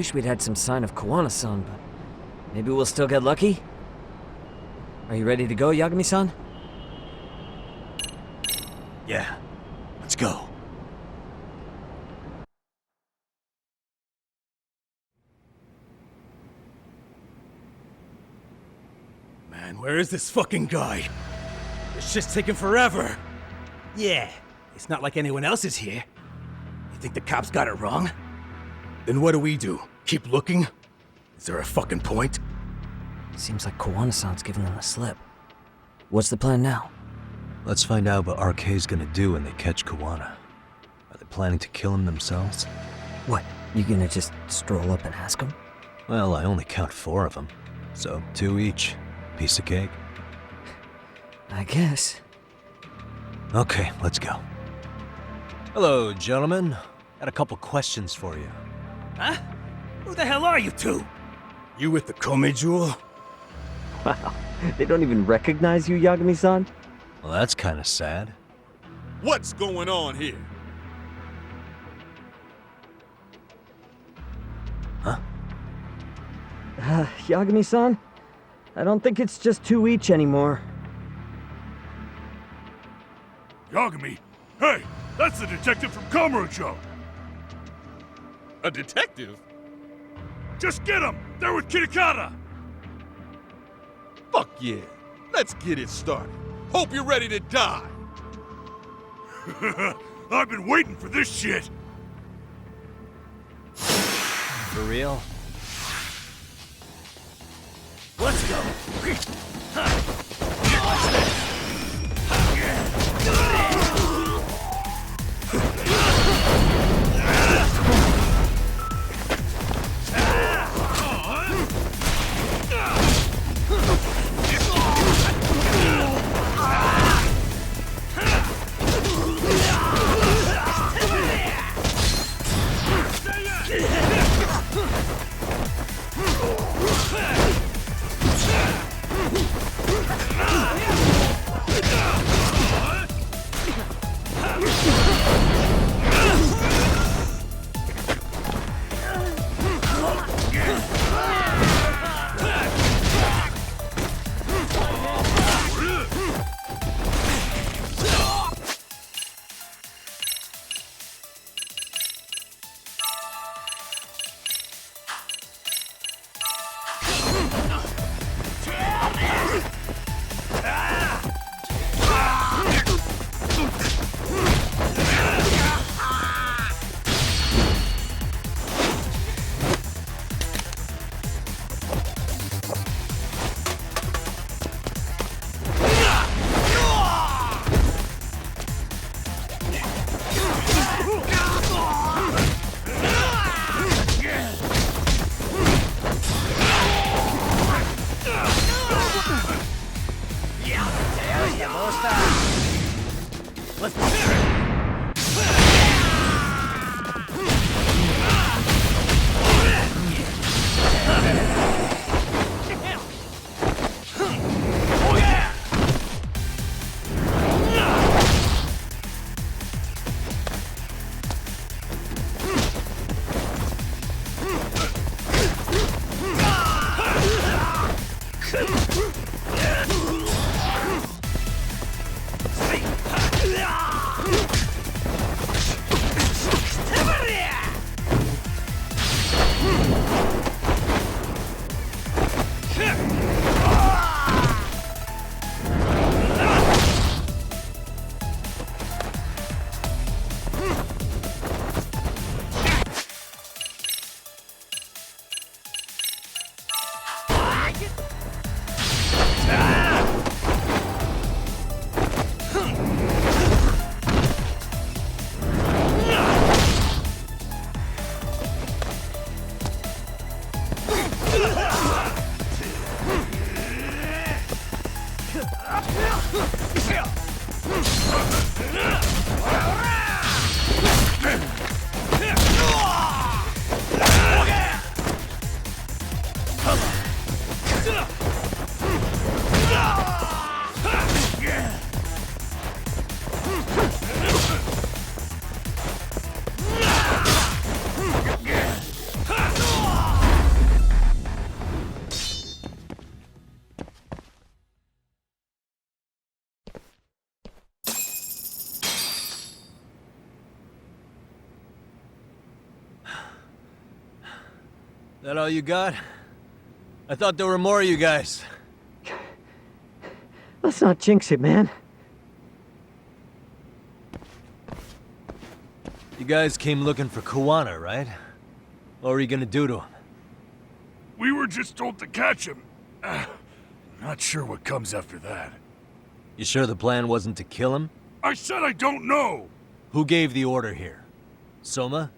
wish we'd had some sign of Koana-san, but maybe we'll still get lucky? Are you ready to go, Yagami-san? Yeah, let's go. Man, where is this fucking guy? This shit's taking forever. Yeah, it's not like anyone else is here. You think the cops got it wrong? Then what do? Keep looking? Is there a fucking point? Seems like Koana-san's giving them the slip. What's the plan now? Let's find out what RK's gonna do when they catch Koana. Are they planning to kill him themselves? What, you gonna just stroll up and ask them? Well, I only count 4 of them, so 2 each. Piece of cake. I guess. Okay, let's go. Hello, gentlemen. Got a couple questions for you. Huh? Who the hell are you two? You with the Kome jewel? Wow, they don't even recognize you, Yagami-san? Well, that's kind of sad. What's going on here? Huh? Yagami-san? I don't think it's just 2 each anymore. Yagami? Hey, that's the detective from Kamurocho! A detective? Just get him! They're with Kitakata! Fuck yeah! Let's get it started. Hope you're ready to die! I've been waiting for this shit! For real? Let's go. That all you got? I thought there were more of you guys. Let's not jinx it, man. You guys came looking for Kuwana, right? What were you gonna do to him? We were just told to catch him. Not sure what comes after that. You sure the plan wasn't to kill him? I said I don't know! Who gave the order here? Soma?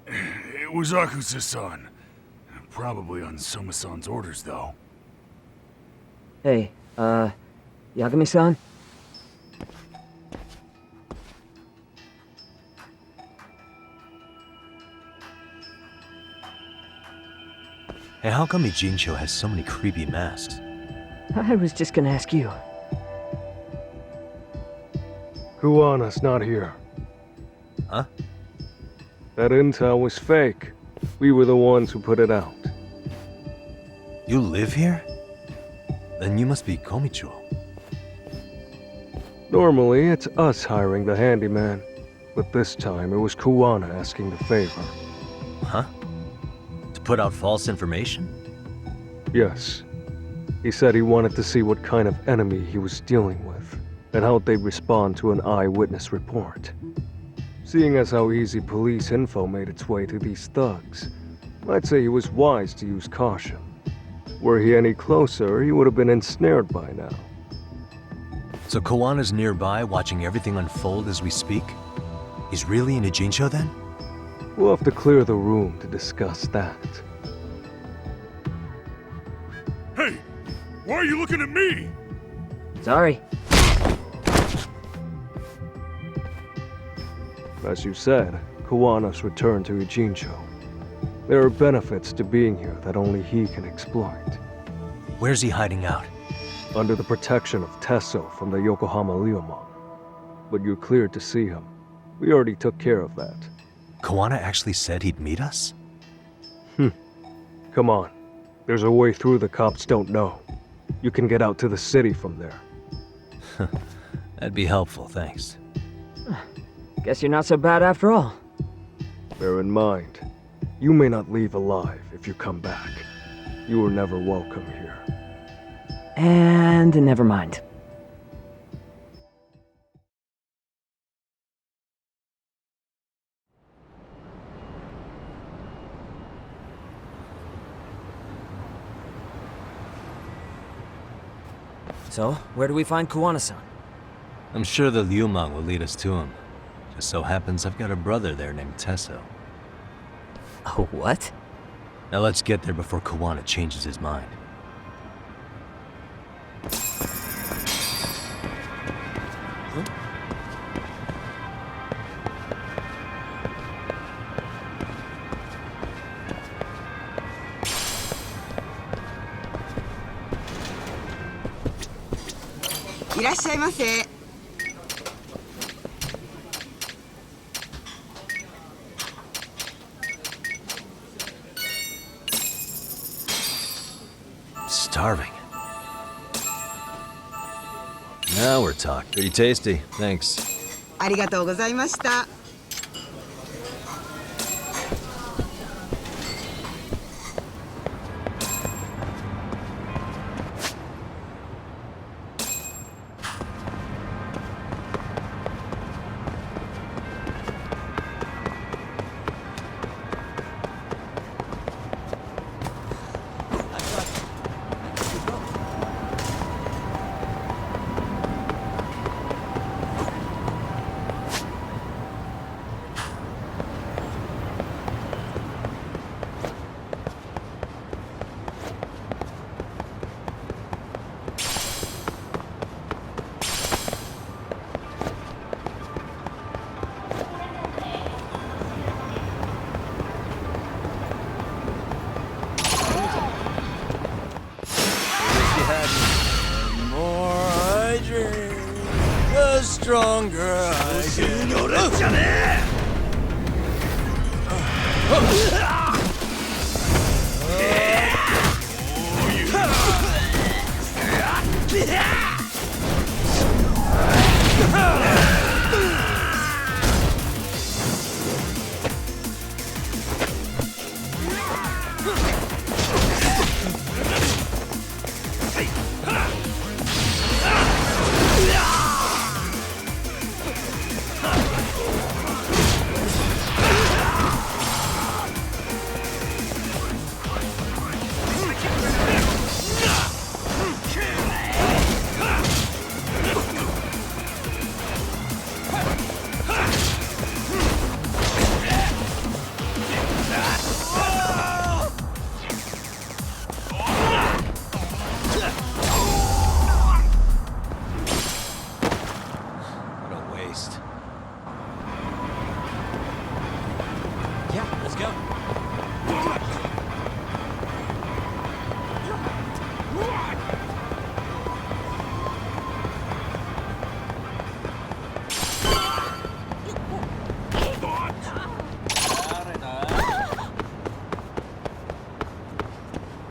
It was Akusa-san. Probably on Soma-san's orders, though. Hey, Yagami-san? Hey, how come Ijincho has so many creepy masks? I was just gonna ask you. Kuwana's not here. Huh? That intel was fake. We were the ones who put it out. You live here? Then you must be Komicho. Normally, it's us hiring the handyman, but this time it was Kuwana asking the favor. Huh? To put out false information? Yes. He said he wanted to see what kind of enemy he was dealing with, and how they'd respond to an eyewitness report. Seeing as how easy police info made its way to these thugs, I'd say he was wise to use caution. Were he any closer, he would have been ensnared by now. So Kawana's nearby, watching everything unfold as we speak? He's really in Ijincho then? We'll have to clear the room to discuss that. Hey! Why are you looking at me? Sorry. As you said, Kuwana's returned to Ijincho. There are benefits to being here that only he can exploit. Where's he hiding out? Under the protection of Tesso from the Yokohama Ryomon. But you're cleared to see him. We already took care of that. Kawana actually said he'd meet us? Come on. There's a way through the cops don't know. You can get out to the city from there. That'd be helpful, thanks. Guess you're not so bad after all. Bear in mind, you may not leave alive if you come back. You were never welcome here. And never mind. So, where do we find Kuwana-san? I'm sure the Ryumon will lead us to him. Just so happens I've got a brother there named Tesso. Oh, what? Now let's get there before Kawana changes his mind. Starving. Now we're talking. Pretty tasty. Thanks. ありがとうございました。Stronger I get.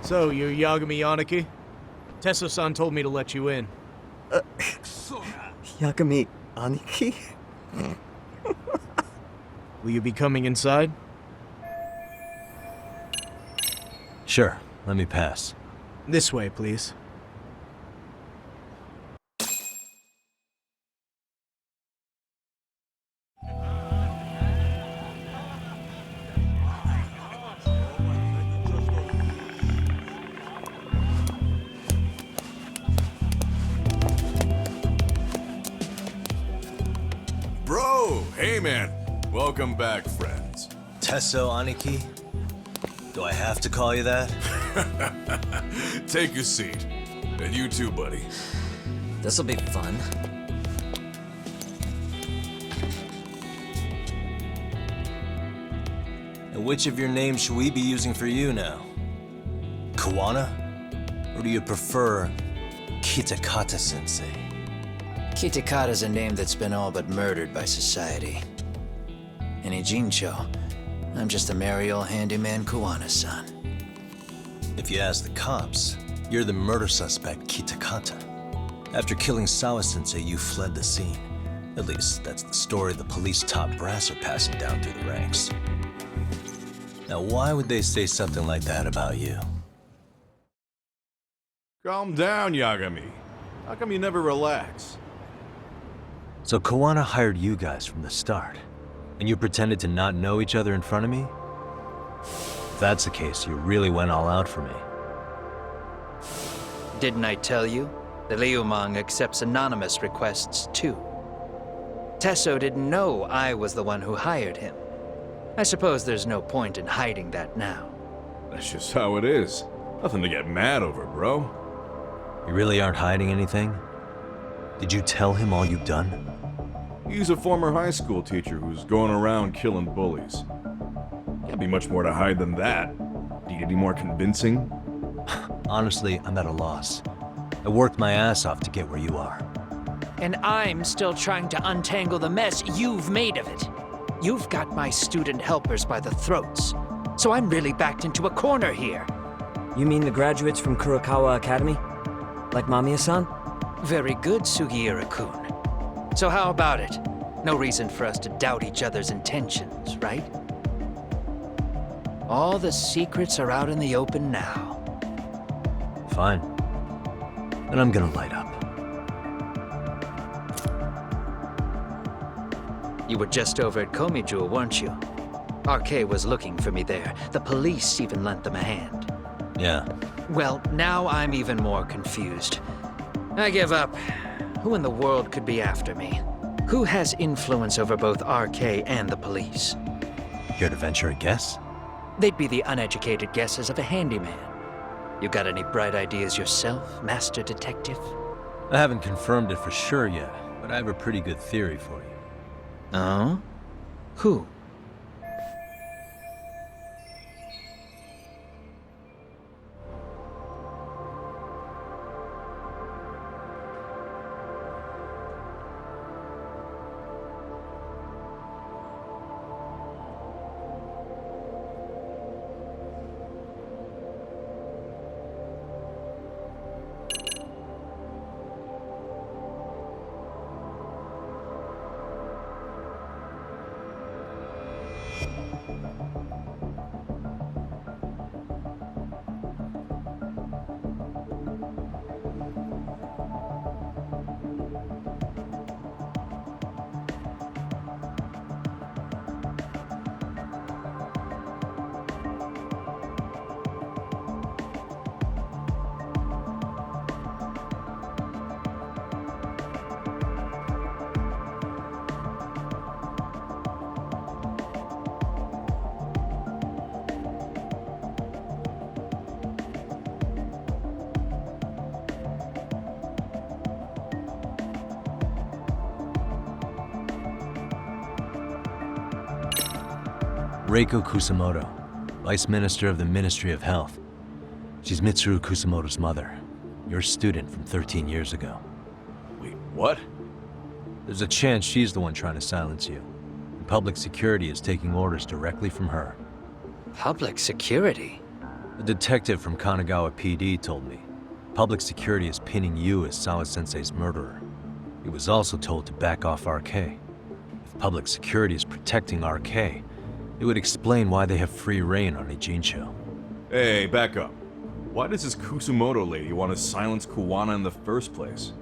So, you're Yagami Aniki? Tesso-san told me to let you in. Yagami Aniki? Will you be coming inside? Sure, let me pass. This way, please. Bro, hey man. Welcome back, friends. Tesso Aniki? Do I have to call you that? Take a seat. And you too, buddy. This'll be fun. And which of your names should we be using for you now? Kawana? Or do you prefer Kitakata-sensei? Kitakata's a name that's been all but murdered by society. In Ijincho, I'm just a merry old handyman Kawana-san. If you ask the cops, you're the murder suspect Kitakata. After killing Sawa-sensei, you fled the scene. At least, that's the story the police top brass are passing down through the ranks. Now, why would they say something like that about you? Calm down, Yagami. How come you never relax? So Kawana hired you guys from the start, and you pretended to not know each other in front of me? If that's the case, you really went all out for me. Didn't I tell you? The Liumang accepts anonymous requests too. Tesso didn't know I was the one who hired him. I suppose there's no point in hiding that now. That's just how it is. Nothing to get mad over, bro. You really aren't hiding anything? Did you tell him all you've done? He's a former high school teacher who's going around killing bullies. Can't be much more to hide than that. Need any more convincing? Honestly, I'm at a loss. I worked my ass off to get where you are. And I'm still trying to untangle the mess you've made of it. You've got my student helpers by the throats. So I'm really backed into a corner here. You mean the graduates from Kurokawa Academy? Like Mamiya-san? Very good, Sugiura-kun. So how about it? No reason for us to doubt each other's intentions, right? All the secrets are out in the open now. Fine. Then I'm gonna light up. You were just over at Komijou, weren't you? RK was looking for me there. The police even lent them a hand. Yeah. Well, now I'm even more confused. I give up. Who in the world could be after me? Who has influence over both RK and the police? Care to venture a guess? They'd be the uneducated guesses of a handyman. You got any bright ideas yourself, Master Detective? I haven't confirmed it for sure yet, but I have a pretty good theory for you. Oh? Who? Reiko Kusamoto, Vice Minister of the Ministry of Health. She's Mitsuru Kusamoto's mother, your student from 13 years ago. Wait, what? There's a chance she's the one trying to silence you. And public security is taking orders directly from her. Public security? A detective from Kanagawa PD told me public security is pinning you as Sawa-sensei's murderer. He was also told to back off RK. If public security is protecting RK, it would explain why they have free reign on Ijincho. Hey, back up. Why does this Kusumoto lady want to silence Kuwana in the first place?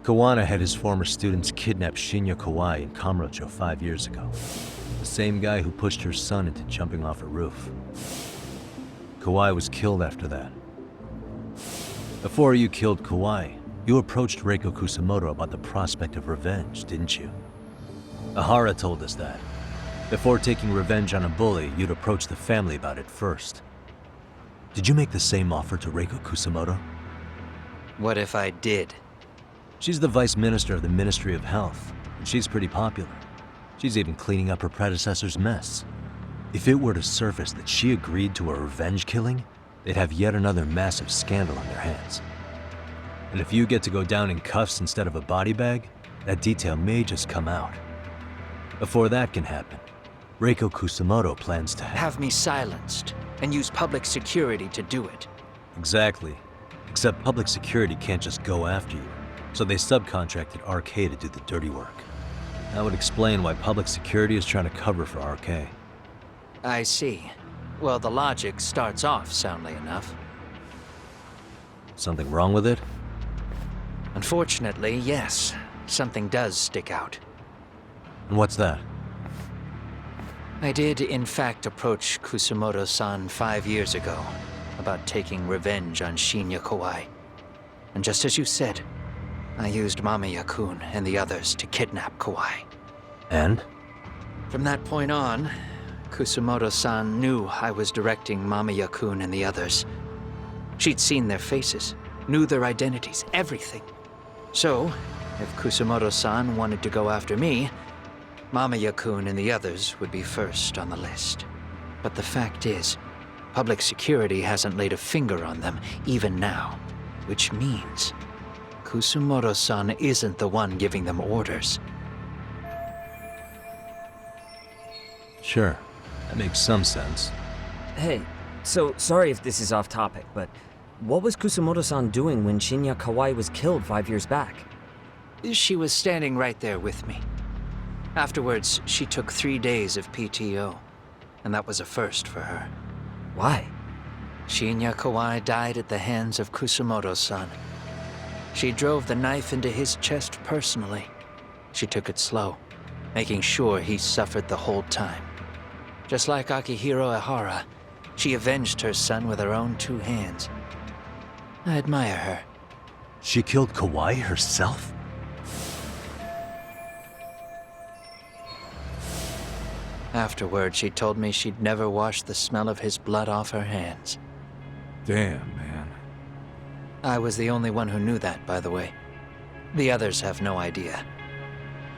Kuwana had his former students kidnap Shinya Kawai in Kamurocho 5 years ago. The same guy who pushed her son into jumping off a roof. Kawai was killed after that. Before you killed Kawai, you approached Reiko Kusumoto about the prospect of revenge, didn't you? Ahara told us that. Before taking revenge on a bully, you'd approach the family about it first. Did you make the same offer to Reiko Kusumoto? What if I did? She's the vice minister of the Ministry of Health, and she's pretty popular. She's even cleaning up her predecessor's mess. If it were to surface that she agreed to a revenge killing, they'd have yet another massive scandal on their hands. And if you get to go down in cuffs instead of a body bag, that detail may just come out. Before that can happen, Reiko Kusumoto plans to Have me silenced, and use public security to do it. Exactly. Except public security can't just go after you, so they subcontracted RK to do the dirty work. That would explain why public security is trying to cover for RK. I see. Well, the logic starts off soundly enough. Something wrong with it? Unfortunately, yes. Something does stick out. And what's that? I did, in fact, approach Kusumoto-san 5 years ago about taking revenge on Shinya Kawai. And just as you said, I used Mamiya-kun and the others to kidnap Kawai. And? From that point on, Kusumoto-san knew I was directing Mamiya-kun and the others. She'd seen their faces, knew their identities, everything. So, if Kusumoto-san wanted to go after me, Mamiya-kun and the others would be first on the list. But the fact is, public security hasn't laid a finger on them, even now. Which means, Kusumoto-san isn't the one giving them orders. Sure, that makes some sense. Hey, so sorry if this is off topic, but what was Kusumoto-san doing when Shinya Kawai was killed 5 years back? She was standing right there with me. Afterwards, she took 3 days of PTO, and that was a first for her. Why? Shinya Kawai died at the hands of Kusumoto-san. She drove the knife into his chest personally. She took it slow, making sure he suffered the whole time. Just like Akihiro Ehara, she avenged her son with her own 2 hands. I admire her. She killed Kawai herself? Afterward, she told me she'd never wash the smell of his blood off her hands. Damn, man. I was the only one who knew that, by the way. The others have no idea.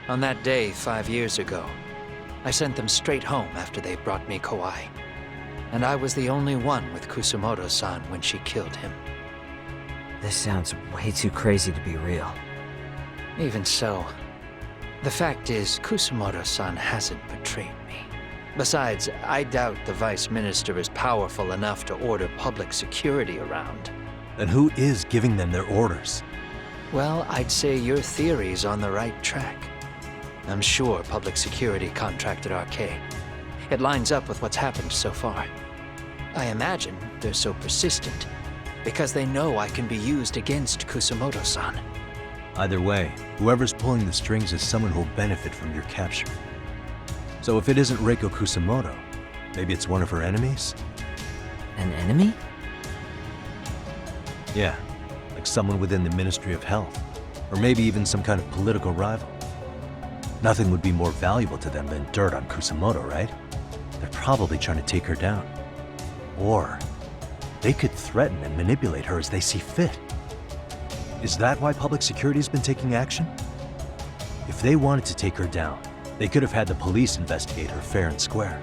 On that day 5 years ago, I sent them straight home after they brought me Kawai. And I was the only one with Kusumoto-san when she killed him. This sounds way too crazy to be real. Even so, the fact is, Kusumoto-san hasn't betrayed me. Besides, I doubt the Vice Minister is powerful enough to order public security around. Then who is giving them their orders? Well, I'd say your theory's on the right track. I'm sure public security contracted RK. It lines up with what's happened so far. I imagine they're so persistent because they know I can be used against Kusumoto-san. Either way, whoever's pulling the strings is someone who'll benefit from your capture. So if it isn't Reiko Kusumoto, maybe it's one of her enemies? An enemy? Yeah, like someone within the Ministry of Health, or maybe even some kind of political rival. Nothing would be more valuable to them than dirt on Kusumoto, right? They're probably trying to take her down. Or they could threaten and manipulate her as they see fit. Is that why public security has been taking action? If they wanted to take her down, they could have had the police investigate her fair and square.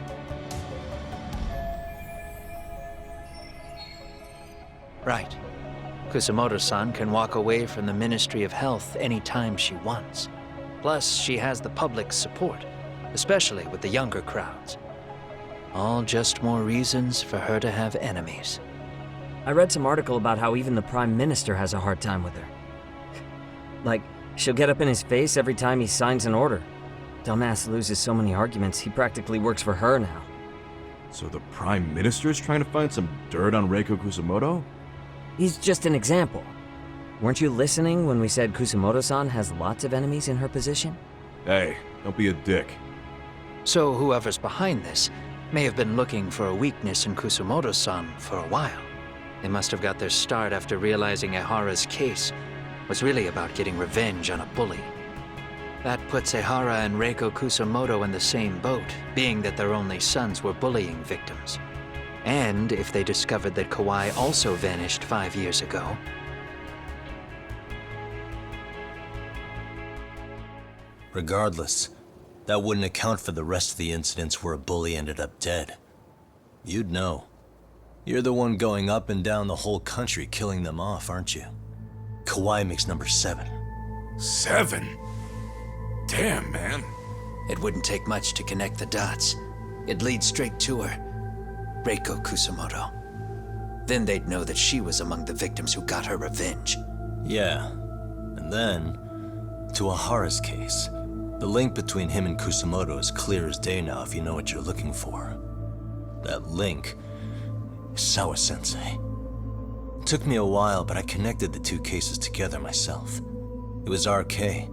Right. Kusumoto-san can walk away from the Ministry of Health anytime she wants. Plus, she has the public's support, especially with the younger crowds. All just more reasons for her to have enemies. I read some article about how even the Prime Minister has a hard time with her. Like, she'll get up in his face every time he signs an order. Dumbass loses so many arguments, he practically works for her now. So the Prime Minister's trying to find some dirt on Reiko Kusamoto? He's just an example. Weren't you listening when we said Kusamoto-san has lots of enemies in her position? Hey, don't be a dick. So whoever's behind this may have been looking for a weakness in Kusamoto-san for a while. They must have got their start after realizing Ehara's case was really about getting revenge on a bully. That puts Ehara and Reiko Kusamoto in the same boat, being that their only sons were bullying victims. And if they discovered that Kawai also vanished 5 years ago, Regardless, that wouldn't account for the rest of the incidents where a bully ended up dead. You'd know. You're the one going up and down the whole country killing them off, aren't you? Kawai makes number 7. 7? Damn, man. it wouldn't take much to connect the dots. It'd lead straight to her, Reiko Kusamoto. Then they'd know that she was among the victims who got her revenge. Yeah, and then, to Ehara's case. The link between him and Kusamoto is clear as day now if you know what you're looking for. That link is Sawa-sensei. It took me a while, but I connected the two cases together myself. It was RK.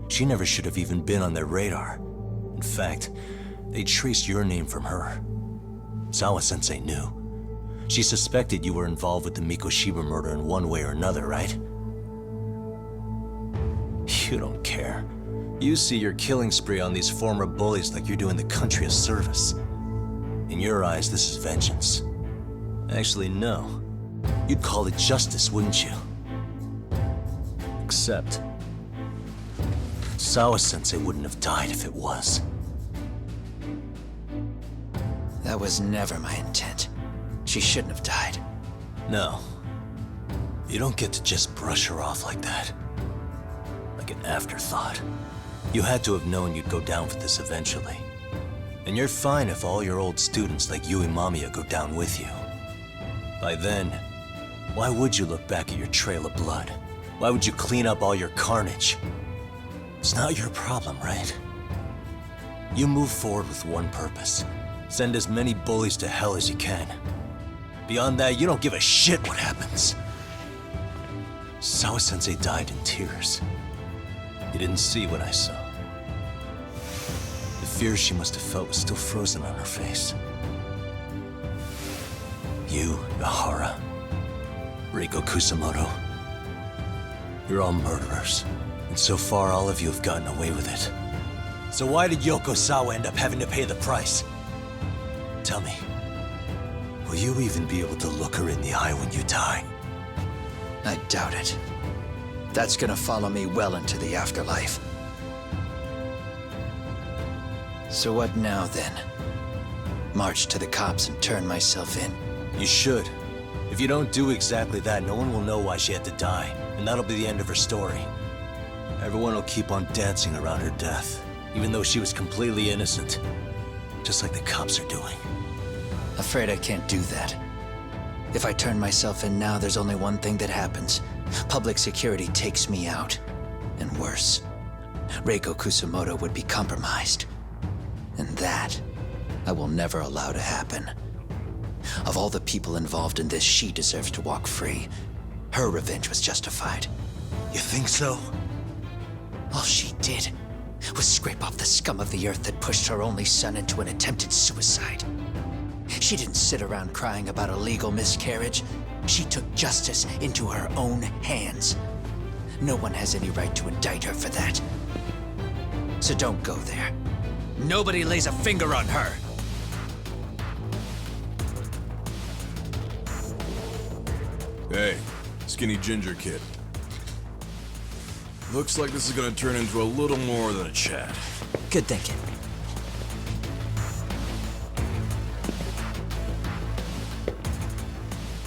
She never should have even been on their radar. In fact, they traced your name from her. Sawa-sensei knew. She suspected you were involved with the Mikoshiba murder in one way or another, right? You don't care. You see your killing spree on these former bullies like you're doing the country a service. In your eyes, this is vengeance. Actually, no. You'd call it justice, wouldn't you? Except, Sawa-sensei wouldn't have died if it was. That was never my intent. She shouldn't have died. No. You don't get to just brush her off like that. Like an afterthought. You had to have known you'd go down for this eventually. And you're fine if all your old students like Yui Mamiya go down with you. By then, why would you look back at your trail of blood? Why would you clean up all your carnage? It's not your problem, right? You move forward with one purpose. Send as many bullies to hell as you can. Beyond that, you don't give a shit what happens. Sawa-sensei died in tears. You didn't see what I saw. The fear she must have felt was still frozen on her face. You, Ehara, Reiko Kusamoto, you're all murderers. And so far, all of you have gotten away with it. So why did Yoko Sawa end up having to pay the price? Tell me, will you even be able to look her in the eye when you die? I doubt it. That's gonna follow me well into the afterlife. So what now, then? March to the cops and turn myself in? You should. If you don't do exactly that, no one will know why she had to die, and that'll be the end of her story. Everyone will keep on dancing around her death, even though she was completely innocent. Just like the cops are doing. Afraid I can't do that. If I turn myself in now, there's only one thing that happens. Public security takes me out. And worse, Reiko Kusamoto would be compromised. And that, I will never allow to happen. Of all the people involved in this, she deserves to walk free. Her revenge was justified. You think so? All she did was scrape off the scum of the earth that pushed her only son into an attempted suicide. She didn't sit around crying about a legal miscarriage. She took justice into her own hands. No one has any right to indict her for that. So don't go there. Nobody lays a finger on her. Hey, skinny ginger kid. Looks like this is gonna turn into a little more than a chat. Good thinking.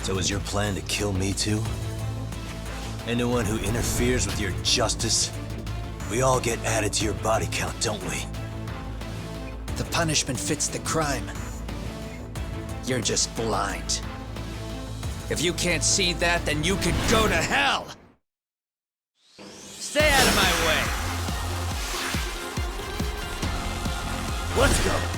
So is your plan to kill me too? Anyone who interferes with your justice, we all get added to your body count, don't we? The punishment fits the crime. You're just blind. If you can't see that, then you can go to hell! Stay out of my way! Let's go.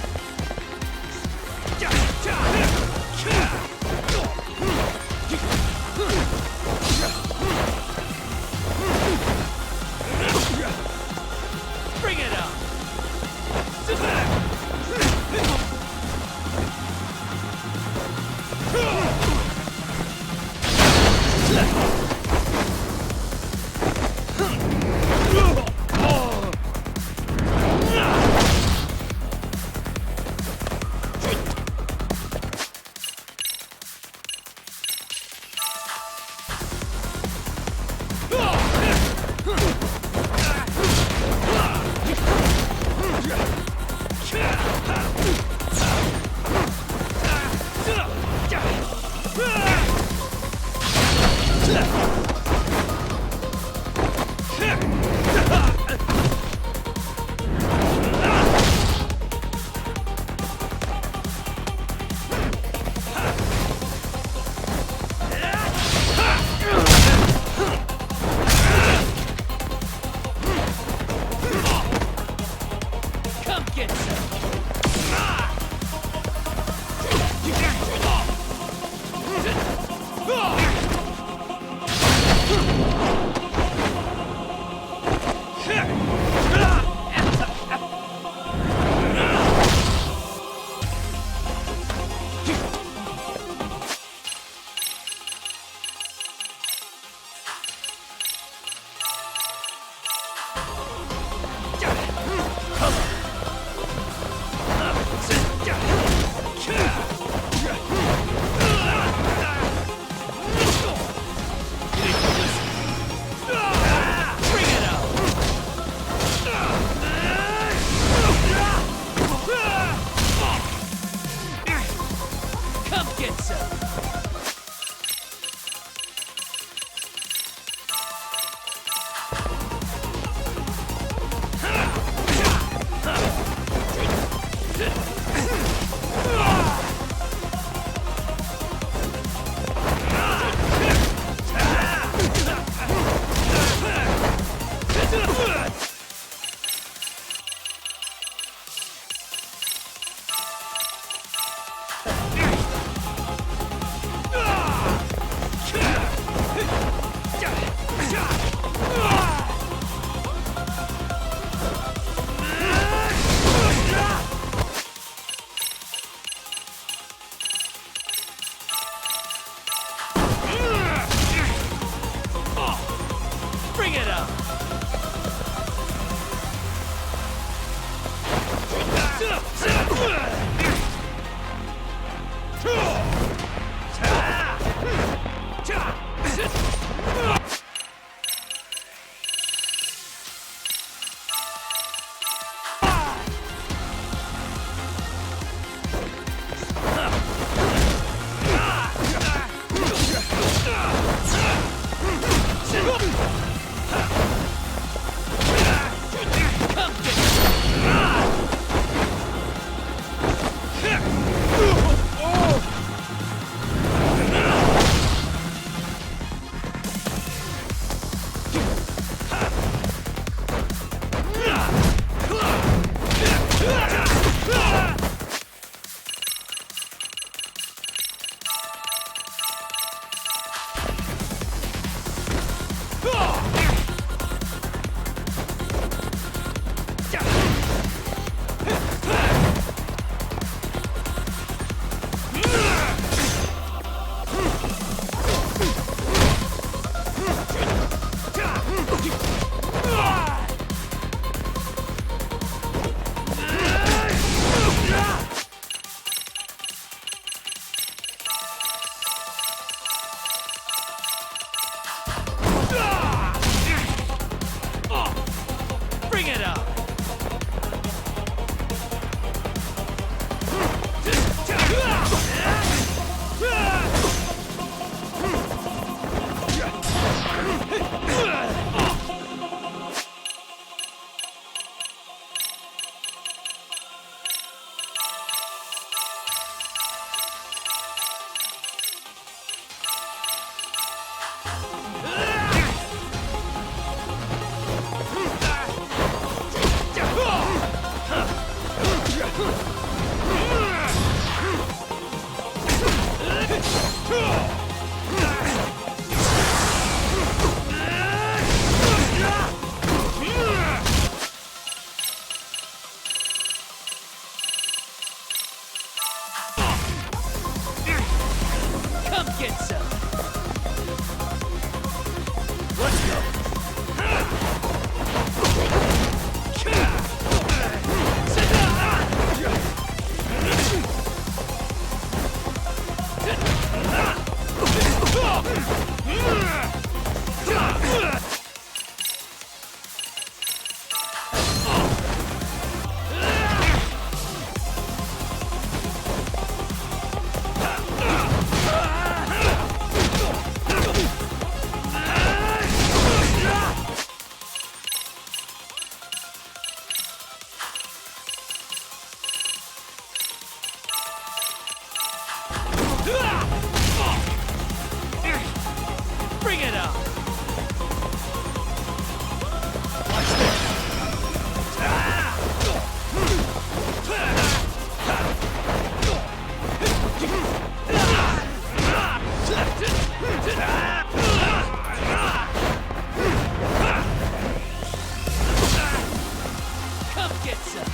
Bring it on! get some.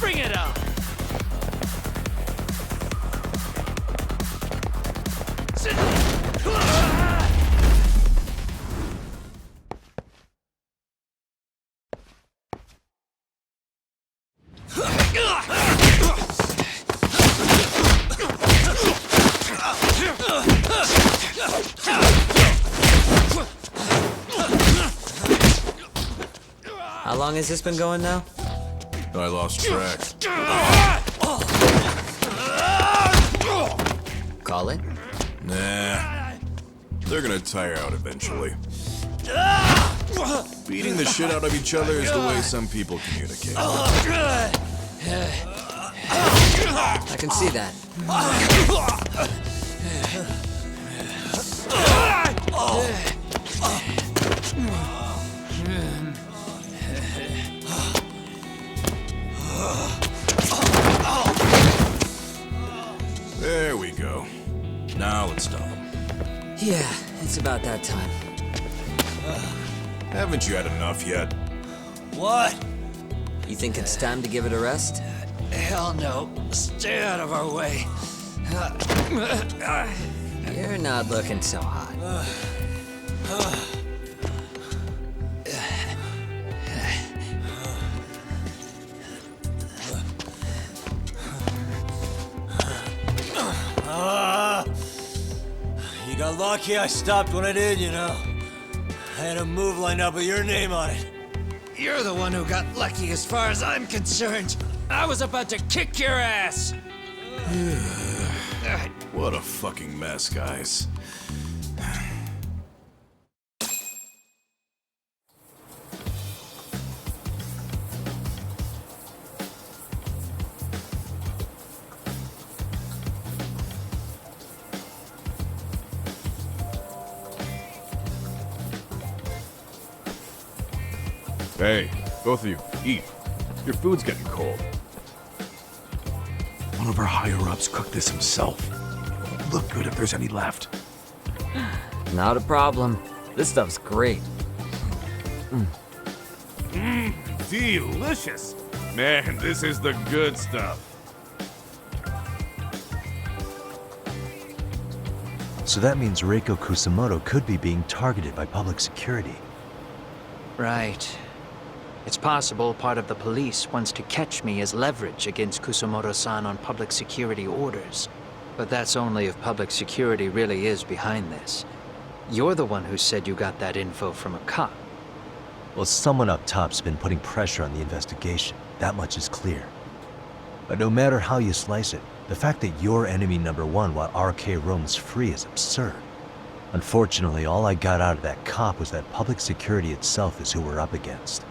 Bring it on! How long has this been going now? I lost track. Call it? Nah. They're gonna tire out eventually. Beating the shit out of each other is the way some people communicate. I can see that. There we go. Now let's stop them. Yeah, it's about that time. Haven't you had enough yet? What? You think it's time to give it a rest? Hell no. Stay out of our way. You're not looking so hot. You got lucky I stopped when I did, you know. I had a move lined up with your name on it. You're the one who got lucky as far as I'm concerned. I was about to kick your ass. What a fucking mess, guys. Hey, both of you, eat. Your food's getting cold. One of our higher-ups cooked this himself. Look good if there's any left. Not a problem. This stuff's great. Delicious. Man, this is the good stuff. So that means Reiko Kusamoto could be being targeted by public security. Right. It's possible part of the police wants to catch me as leverage against Kusamoto-san on public security orders. But that's only if public security really is behind this. You're the one who said you got that info from a cop. Well, someone up top's been putting pressure on the investigation. That much is clear. But no matter how you slice it, the fact that you're enemy number one while RK roams free is absurd. Unfortunately, all I got out of that cop was that public security itself is who we're up against.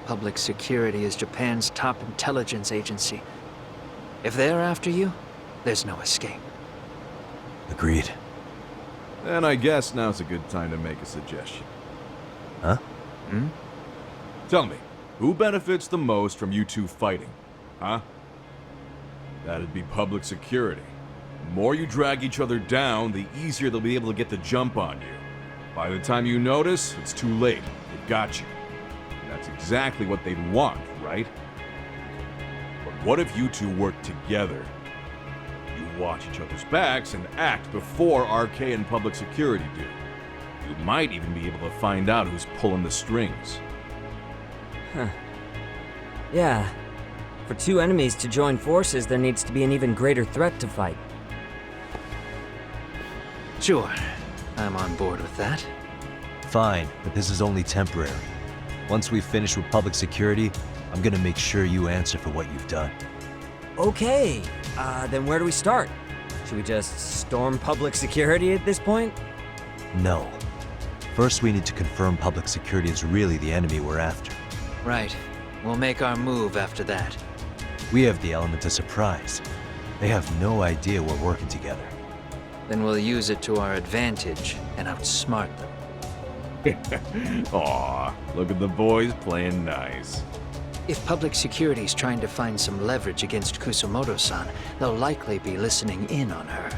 Public security is Japan's top intelligence agency. If they're after you, there's no escape. Agreed. And I guess now's a good time to make a suggestion. Huh? Tell me, who benefits the most from you two fighting? Huh? That'd be public security. The more you drag each other down, the easier they'll be able to get the jump on you. By the time you notice, it's too late. They've got you. And that's exactly what they'd want, right? But what if you two work together? You watch each other's backs and act before RK and public security do. You might even be able to find out who's pulling the strings. Yeah. For two enemies to join forces, there needs to be an even greater threat to fight. Sure, I'm on board with that. Fine, but this is only temporary. Once we finish with public security, I'm gonna make sure you answer for what you've done. Okay, then where do we start? Should we just storm public security at this point? No. First, we need to confirm public security is really the enemy we're after. Right. We'll make our move after that. We have the element of surprise. They have no idea we're working together. Then we'll use it to our advantage and outsmart them. Aw, look at the boys playing nice. If public security's trying to find some leverage against Kusumoto-san, they'll likely be listening in on her.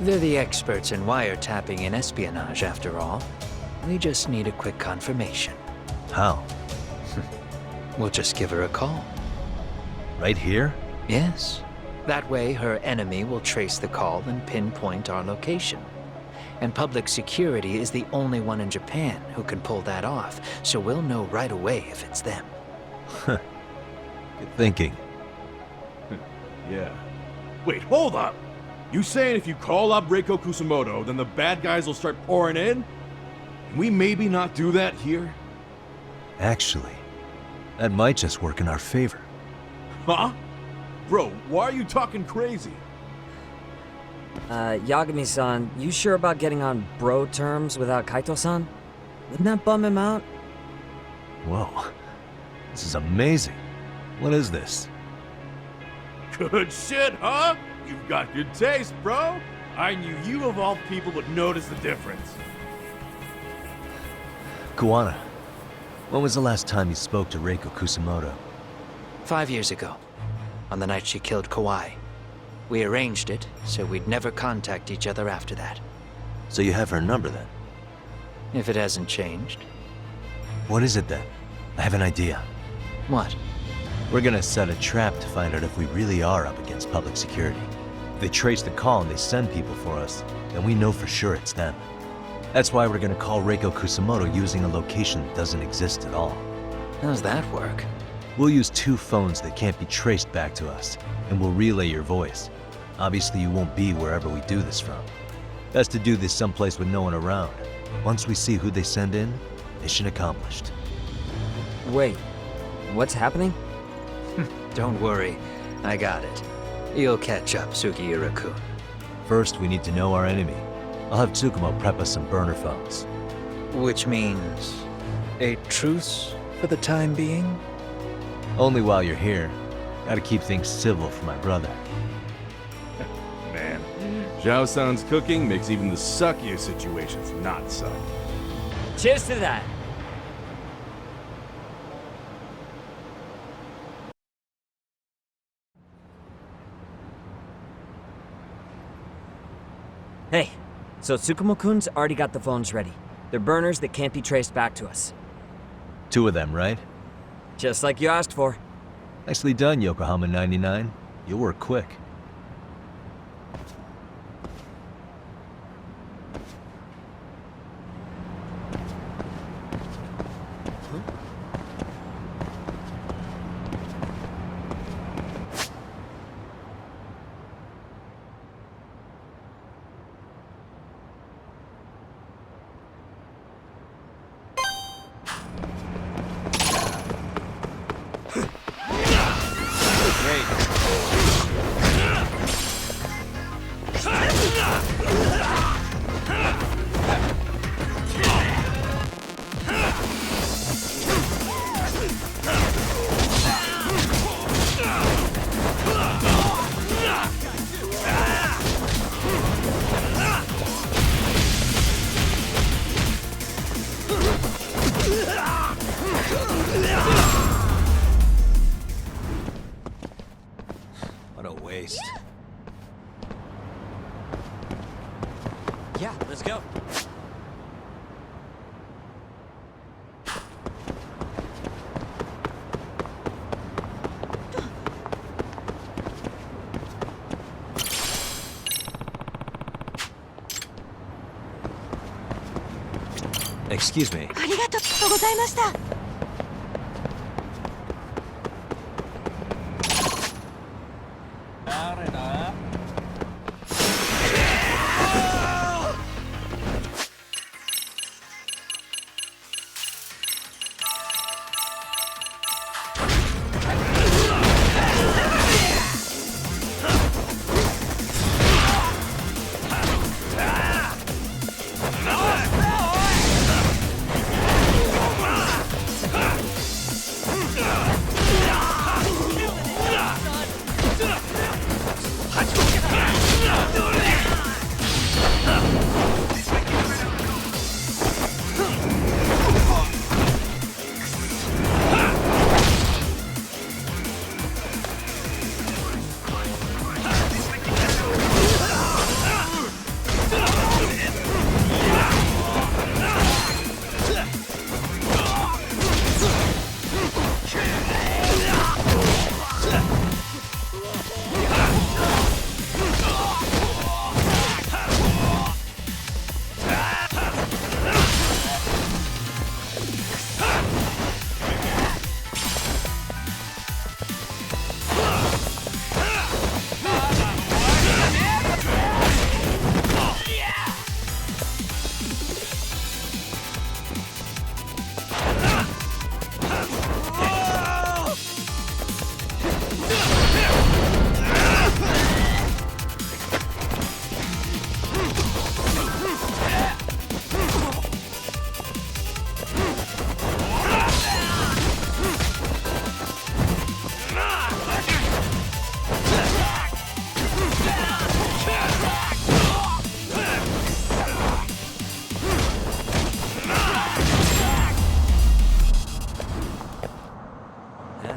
They're the experts in wiretapping and espionage, after all. We just need a quick confirmation. How? We'll just give her a call. Right here? Yes. That way, her enemy will trace the call and pinpoint our location. And public security is the only one in Japan who can pull that off, so we'll know right away if it's them. Good thinking. Yeah. Wait, hold up! You saying if you call up Reiko Kusumoto, then the bad guys will start pouring in? Can we maybe not do that here? Actually, that might just work in our favor. Huh? Bro, why are you talking crazy? Yagami-san, you sure about getting on bro terms without Kaito-san? Wouldn't that bum him out? Whoa. This is amazing. What is this? Good shit, huh? You've got good taste, bro. I knew you of all people would notice the difference. Kuwana, when was the last time you spoke to Reiko Kusumoto? 5 years ago, on the night she killed Kawai. We arranged it, so we'd never contact each other after that. So you have her number then? If it hasn't changed. What is it then? I have an idea. What? We're gonna set a trap to find out if we really are up against public security. If they trace the call and they send people for us, then we know for sure it's them. That's why we're gonna call Reiko Kusumoto using a location that doesn't exist at all. How's that work? We'll use 2 phones that can't be traced back to us, and we'll relay your voice. Obviously, you won't be wherever we do this from. Best to do this someplace with no one around. Once we see who they send in, mission accomplished. Wait, what's happening? Don't worry, I got it. You'll catch up, Sugiura-kun. First, we need to know our enemy. I'll have Tsukumo prep us some burner phones. Which means a truce for the time being? Only while you're here. Gotta keep things civil for my brother. Man, Zhao-san's cooking makes even the suckiest situations not suck. Cheers to that! Hey, so Tsukumo-kun's already got the phones ready. They're burners that can't be traced back to us. 2 of them, right? Just like you asked for. Nicely done, Yokohama 99. You'll work quick. What a waste. Yeah, let's go. Excuse me. ありがとうございました。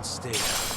and stay out.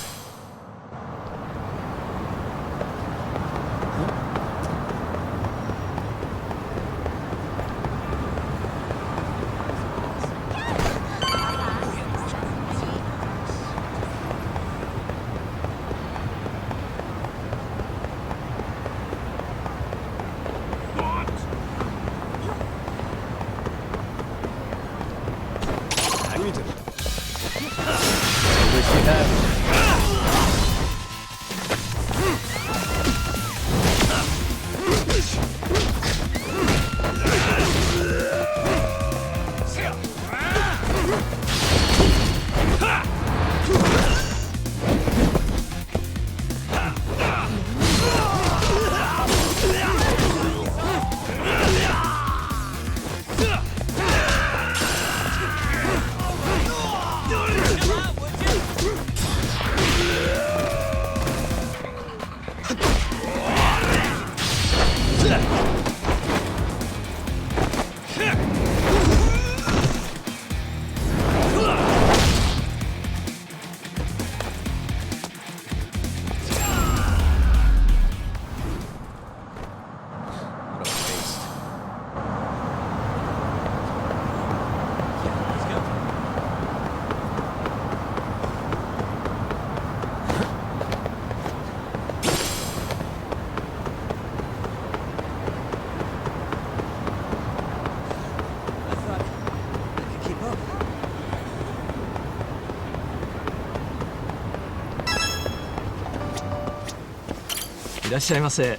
いらっしゃいませ。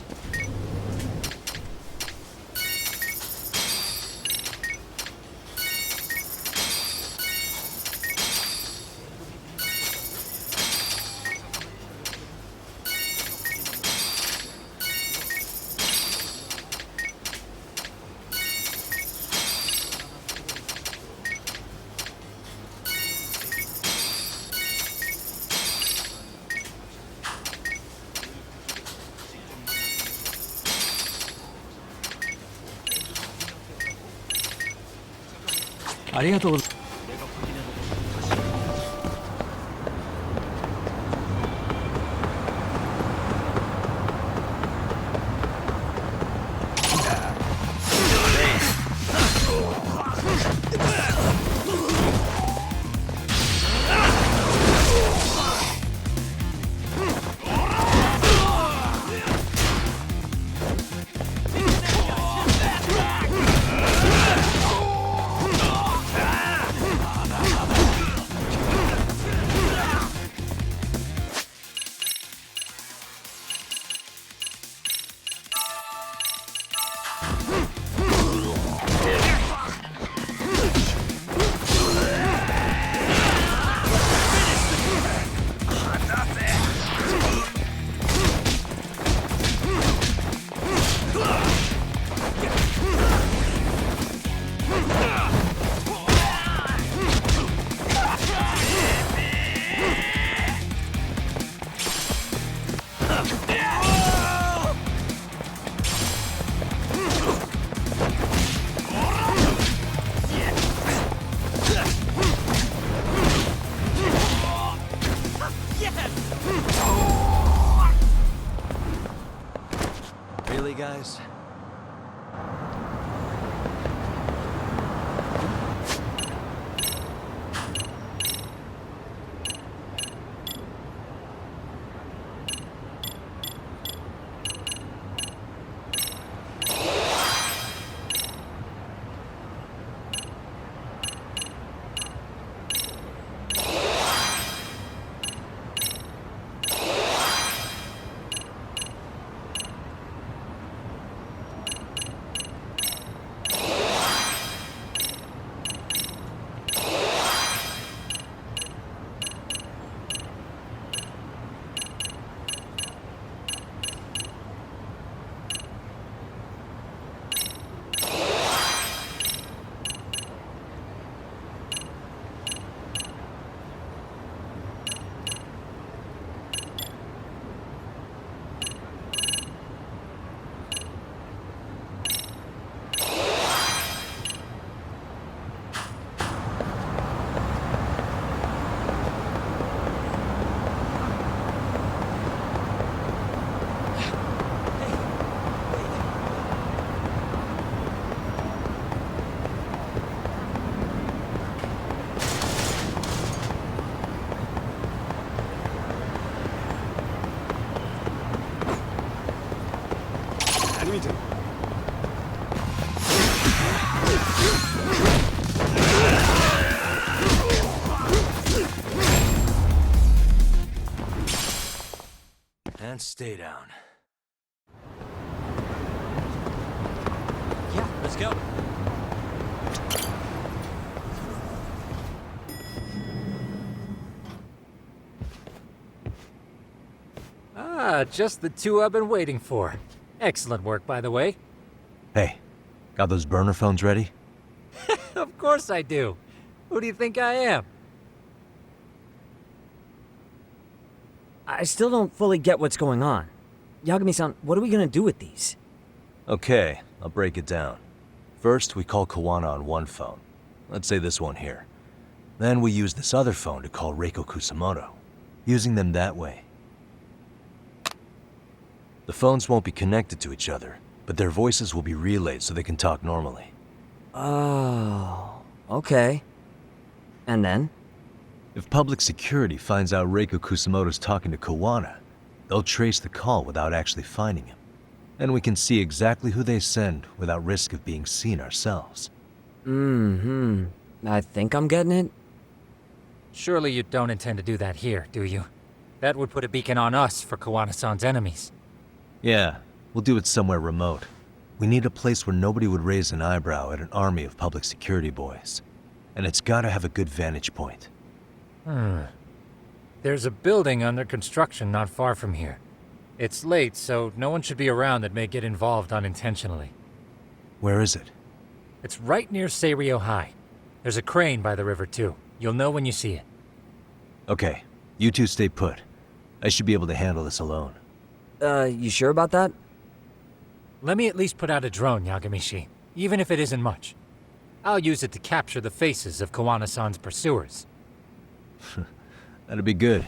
ありがとうございます。Really, guys? and stay down. Yeah, let's go. Ah, just the two I've been waiting for. Excellent work, by the way. Hey, got those burner phones ready? Of course I do. Who do you think I am? I still don't fully get what's going on. Yagami-san, what are we gonna do with these? Okay, I'll break it down. First, we call Kawana on one phone. Let's say this one here. Then we use this other phone to call Reiko Kusamoto. Using them that way. The phones won't be connected to each other, but their voices will be relayed so they can talk normally. Oh, okay. And then? If public security finds out Reiko Kusamoto's talking to Kawana, they'll trace the call without actually finding him. And we can see exactly who they send without risk of being seen ourselves. I think I'm getting it. Surely you don't intend to do that here, do you? That would put a beacon on us for Kawana-san's enemies. Yeah, we'll do it somewhere remote. We need a place where nobody would raise an eyebrow at an army of public security boys. And it's gotta have a good vantage point. There's a building under construction not far from here. It's late, so no one should be around that may get involved unintentionally. Where is it? It's right near Seiryo High. There's a crane by the river, too. You'll know when you see it. Okay, you two stay put. I should be able to handle this alone. You sure about that? Let me at least put out a drone, Yagamishi, even if it isn't much. I'll use it to capture the faces of Kawana-san's pursuers. That'd be good.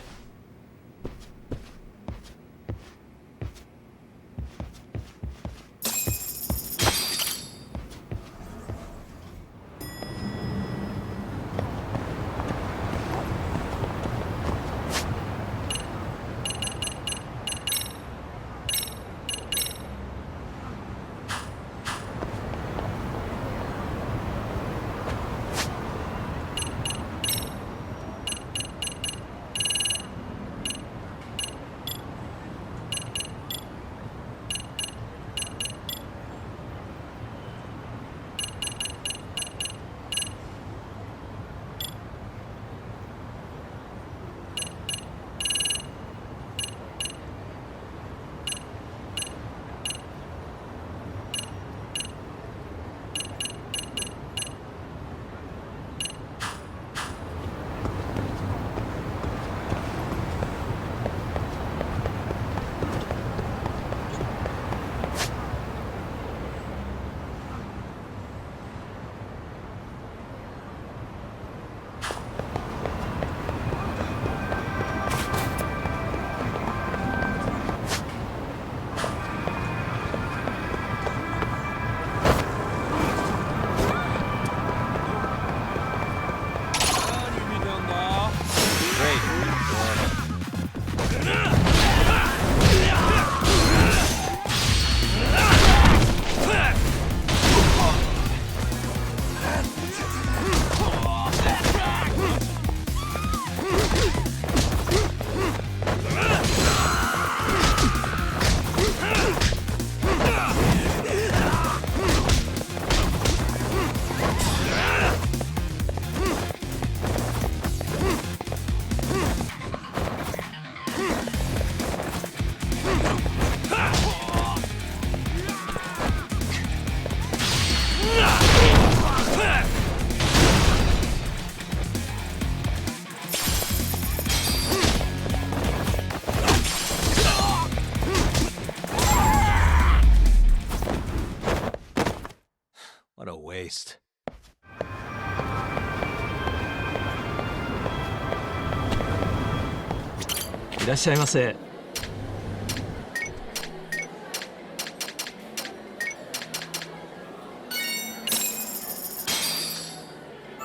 waste.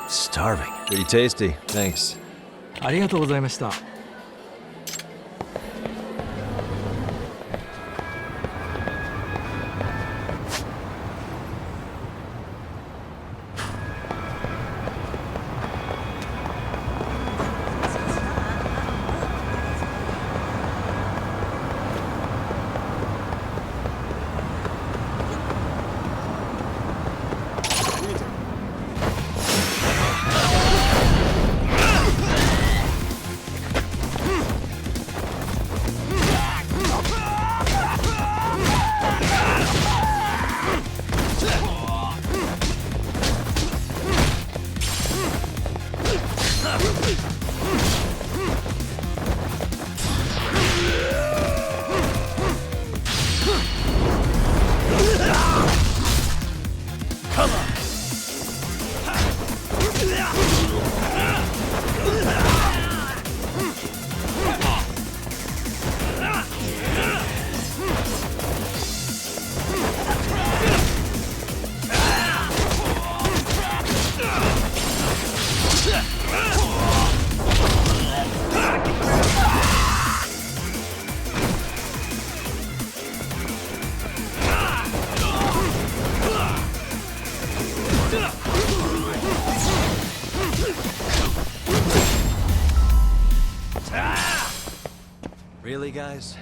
Starving. Pretty tasty. Thanks. ありがとうございました。Really, guys?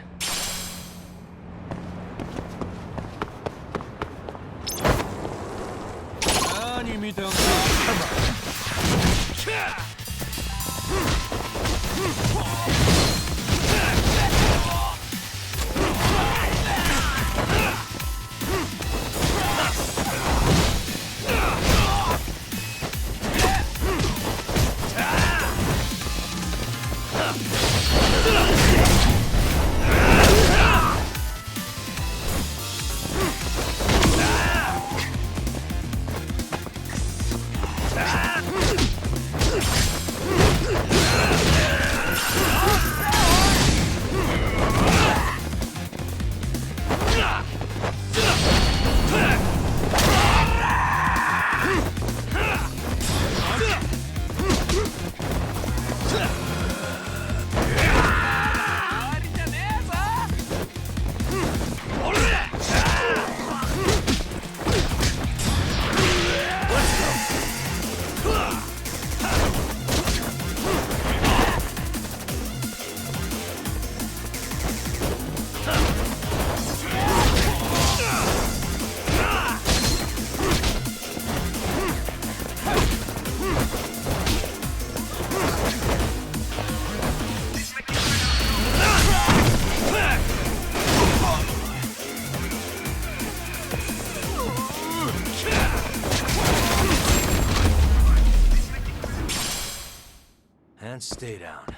And stay down.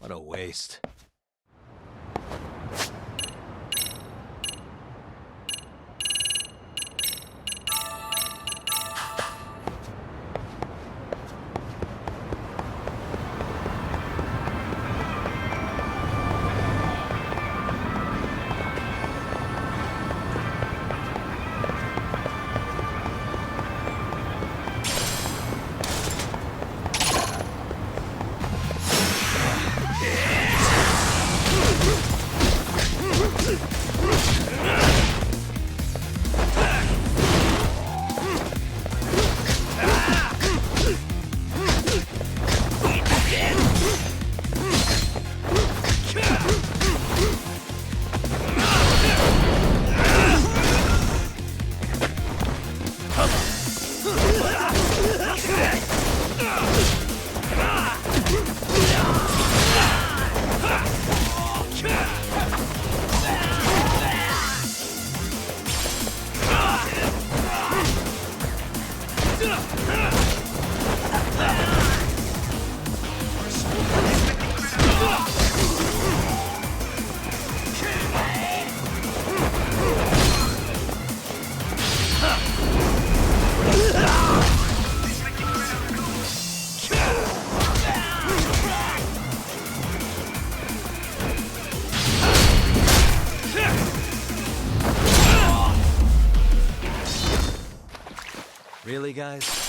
What a waste. Really, guys?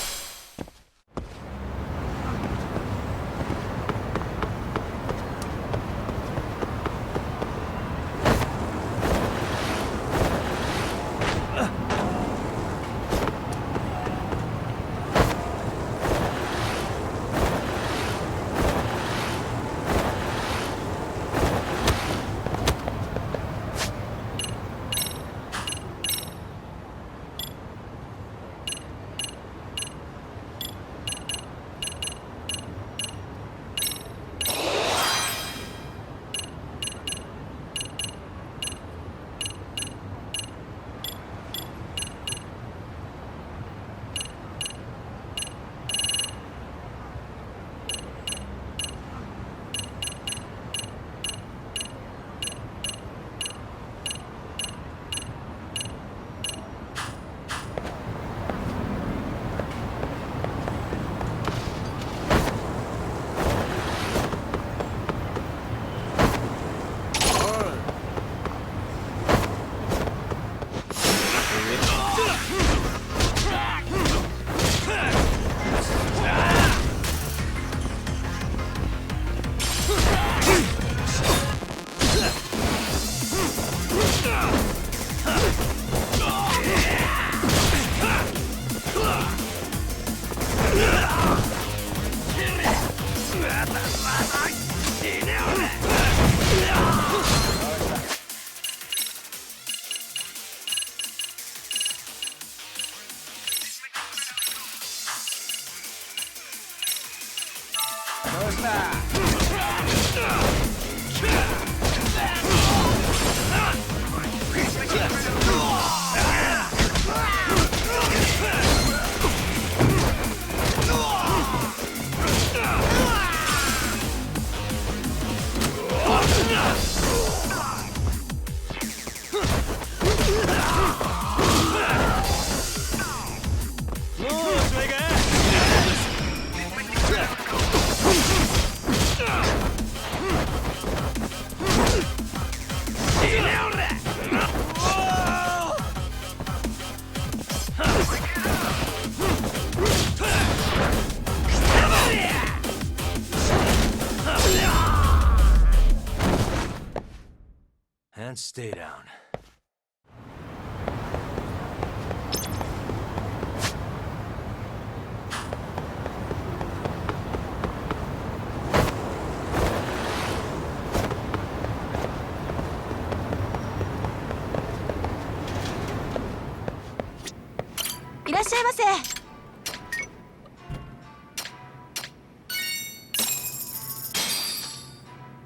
And stay down.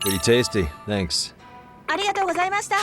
Pretty tasty, thanks. ありがとうございました。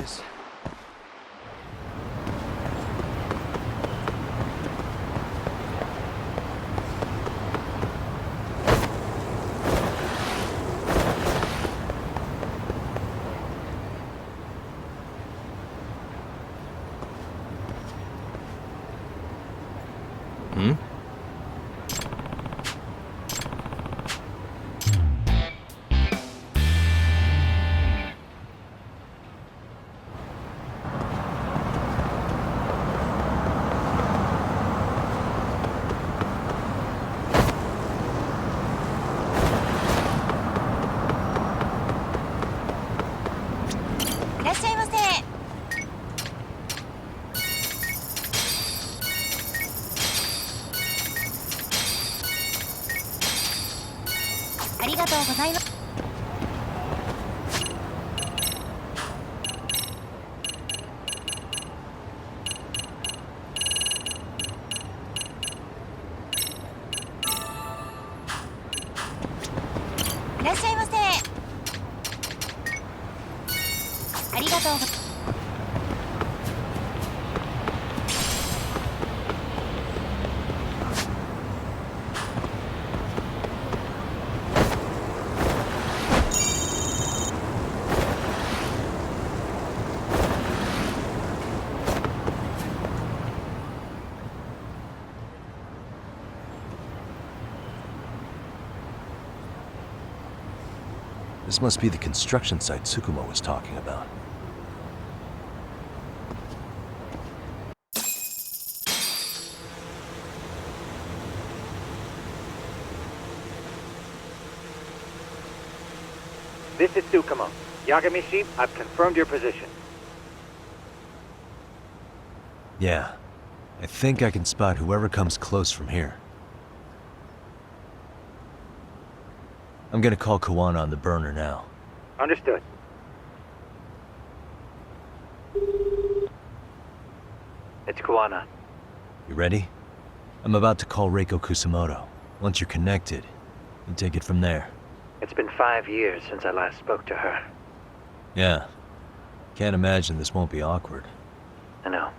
is. This must be the construction site Tsukumo was talking about. This is Tsukumo. Yagamishi, I've confirmed your position. Yeah. I think I can spot whoever comes close from here. I'm gonna call Kawana on the burner now. Understood. It's Kawana. You ready? I'm about to call Reiko Kusamoto. Once you're connected, you take it from there. It's been 5 years since I last spoke to her. Yeah. Can't imagine this won't be awkward. I know.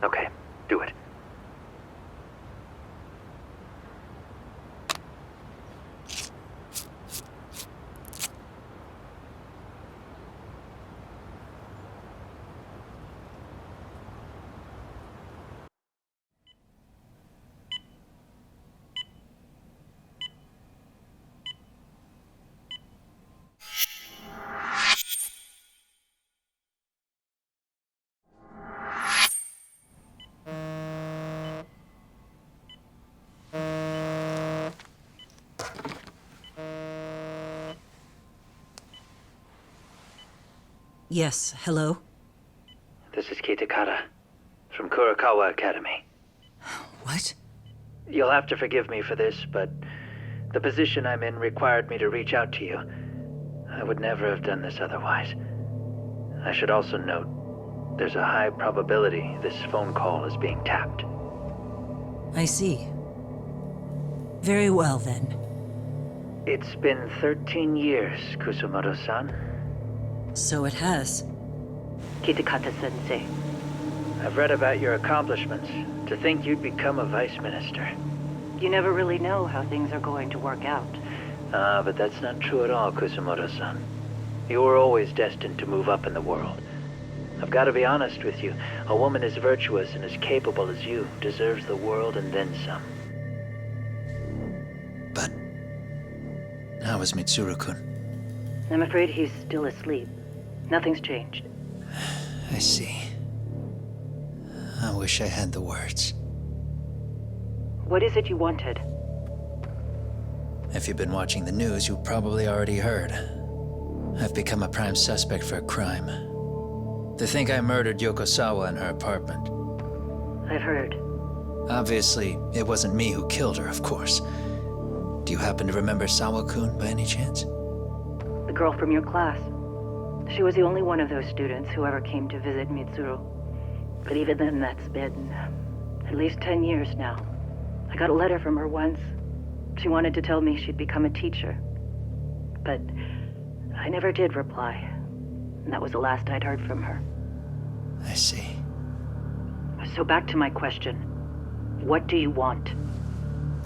Okay, do it. Yes, hello? This is Kitakata, from Kurakawa Academy. What? You'll have to forgive me for this, but the position I'm in required me to reach out to you. I would never have done this otherwise. I should also note, there's a high probability this phone call is being tapped. I see. Very well, then. It's been 13 years, Kusumoto-san. So it has. Kitakata-sensei. I've read about your accomplishments. To think you'd become a vice minister. You never really know how things are going to work out. But that's not true at all, Kusumoto-san. You were always destined to move up in the world. I've got to be honest with you. A woman as virtuous and as capable as you deserves the world and then some. But how is Mitsuru-kun? I'm afraid he's still asleep. Nothing's changed. I see. I wish I had the words. What is it you wanted? If you've been watching the news, you probably already heard. I've become a prime suspect for a crime. They think I murdered Yokosawa in her apartment. I've heard. Obviously, it wasn't me who killed her, of course. Do you happen to remember Sawa-kun by any chance? The girl from your class. She was the only one of those students who ever came to visit Mitsuru. But even then, that's been at least 10 years now. I got a letter from her once. She wanted to tell me she'd become a teacher. But I never did reply. and that was the last I'd heard from her. I see. So back to my question. What do you want?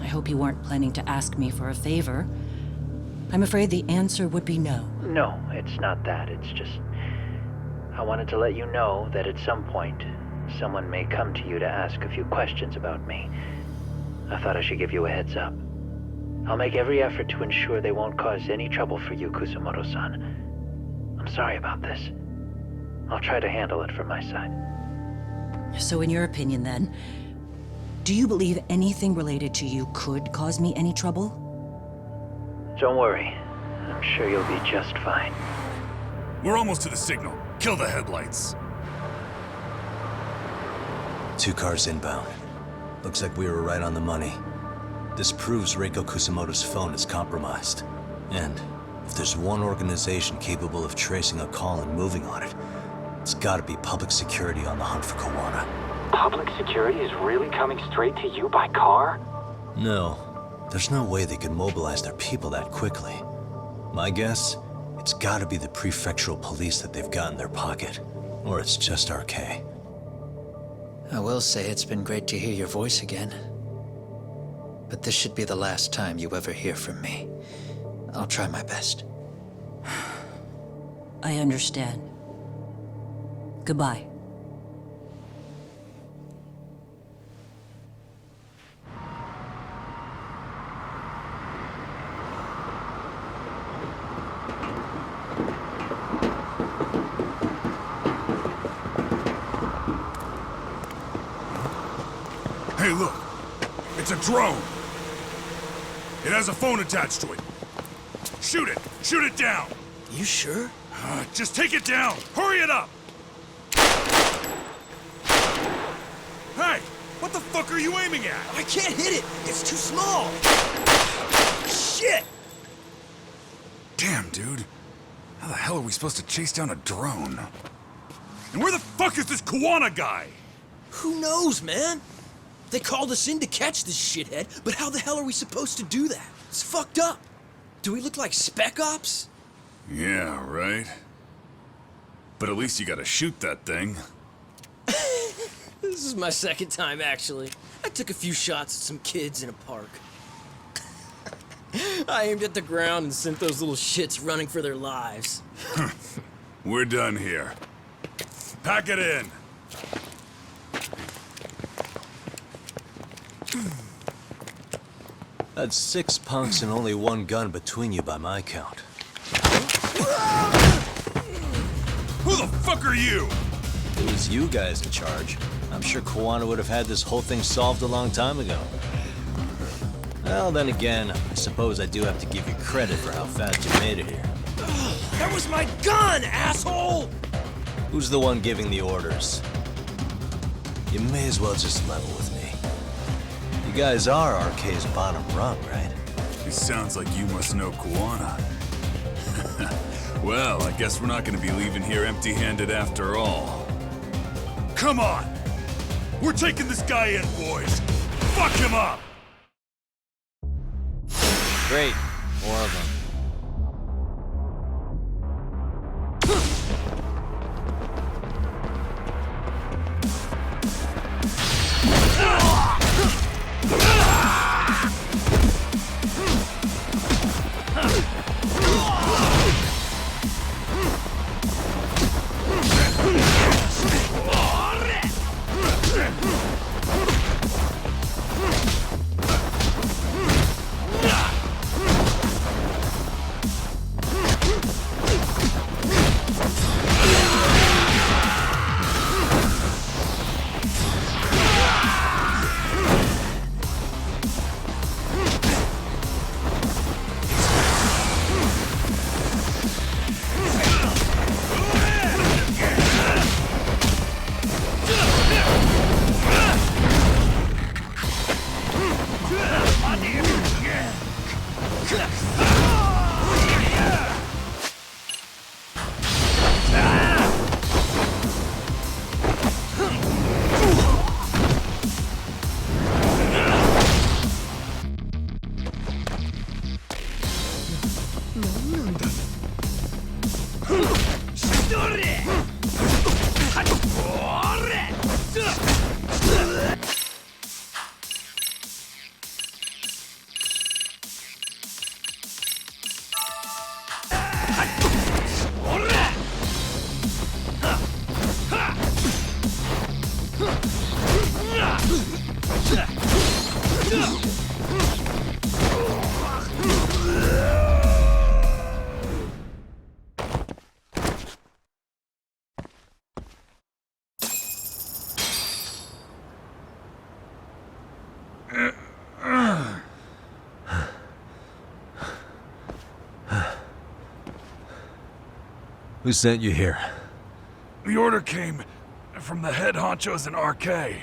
I hope you weren't planning to ask me for a favor. I'm afraid the answer would be no. No, it's not that. It's just... I wanted to let you know that at some point, someone may come to you to ask a few questions about me. I thought I should give you a heads up. I'll make every effort to ensure they won't cause any trouble for you, Kusumoto-san. I'm sorry about this. I'll try to handle it from my side. So in your opinion then, do you believe anything related to you could cause me any trouble? Don't worry. I'm sure you'll be just fine. We're almost to the signal. Kill the headlights. 2 cars inbound. Looks like we were right on the money. This proves Reiko Kusumoto's phone is compromised. And if there's one organization capable of tracing a call and moving on it, it's gotta be public security on the hunt for Kawana. Public security is really coming straight to you by car? No. There's no way they could mobilize their people that quickly. My guess, it's gotta be the prefectural police that they've got in their pocket. Or it's just RK. I will say it's been great to hear your voice again. But this should be the last time you ever hear from me. I'll try my best. I understand. Goodbye. Hey, look. It's a drone. It has a phone attached to it. Shoot it! Shoot it down! You sure? Just take it down! Hurry it up! Hey! What the fuck are you aiming at? I can't hit it! It's too small! Shit! Damn, dude. How the hell are we supposed to chase down a drone? And where the fuck is this Kawana guy? Who knows, man? They called us in to catch this shithead, but how the hell are we supposed to do that? It's fucked up. Do we look like Spec Ops? Yeah, right. But at least you gotta shoot that thing. This is my second time, actually. I took a few shots at some kids in a park. I aimed at the ground and sent those little shits running for their lives. We're done here. Pack it in. That's 6 punks and only 1 gun between you by my count. Who the fuck are you? If it was you guys in charge, I'm sure Kawana would have had this whole thing solved a long time ago. Well, then again, I suppose I do have to give you credit for how fast you made it here. That was my gun, asshole! Who's the one giving the orders? You may as well just level with me. You guys are RK's bottom rung, right? It sounds like you must know Kawana. Well, I guess we're not gonna be leaving here empty-handed after all. Come on! We're taking this guy in, boys! Fuck him up! Great. More of them. Who sent you here? The order came from the head honchos in RK.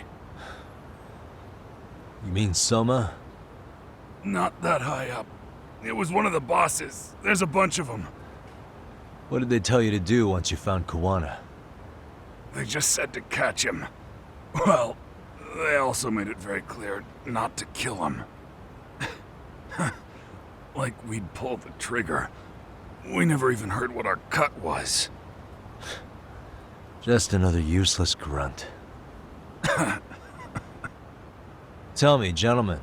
You mean Soma? Not that high up. It was one of the bosses. There's a bunch of them. What did they tell you to do once you found Kuwana? They just said to catch him. Well, they also made it very clear not to kill him. Like we'd pull the trigger. We never even heard what our cut was. Just another useless grunt. Tell me, gentlemen,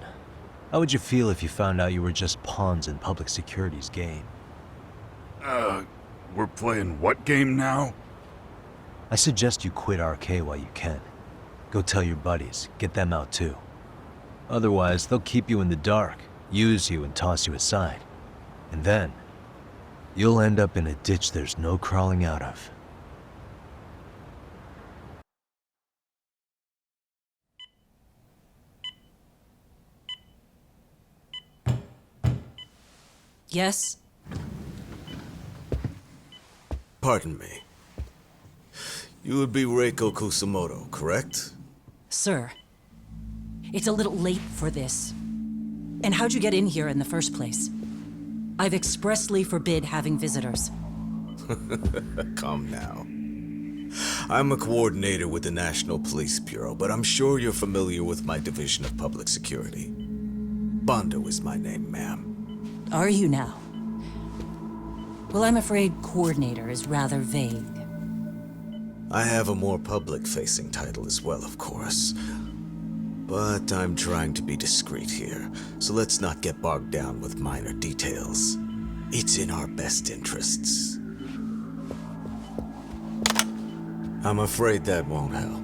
how would you feel if you found out you were just pawns in public security's game? We're playing what game now? I suggest you quit RK while you can. Go tell your buddies, get them out too. Otherwise, they'll keep you in the dark, use you and toss you aside. And then, you'll end up in a ditch there's no crawling out of. Yes? Pardon me. You would be Reiko Kusamoto, correct? Sir, it's a little late for this. And how'd you get in here in the first place? I've expressly forbid having visitors. Come now. I'm a coordinator with the National Police Bureau, but I'm sure you're familiar with my Division of Public Security. Bondo is my name, ma'am. Are you now? Well, I'm afraid coordinator is rather vague. I have a more public-facing title as well, of course. But I'm trying to be discreet here, so let's not get bogged down with minor details. It's in our best interests. I'm afraid that won't help.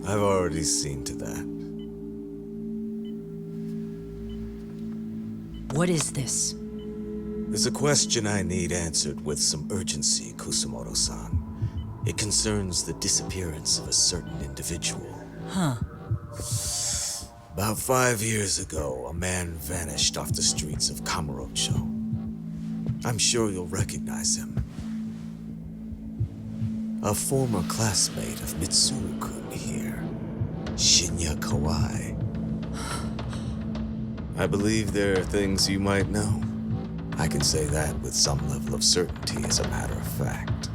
I've already seen to that. What is this? There's a question I need answered with some urgency, Kusamoto-san. It concerns the disappearance of a certain individual. Huh. About 5 years ago, a man vanished off the streets of Kamurocho. I'm sure you'll recognize him. A former classmate of Mitsuru-kun here, Shinya Kawai. I believe there are things you might know. I can say that with some level of certainty, as a matter of fact.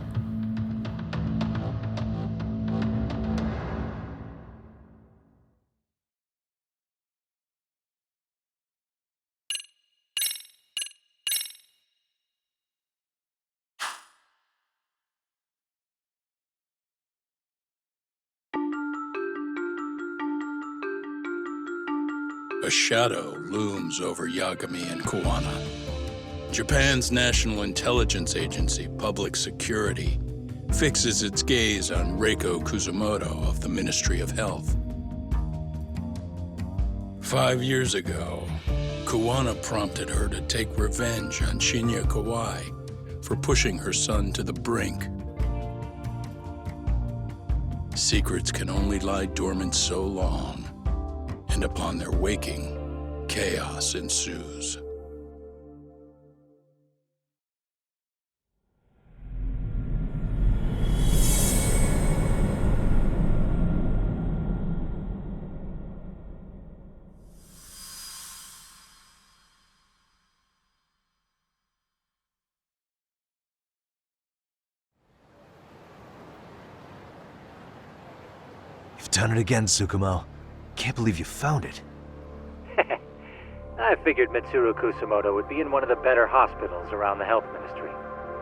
A shadow looms over Yagami and Kuwana. Japan's National Intelligence Agency, Public Security, fixes its gaze on Reiko Kusamoto of the Ministry of Health. 5 years ago, Kuwana prompted her to take revenge on Shinya Kawai for pushing her son to the brink. Secrets can only lie dormant so long, and upon their waking, chaos ensues. You've done it again, Tsukumo. Can't believe you found it. I figured Mitsuru Kusamoto would be in one of the better hospitals around the health ministry.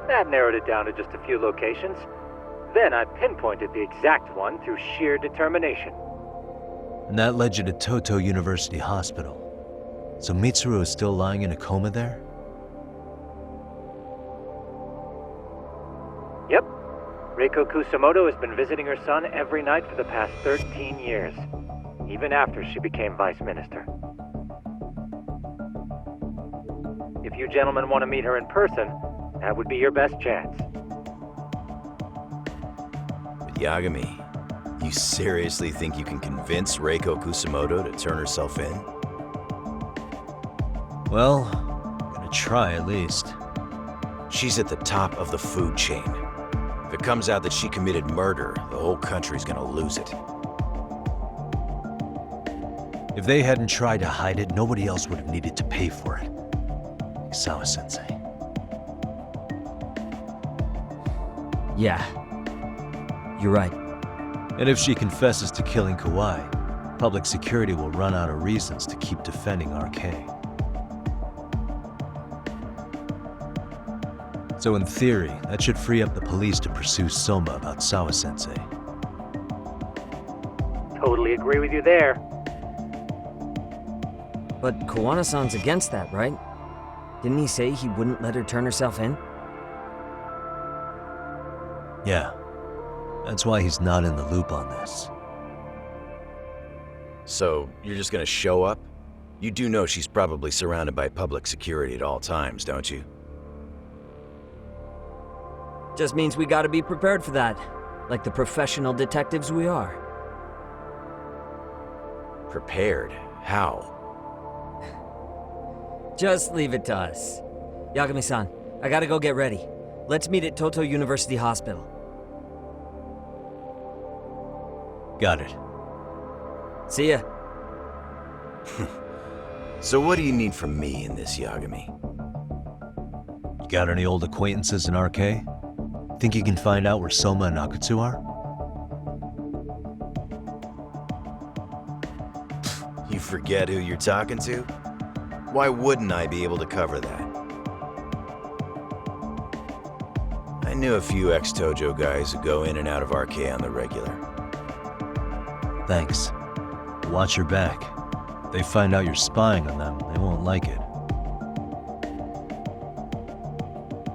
That narrowed it down to just a few locations. Then I pinpointed the exact one through sheer determination. And that led you to Toto University Hospital. So Mitsuru is still lying in a coma there? Yep. Reiko Kusamoto has been visiting her son every night for the past 13 years. even after she became Vice Minister. If you gentlemen want to meet her in person, that would be your best chance. But Yagami, you seriously think you can convince Reiko Kusamoto to turn herself in? Well, I'm gonna try at least. She's at the top of the food chain. If it comes out that she committed murder, the whole country's gonna lose it. If they hadn't tried to hide it, nobody else would have needed to pay for it. Like Sawa-sensei. Yeah. You're right. And if she confesses to killing Kawai, public security will run out of reasons to keep defending RK. So in theory, that should free up the police to pursue Soma about Sawa-sensei. Totally agree with you there. But Kawana-san's against that, right? Didn't he say he wouldn't let her turn herself in? Yeah. That's why he's not in the loop on this. So, you're just gonna show up? You do know she's probably surrounded by public security at all times, don't you? Just means we gotta be prepared for that. Like the professional detectives we are. Prepared? How? Just leave it to us. Yagami-san, I gotta go get ready. Let's meet at Toto University Hospital. Got it. See ya. So what do you need from me in this, Yagami? You got any old acquaintances in RK? Think you can find out where Soma and Akutsu are? You forget who you're talking to? Why wouldn't I be able to cover that? I knew a few ex-Tojo guys who go in and out of RK on the regular. Thanks. Watch your back. If they find out you're spying on them, they won't like it.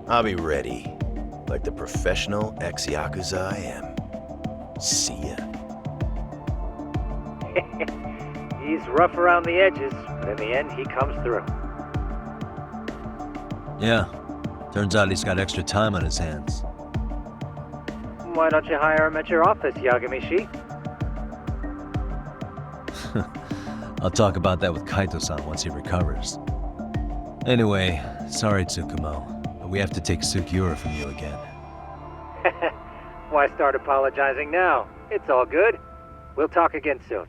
I'll be ready, like the professional ex-Yakuza I am. See ya. He's rough around the edges, but in the end, he comes through. Yeah. Turns out he's got extra time on his hands. Why don't you hire him at your office, Yagami-shi? I'll talk about that with Kaito-san once he recovers. Anyway, sorry Tsukumo, but we have to take Sukiura from you again. Why start apologizing now? It's all good. We'll talk again soon.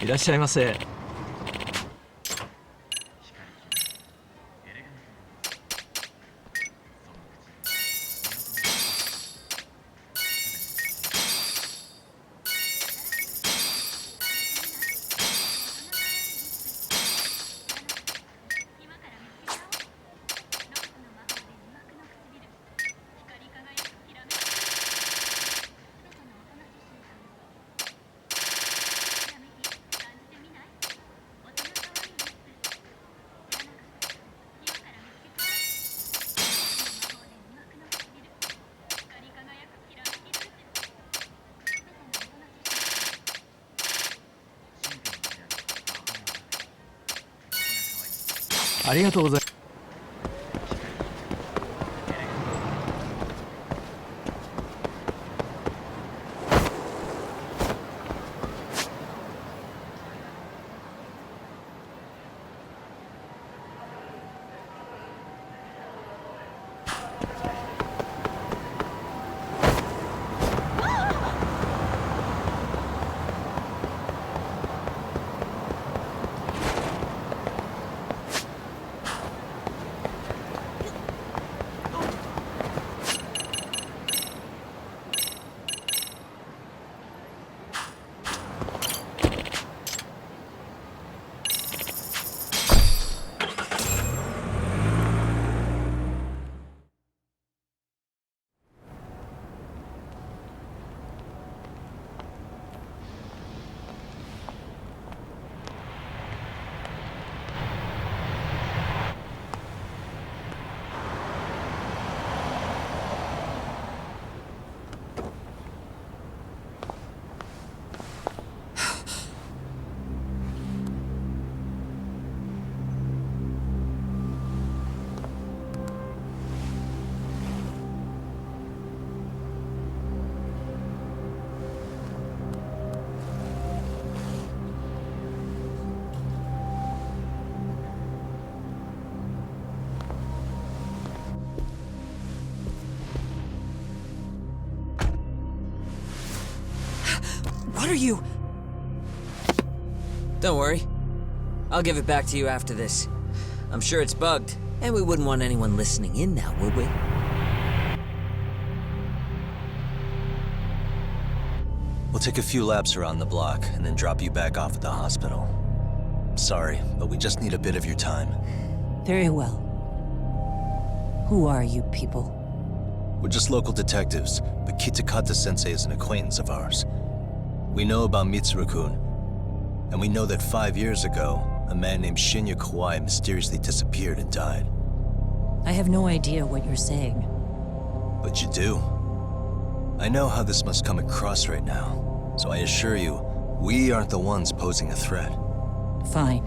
Iらっしゃいませ。ありがとうございます。What are you? Don't worry. I'll give it back to you after this. I'm sure it's bugged, and we wouldn't want anyone listening in now, would we? We'll take a few laps around the block and then drop you back off at the hospital. Sorry, but we just need a bit of your time. Very well. Who are you people? We're just local detectives, but Kitakata-sensei is an acquaintance of ours. We know about Mitsuru-kun, and we know that 5 years ago, a man named Shinya Kawai mysteriously disappeared and died. I have no idea what you're saying. But you do. I know how this must come across right now, so I assure you, we aren't the ones posing a threat. Fine.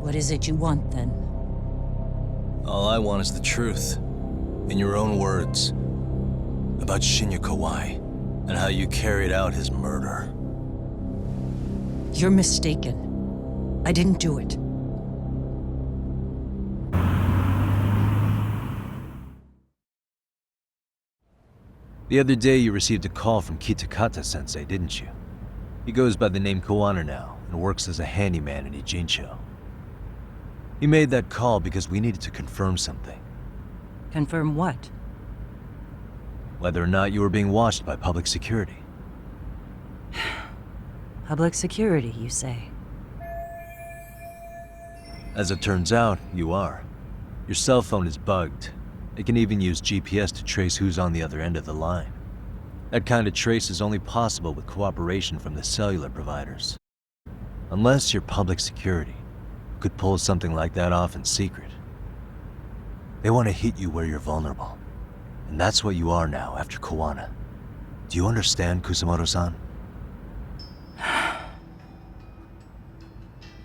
What is it you want, then? All I want is the truth. In your own words. About Shinya Kawai, and how you carried out his murder. You're mistaken. I didn't do it. The other day you received a call from Kitakata-sensei, didn't you? He goes by the name Kuwana now, and works as a handyman in Ijincho. He made that call because we needed to confirm something. Confirm what? Whether or not you were being watched by public security. Public security, you say? As it turns out, you are. Your cell phone is bugged. It can even use GPS to trace who's on the other end of the line. That kind of trace is only possible with cooperation from the cellular providers. Unless you're public security, you could pull something like that off in secret. They want to hit you where you're vulnerable. And that's what you are now after Kuwana. Do you understand, Kusamoto-san?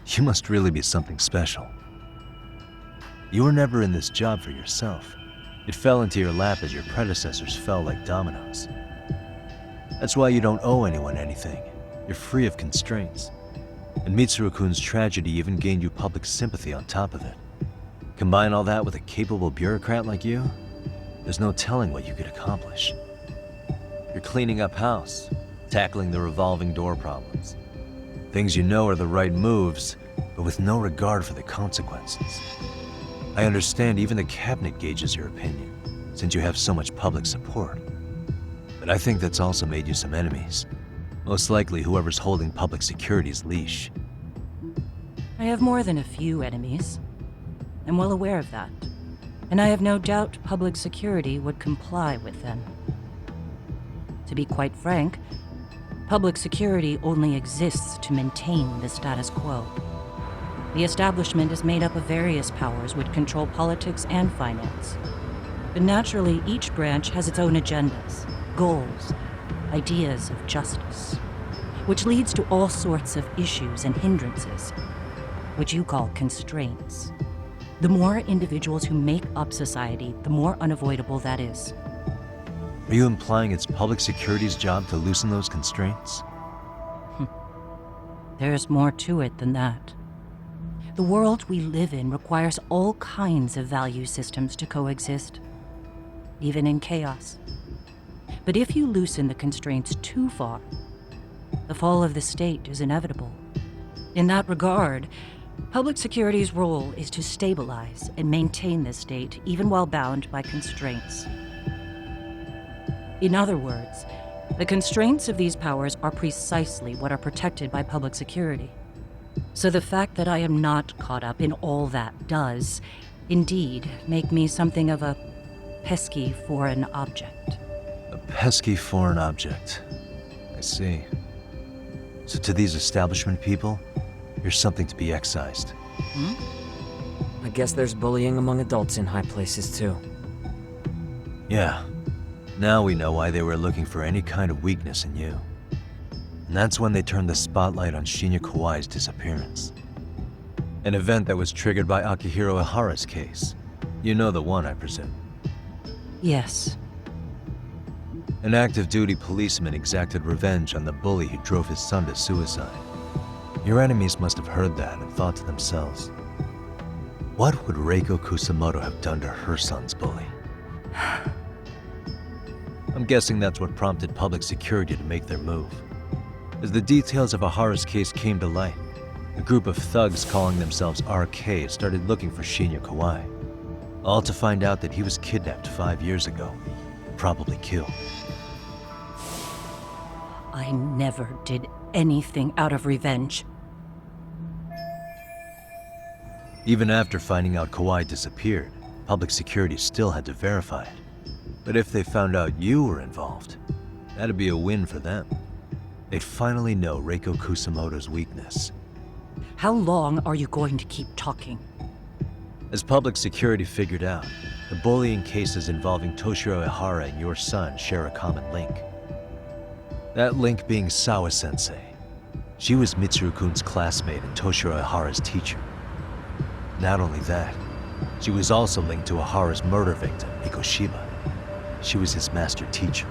You must really be something special. You were never in this job for yourself. It fell into your lap as your predecessors fell like dominoes. That's why you don't owe anyone anything. You're free of constraints. And Mitsuru-kun's tragedy even gained you public sympathy on top of it. Combine all that with a capable bureaucrat like you, there's no telling what you could accomplish. You're cleaning up house, tackling the revolving door problems. Things you know are the right moves, but with no regard for the consequences. I understand even the cabinet gauges your opinion, since you have so much public support. But I think that's also made you some enemies. Most likely whoever's holding public security's leash. I have more than a few enemies. I'm well aware of that. And I have no doubt public security would comply with them. To be quite frank, public security only exists to maintain the status quo. The establishment is made up of various powers which control politics and finance. But naturally, each branch has its own agendas, goals, ideas of justice, which leads to all sorts of issues and hindrances, which you call constraints. The more individuals who make up society, the more unavoidable that is. Are you implying it's public security's job to loosen those constraints? There's more to it than that. The world we live in requires all kinds of value systems to coexist, even in chaos. But if you loosen the constraints too far, the fall of the state is inevitable. In that regard, public security's role is to stabilize and maintain the state, even while bound by constraints. In other words, the constraints of these powers are precisely what are protected by public security. So the fact that I am not caught up in all that does, indeed, make me something of a pesky foreign object. A pesky foreign object. I see. So to these establishment people, you're something to be excised. I guess there's bullying among adults in high places, too. Yeah. Now we know why they were looking for any kind of weakness in you. And that's when they turned the spotlight on Shinya Kawai's disappearance. An event that was triggered by Akihiro Ihara's case. You know the one, I presume. Yes. An active-duty policeman exacted revenge on the bully who drove his son to suicide. Your enemies must have heard that and thought to themselves, what would Reiko Kusamoto have done to her son's bully? I'm guessing that's what prompted public security to make their move. As the details of Ahara's case came to light, a group of thugs calling themselves RK started looking for Shinya Kawai, all to find out that he was kidnapped 5 years ago, probably killed. I never did anything out of revenge. Even after finding out Kawai disappeared, public security still had to verify it. But if they found out you were involved, that'd be a win for them. They'd finally know Reiko Kusamoto's weakness. How long are you going to keep talking? As public security figured out, the bullying cases involving Toshiro Ihara and your son share a common link. That link being Sawa-sensei. She was Mitsuru-kun's classmate and Toshiro Ihara's teacher. Not only that, she was also linked to Ihara's murder victim, Mikoshiba. She was his master teacher.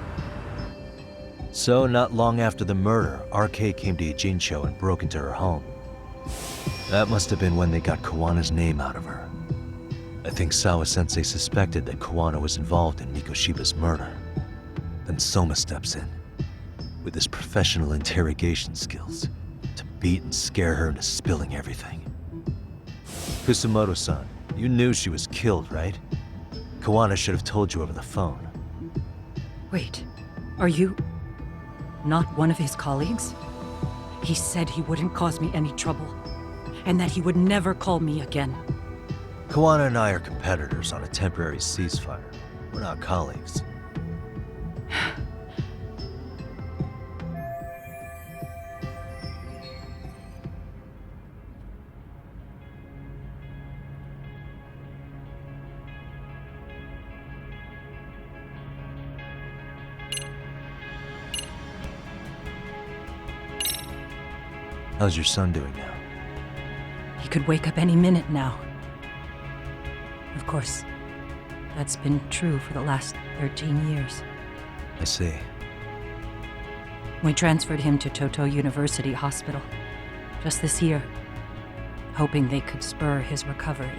So, not long after the murder, RK came to Ijincho and broke into her home. That must have been when they got Kawana's name out of her. I think Sawa-sensei suspected that Kawana was involved in Mikoshiba's murder. Then Soma steps in, with his professional interrogation skills, to beat and scare her into spilling everything. Kusamoto-san, you knew she was killed, right? Kawana should have told you over the phone. Wait, are you not one of his colleagues? He said he wouldn't cause me any trouble, and that he would never call me again. Kawana and I are competitors on a temporary ceasefire. We're not colleagues. How's your son doing now? He could wake up any minute now. Of course, that's been true for the last 13 years. I see. We transferred him to Toto University Hospital just this year, hoping they could spur his recovery.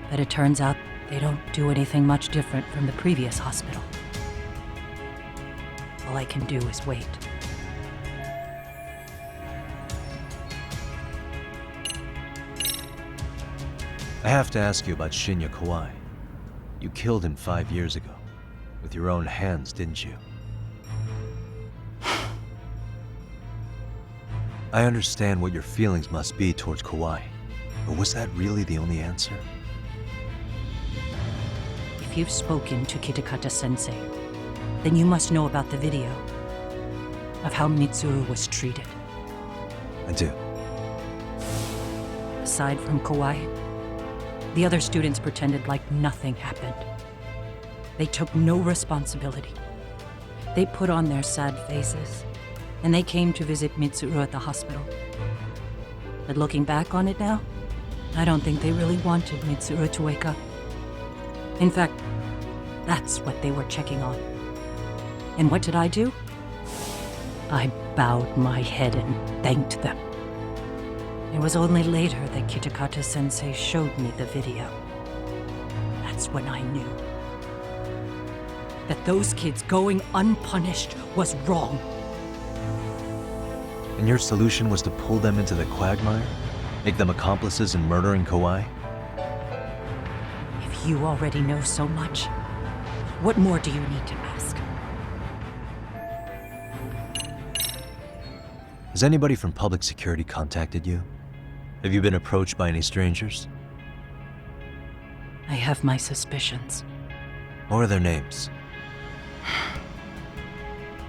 But it turns out they don't do anything much different from the previous hospital. All I can do is wait. I have to ask you about Shinya Kawai. You killed him 5 years ago. With your own hands, didn't you? I understand what your feelings must be towards Kawai, but was that really the only answer? If you've spoken to Kitakata-sensei, then you must know about the video of how Mitsuru was treated. I do. Aside from Kawai, the other students pretended like nothing happened. They took no responsibility. They put on their sad faces, and they came to visit Mitsuru at the hospital. But looking back on it now, I don't think they really wanted Mitsuru to wake up. In fact, that's what they were checking on. And what did I do? I bowed my head and thanked them. It was only later that Kitakata-sensei showed me the video. That's when I knew that those kids going unpunished was wrong. And your solution was to pull them into the quagmire? Make them accomplices in murdering Kawai? If you already know so much, what more do you need to ask? Has anybody from public security contacted you? Have you been approached by any strangers? I have my suspicions. What are their names?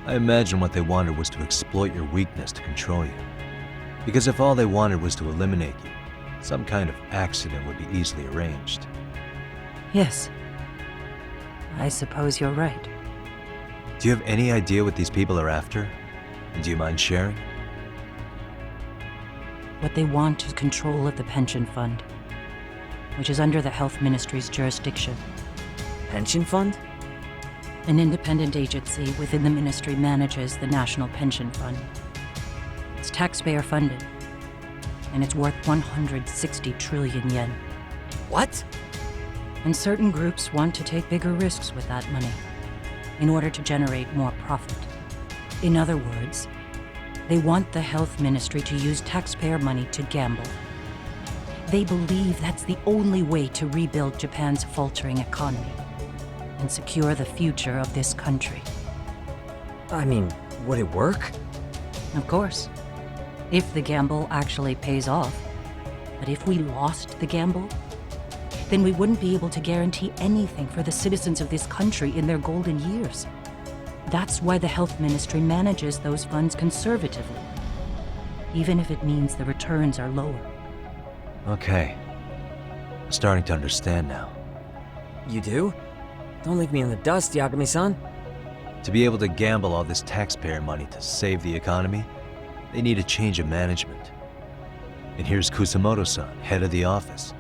I imagine what they wanted was to exploit your weakness to control you. Because if all they wanted was to eliminate you, some kind of accident would be easily arranged. Yes. I suppose you're right. Do you have any idea what these people are after? And do you mind sharing? What they want is control of the pension fund, which is under the Health Ministry's jurisdiction. Pension fund? An independent agency within the ministry manages the National Pension Fund. It's taxpayer funded, and it's worth 160 trillion yen. What? And certain groups want to take bigger risks with that money in order to generate more profit. In other words, They want the health ministry to use taxpayer money to gamble. They believe that's the only way to rebuild Japan's faltering economy and secure the future of this country. I mean, would it work? Of course. If the gamble actually pays off. But if we lost the gamble, then we wouldn't be able to guarantee anything for the citizens of this country in their golden years. That's why the health ministry manages those funds conservatively, even if it means the returns are lower. Okay. I'm starting to understand now. You do? Don't leave me in the dust, Yagami-san. To be able to gamble all this taxpayer money to save the economy, they need a change of management. And here's Kusamoto-san, head of the office,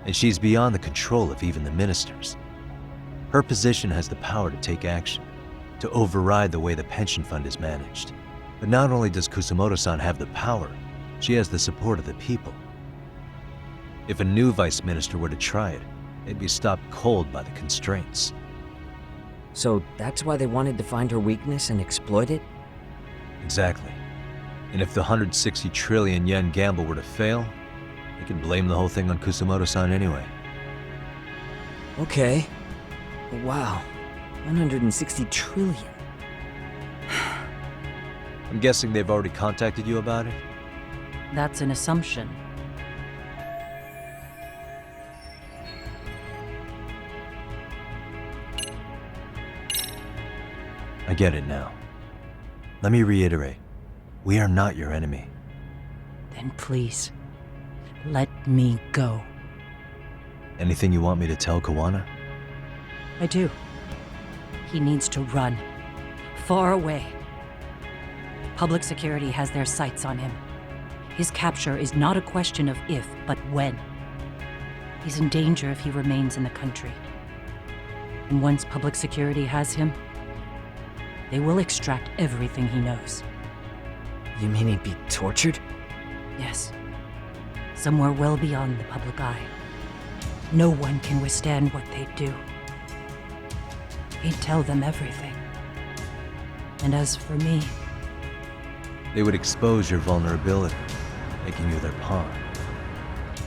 and she's beyond the control of even the ministers. Her position has the power to take action, to override the way the pension fund is managed. But not only does Kusamoto-san have the power, she has the support of the people. If a new vice minister were to try it, they'd be stopped cold by the constraints. So that's why they wanted to find her weakness and exploit it? Exactly. And if the 160 trillion yen gamble were to fail, they could blame the whole thing on Kusamoto-san anyway. Okay. Wow. 160 trillion. I'm guessing they've already contacted you about it? That's an assumption. I get it now. Let me reiterate. We are not your enemy. Then please, let me go. Anything you want me to tell Kawana? I do. He needs to run. Far away. Public security has their sights on him. His capture is not a question of if, but when. He's in danger if he remains in the country. And once public security has him, they will extract everything he knows. You mean he'd be tortured? Yes. Somewhere well beyond the public eye. No one can withstand what they do. He'd tell them everything. And as for me... They would expose your vulnerability, making you their pawn.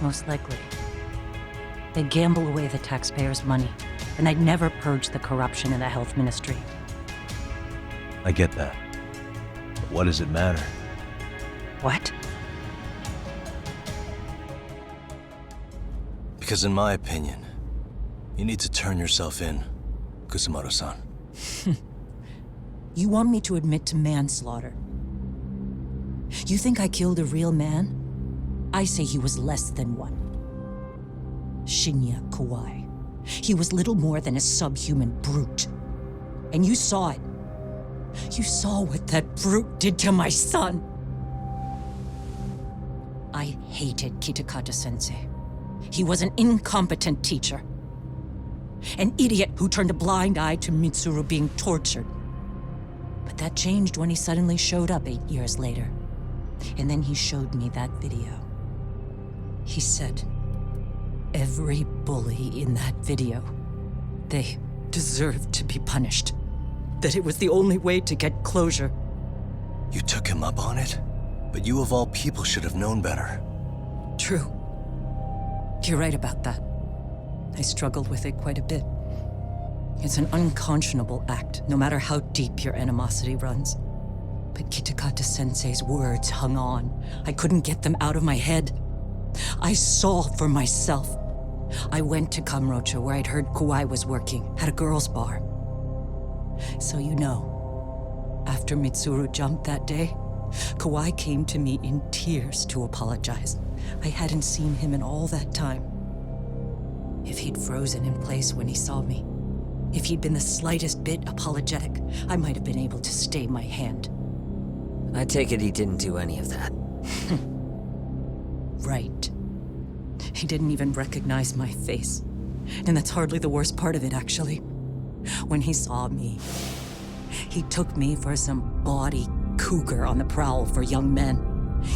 Most likely. They'd gamble away the taxpayers' money, and I'd never purge the corruption in the health ministry. I get that. But what does it matter? What? Because in my opinion, you need to turn yourself in, Kusamoto-san. You want me to admit to manslaughter? You think I killed a real man? I say he was less than one. Shinya Kawai. He was little more than a subhuman brute. And you saw it. You saw what that brute did to my son. I hated Kitakata-sensei. He was an incompetent teacher. An idiot who turned a blind eye to Mitsuru being tortured. But that changed when he suddenly showed up 8 years later. And then he showed me that video. He said, every bully in that video, they deserved to be punished. That it was the only way to get closure. You took him up on it? But you of all people should have known better. True. You're right about that. I struggled with it quite a bit. It's an unconscionable act, no matter how deep your animosity runs. But Kitakata-sensei's words hung on. I couldn't get them out of my head. I saw for myself. I went to Kamurocho, where I'd heard Kawai was working, at a girls' bar. So you know, after Mitsuru jumped that day, Kawai came to me in tears to apologize. I hadn't seen him in all that time. If he'd frozen in place when he saw me, if he'd been the slightest bit apologetic, I might have been able to stay my hand. I take it he didn't do any of that. Right. He didn't even recognize my face. And that's hardly the worst part of it, actually. When he saw me, he took me for some bawdy cougar on the prowl for young men.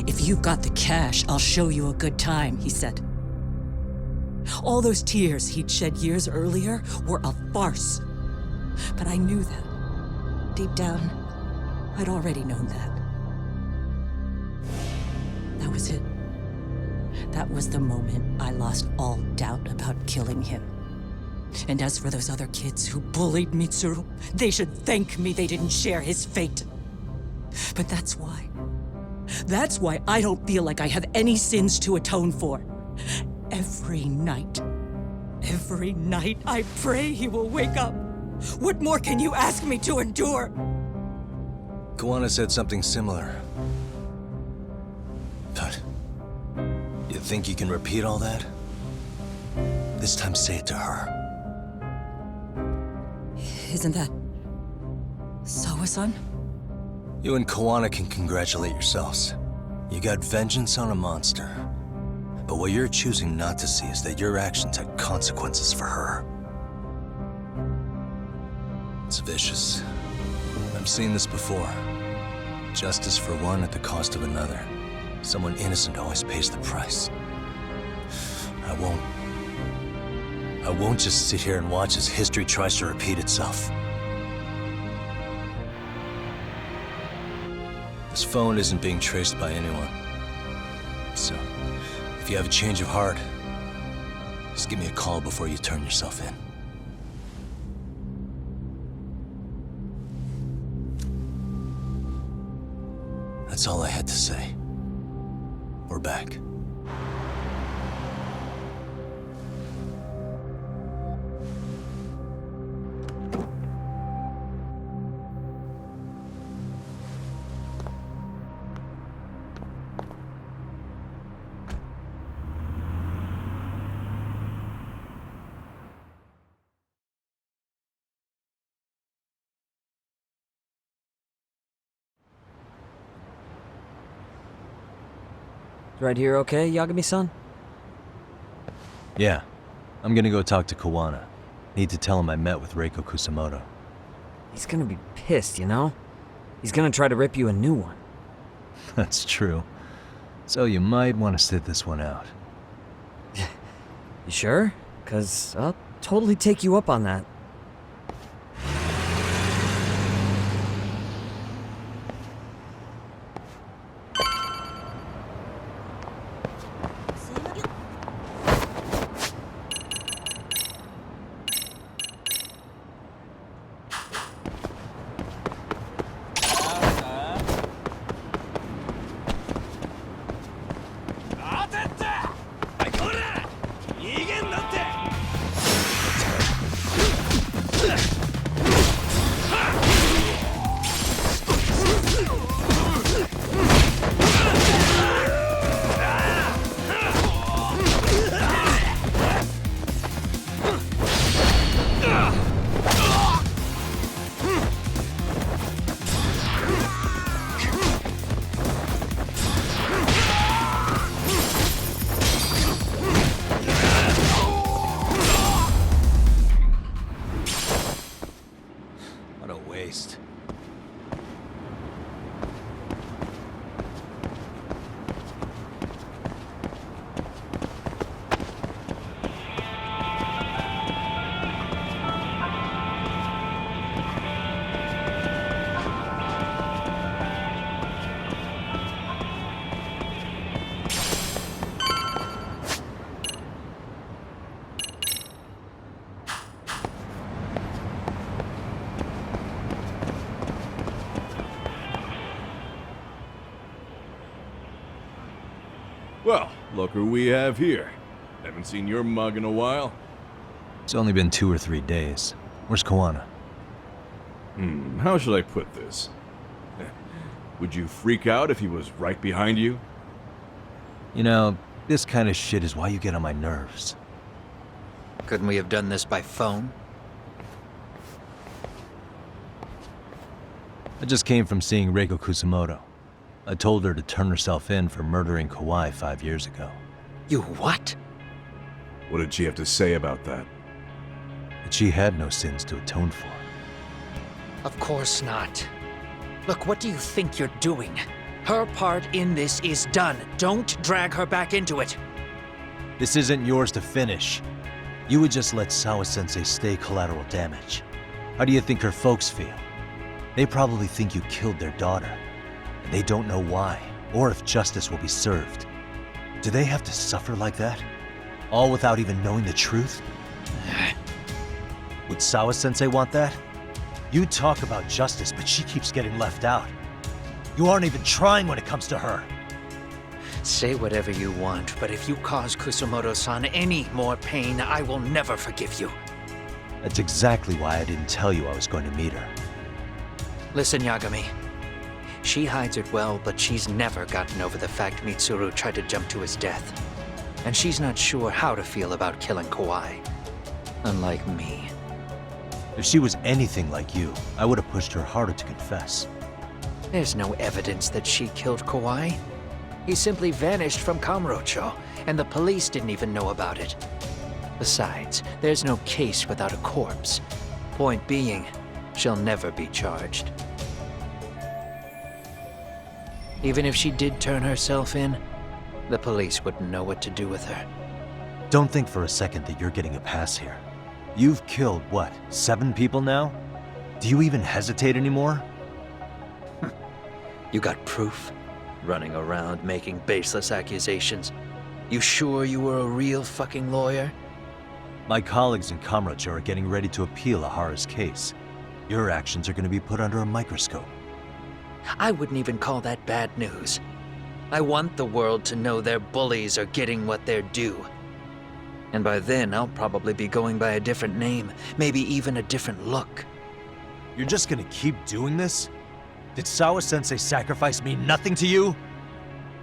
If you've got the cash, I'll show you a good time, he said. All those tears he'd shed years earlier were a farce. But I knew that. Deep down, I'd already known that. was it. That was the moment I lost all doubt about killing him. And as for those other kids who bullied Mitsuru, they should thank me they didn't share his fate. But that's why I don't feel like I have any sins to atone for. Every night I pray he will wake up. What more can you ask me to endure? Kuwana said something similar. But you think you can repeat all that? This time say it to her. Isn't that Sawa-san? You and Kuwana can congratulate yourselves. You got vengeance on a monster. But what you're choosing not to see is that your actions had consequences for her. It's vicious. I've seen this before. Justice for one at the cost of another. Someone innocent always pays the price. I won't just sit here and watch as history tries to repeat itself. This phone isn't being traced by anyone. So, if you have a change of heart, just give me a call before you turn yourself in. That's all I had to say. We're back. Right here okay, Yagami-san? Yeah. I'm gonna go talk to Kuwana. Need to tell him I met with Reiko Kusamoto. He's gonna be pissed, you know? He's gonna try to rip you a new one. That's true. So you might want to sit this one out. You sure? 'Cause I'll totally take you up on that. Well, look who we have here. Haven't seen your mug in a while. It's only been 2 or 3 days. Where's Kuwana? How should I put this? Would you freak out if he was right behind you? You know, this kind of shit is why you get on my nerves. Couldn't we have done this by phone? I just came from seeing Reiko Kusamoto. I told her to turn herself in for murdering Kawai 5 years ago. You what? What did she have to say about that? That she had no sins to atone for. Of course not. Look, what do you think you're doing? Her part in this is done. Don't drag her back into it. This isn't yours to finish. You would just let Sawa-sensei stay collateral damage. How do you think her folks feel? They probably think you killed their daughter, and they don't know why. or if justice will be served. Do they have to suffer like that? All without even knowing the truth? Would Sawa-sensei want that? You talk about justice, but she keeps getting left out. You aren't even trying when it comes to her. Say whatever you want, but if you cause Kusumoto-san any more pain, I will never forgive you. That's exactly why I didn't tell you I was going to meet her. Listen, Yagami. She hides it well, but she's never gotten over the fact Mitsuru tried to jump to his death. And she's not sure how to feel about killing Kawai. Unlike me. If she was anything like you, I would have pushed her harder to confess. There's no evidence that she killed Kawai. He simply vanished from Kamurocho, and the police didn't even know about it. Besides, there's no case without a corpse. Point being, she'll never be charged. Even if she did turn herself in, the police wouldn't know what to do with her. Don't think for a second that you're getting a pass here. You've killed, what, 7 people now? Do you even hesitate anymore? You got proof? Running around making baseless accusations. You sure you were a real fucking lawyer? My colleagues in Kamurocho are getting ready to appeal Ahara's case. Your actions are going to be put under a microscope. I wouldn't even call that bad news. I want the world to know their bullies are getting what they're due. And by then, I'll probably be going by a different name, maybe even a different look. You're just gonna keep doing this? Did Sawa-sensei sacrifice mean nothing to you?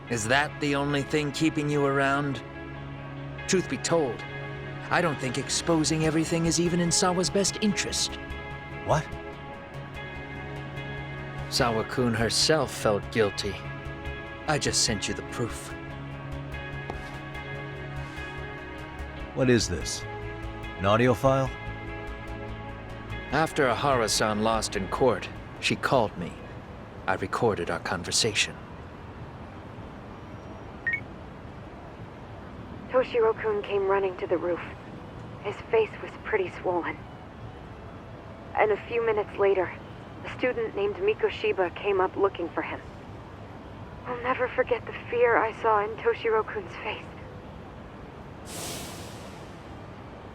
Is that the only thing keeping you around? Truth be told, I don't think exposing everything is even in Sawa's best interest. What? Sawa-kun herself felt guilty. I just sent you the proof. What is this? An audio file? After Ahara-san lost in court, she called me. I recorded our conversation. Toshiro-kun came running to the roof. His face was pretty swollen. And a few minutes later, a student named Mikoshiba came up looking for him. I'll never forget the fear I saw in Toshiro-kun's face.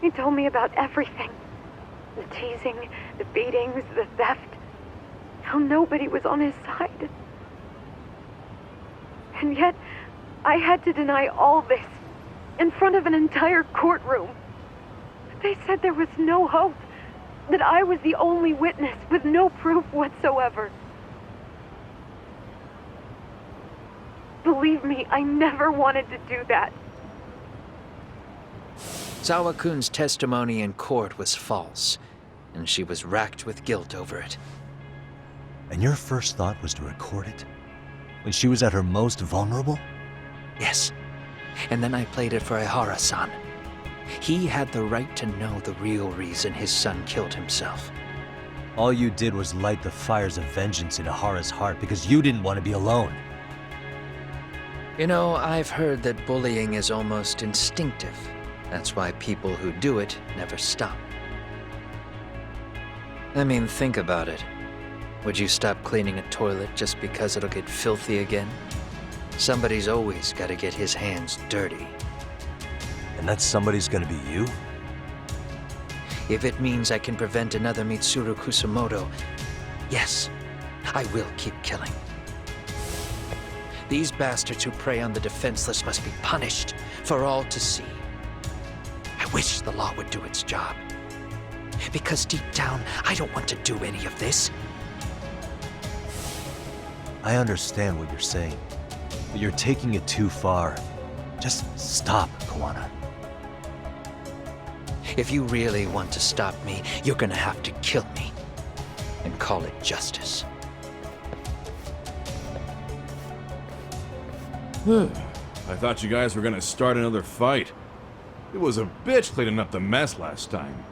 He told me about everything. The teasing, the beatings, the theft. How nobody was on his side. And yet, I had to deny all this in front of an entire courtroom. They said there was no hope, that I was the only witness with no proof whatsoever. Believe me, I never wanted to do that. Sawa-kun's testimony in court was false, and she was racked with guilt over it. And your first thought was to record it? When she was at her most vulnerable? Yes. And then I played it for Ahara-san. He had the right to know the real reason his son killed himself. All you did was light the fires of vengeance in Ahara's heart because you didn't want to be alone. You know, I've heard that bullying is almost instinctive. That's why people who do it never stop. I mean, think about it. Would you stop cleaning a toilet just because it'll get filthy again? Somebody's always got to get his hands dirty. And that somebody's gonna be you? If it means I can prevent another Mitsuru Kusumoto, yes, I will keep killing. These bastards who prey on the defenseless must be punished for all to see. I wish the law would do its job. Because deep down, I don't want to do any of this. I understand what you're saying, but you're taking it too far. Just stop, Kawana. If you really want to stop me, you're gonna have to kill me. And call it justice. I thought you guys were gonna start another fight. It was a bitch cleaning up the mess last time.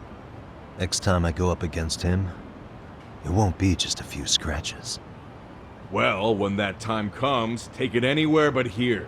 Next time I go up against him, it won't be just a few scratches. Well, when that time comes, take it anywhere but here.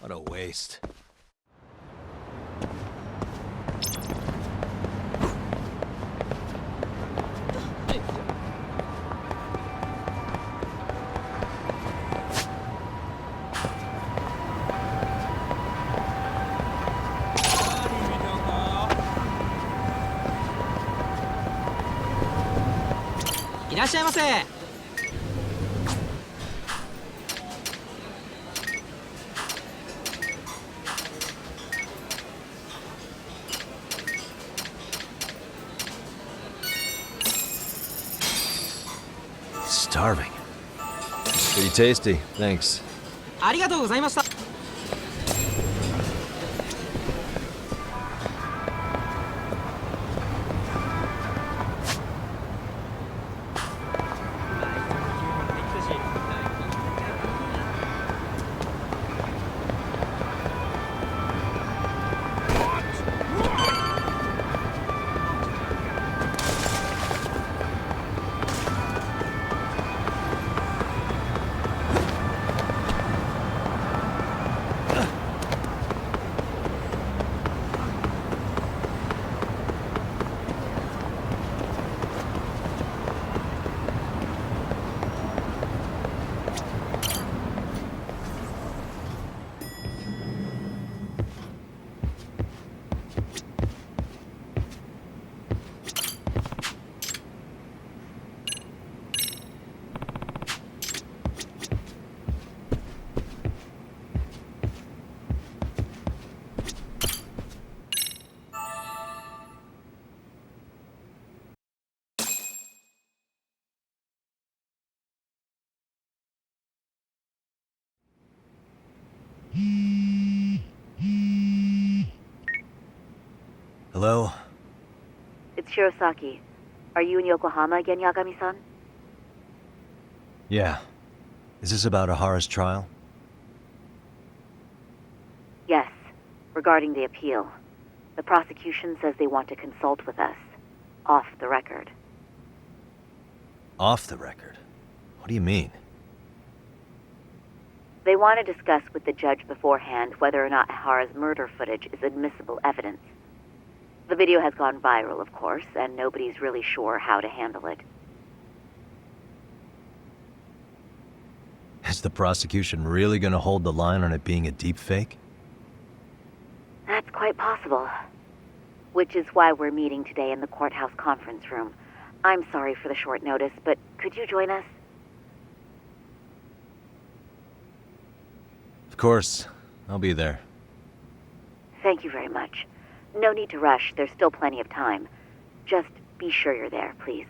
What a waste. Starving. Pretty tasty, thanks. ありがとうございました。Hello? It's Shirosaki. Are you in Yokohama again, Yagami-san? Yeah. Is this about Ahara's trial? Yes, regarding the appeal. The prosecution says they want to consult with us. Off the record. Off the record? What do you mean? They want to discuss with the judge beforehand whether or not Ahara's murder footage is admissible evidence. The video has gone viral, of course, and nobody's really sure how to handle it. Is the prosecution really gonna hold the line on it being a deepfake? That's quite possible. Which is why we're meeting today in the courthouse conference room. I'm sorry for the short notice, but could you join us? Of course. I'll be there. Thank you very much. No need to rush. There's still plenty of time. Just be sure you're there, please.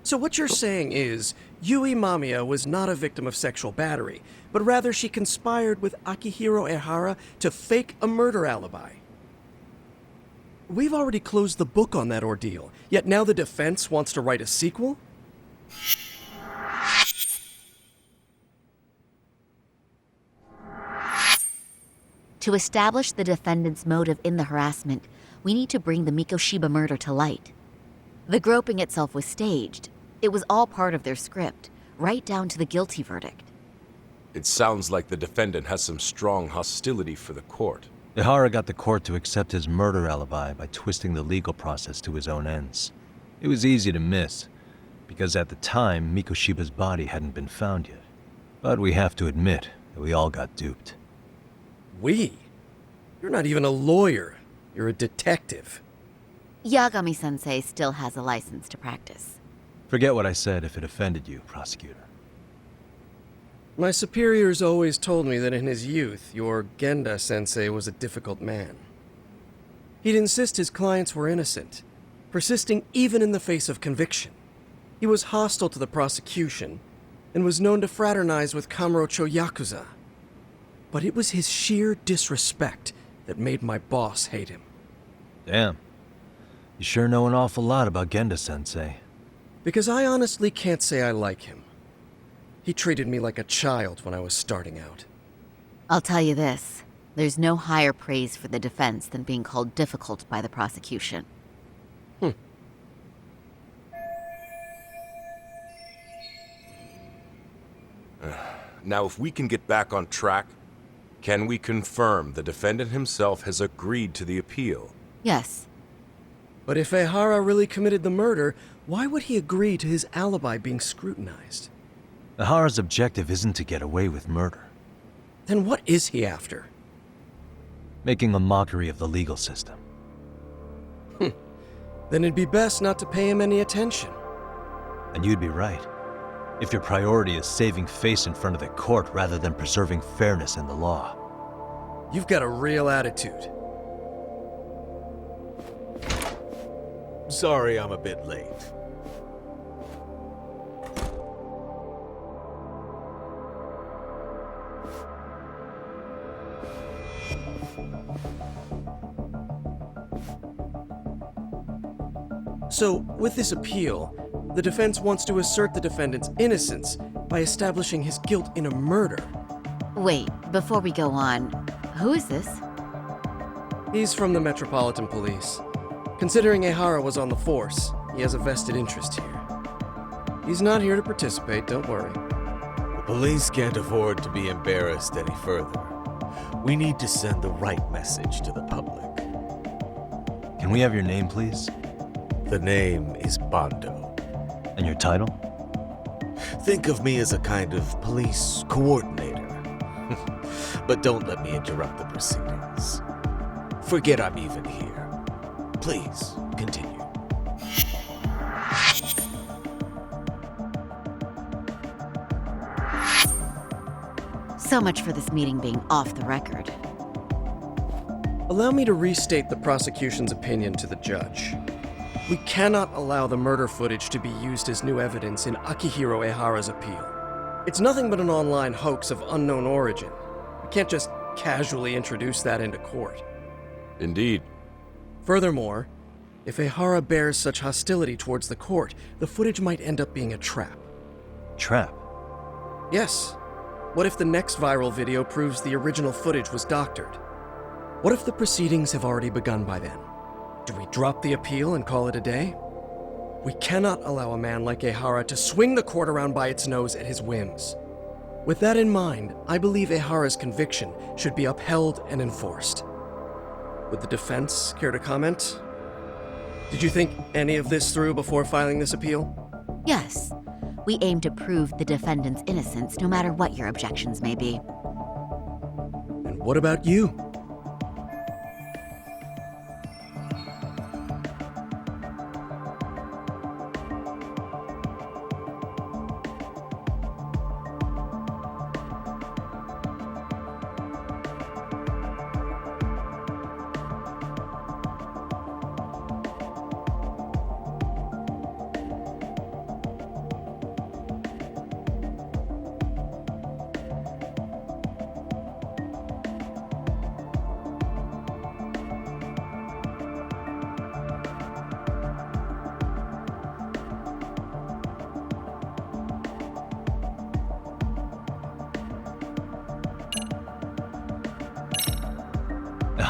So what you're saying is, Yui Mamiya was not a victim of sexual battery, but rather she conspired with Akihiro Ehara to fake a murder alibi. We've already closed the book on that ordeal, yet now the defense wants to write a sequel? To establish the defendant's motive in the harassment, we need to bring the Mikoshiba murder to light. The groping itself was staged. It was all part of their script, right down to the guilty verdict. It sounds like the defendant has some strong hostility for the court. Ehara got the court to accept his murder alibi by twisting the legal process to his own ends. It was easy to miss, because at the time, Mikoshiba's body hadn't been found yet. But we have to admit that we all got duped. We? You're not even a lawyer. You're a detective. Yagami-sensei still has a license to practice. Forget what I said if it offended you, prosecutor. My superiors always told me that in his youth, your Genda-sensei was a difficult man. He'd insist his clients were innocent, persisting even in the face of conviction. He was hostile to the prosecution, and was known to fraternize with Kamurocho Yakuza. But it was his sheer disrespect that made my boss hate him. Damn. You sure know an awful lot about Genda-sensei. Because I honestly can't say I like him. He treated me like a child when I was starting out. I'll tell you this. There's no higher praise for the defense than being called difficult by the prosecution. Now, if we can get back on track, can we confirm the defendant himself has agreed to the appeal? Yes. But if Ehara really committed the murder, why would he agree to his alibi being scrutinized? Ehara's objective isn't to get away with murder. Then what is he after? Making a mockery of the legal system. Then it'd be best not to pay him any attention. And you'd be right. If your priority is saving face in front of the court rather than preserving fairness in the law. You've got a real attitude. Sorry I'm a bit late. So, with this appeal, the defense wants to assert the defendant's innocence by establishing his guilt in a murder. Wait, before we go on, who is this? He's from the Metropolitan Police. Considering Ehara was on the force, he has a vested interest here. He's not here to participate, don't worry. The police can't afford to be embarrassed any further. We need to send the right message to the public. Can we have your name, please? The name is Bando. And your title? Think of me as a kind of police coordinator. But don't let me interrupt the proceedings. Forget I'm even here. Please, continue. So much for this meeting being off the record. Allow me to restate the prosecution's opinion to the judge. We cannot allow the murder footage to be used as new evidence in Akihiro Ehara's appeal. It's nothing but an online hoax of unknown origin. We can't just casually introduce that into court. Indeed. Furthermore, if Ehara bears such hostility towards the court, the footage might end up being a trap. Trap? Yes. What if the next viral video proves the original footage was doctored? What if the proceedings have already begun by then? Do we drop the appeal and call it a day? We cannot allow a man like Ehara to swing the court around by its nose at his whims. With that in mind, I believe Ehara's conviction should be upheld and enforced. Would the defense care to comment? Did you think any of this through before filing this appeal? Yes. We aim to prove the defendant's innocence no matter what your objections may be. And what about you?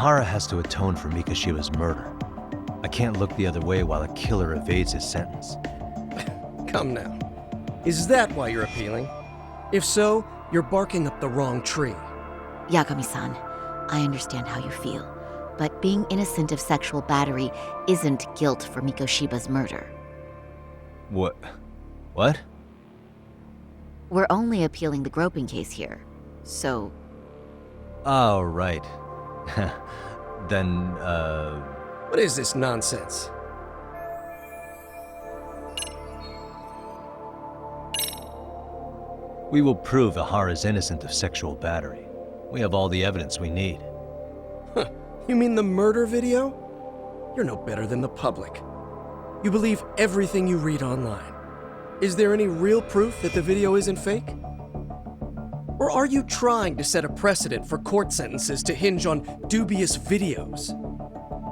Ehara has to atone for Mikoshiba's murder. I can't look the other way while a killer evades his sentence. Come now. Is that why you're appealing? If so, you're barking up the wrong tree. Yagami-san, I understand how you feel, but being innocent of sexual battery isn't guilt for Mikoshiba's murder. What? What? We're only appealing the groping case here, so... Oh, right. Then, What is this nonsense? We will prove Ehara is innocent of sexual battery. We have all the evidence we need. Huh. You mean the murder video? You're no better than the public. You believe everything you read online. Is there any real proof that the video isn't fake? Or are you trying to set a precedent for court sentences to hinge on dubious videos?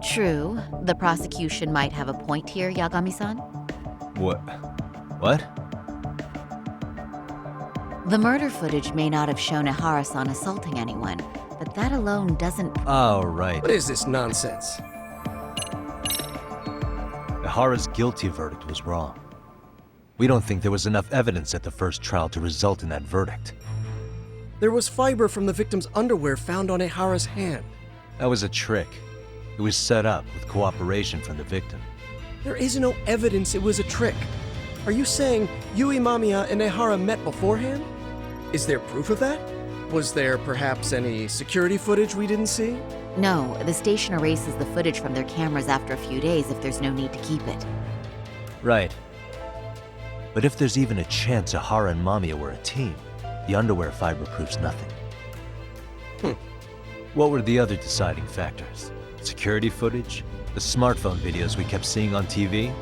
True, the prosecution might have a point here, Yagami-san. What? What? The murder footage may not have shown Ehara-san assaulting anyone, but that alone doesn't... Oh, right. What is this nonsense? Ehara's guilty verdict was wrong. We don't think there was enough evidence at the first trial to result in that verdict. There was fiber from the victim's underwear found on Ehara's hand. That was a trick. It was set up with cooperation from the victim. There is no evidence it was a trick. Are you saying Yui Mamiya and Ehara met beforehand? Is there proof of that? Was there perhaps any security footage we didn't see? No, the station erases the footage from their cameras after a few days if there's no need to keep it. Right. But if there's even a chance Ehara and Mamiya were a team, the underwear fiber proves nothing. What were the other deciding factors? Security footage? The smartphone videos we kept seeing on TV?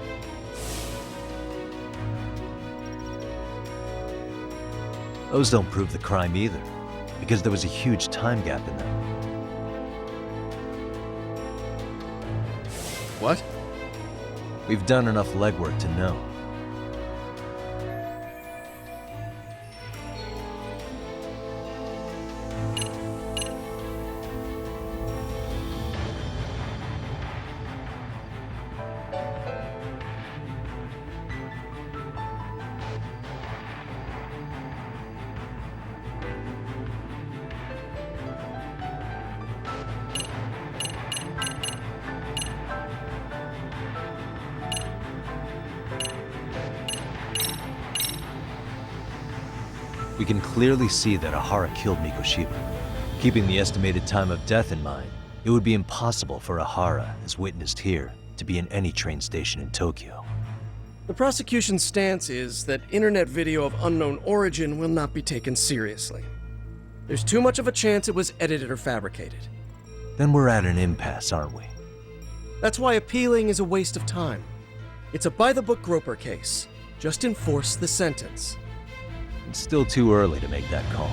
Those don't prove the crime either, because there was a huge time gap in them. What? We've done enough legwork to know. We can clearly see that Ehara killed Mikoshiba. Keeping the estimated time of death in mind, it would be impossible for Ehara, as witnessed here, to be in any train station in Tokyo. The prosecution's stance is that internet video of unknown origin will not be taken seriously. There's too much of a chance it was edited or fabricated. Then we're at an impasse, aren't we? That's why appealing is a waste of time. It's a by-the-book groper case. Just enforce the sentence. It's still too early to make that call.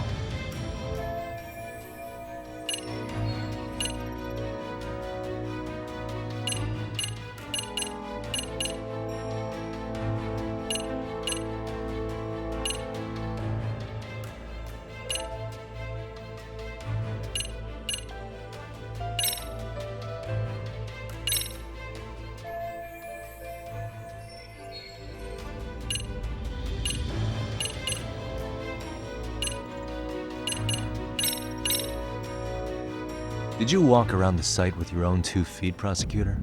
Did you walk around the site with your own 2 feet, prosecutor?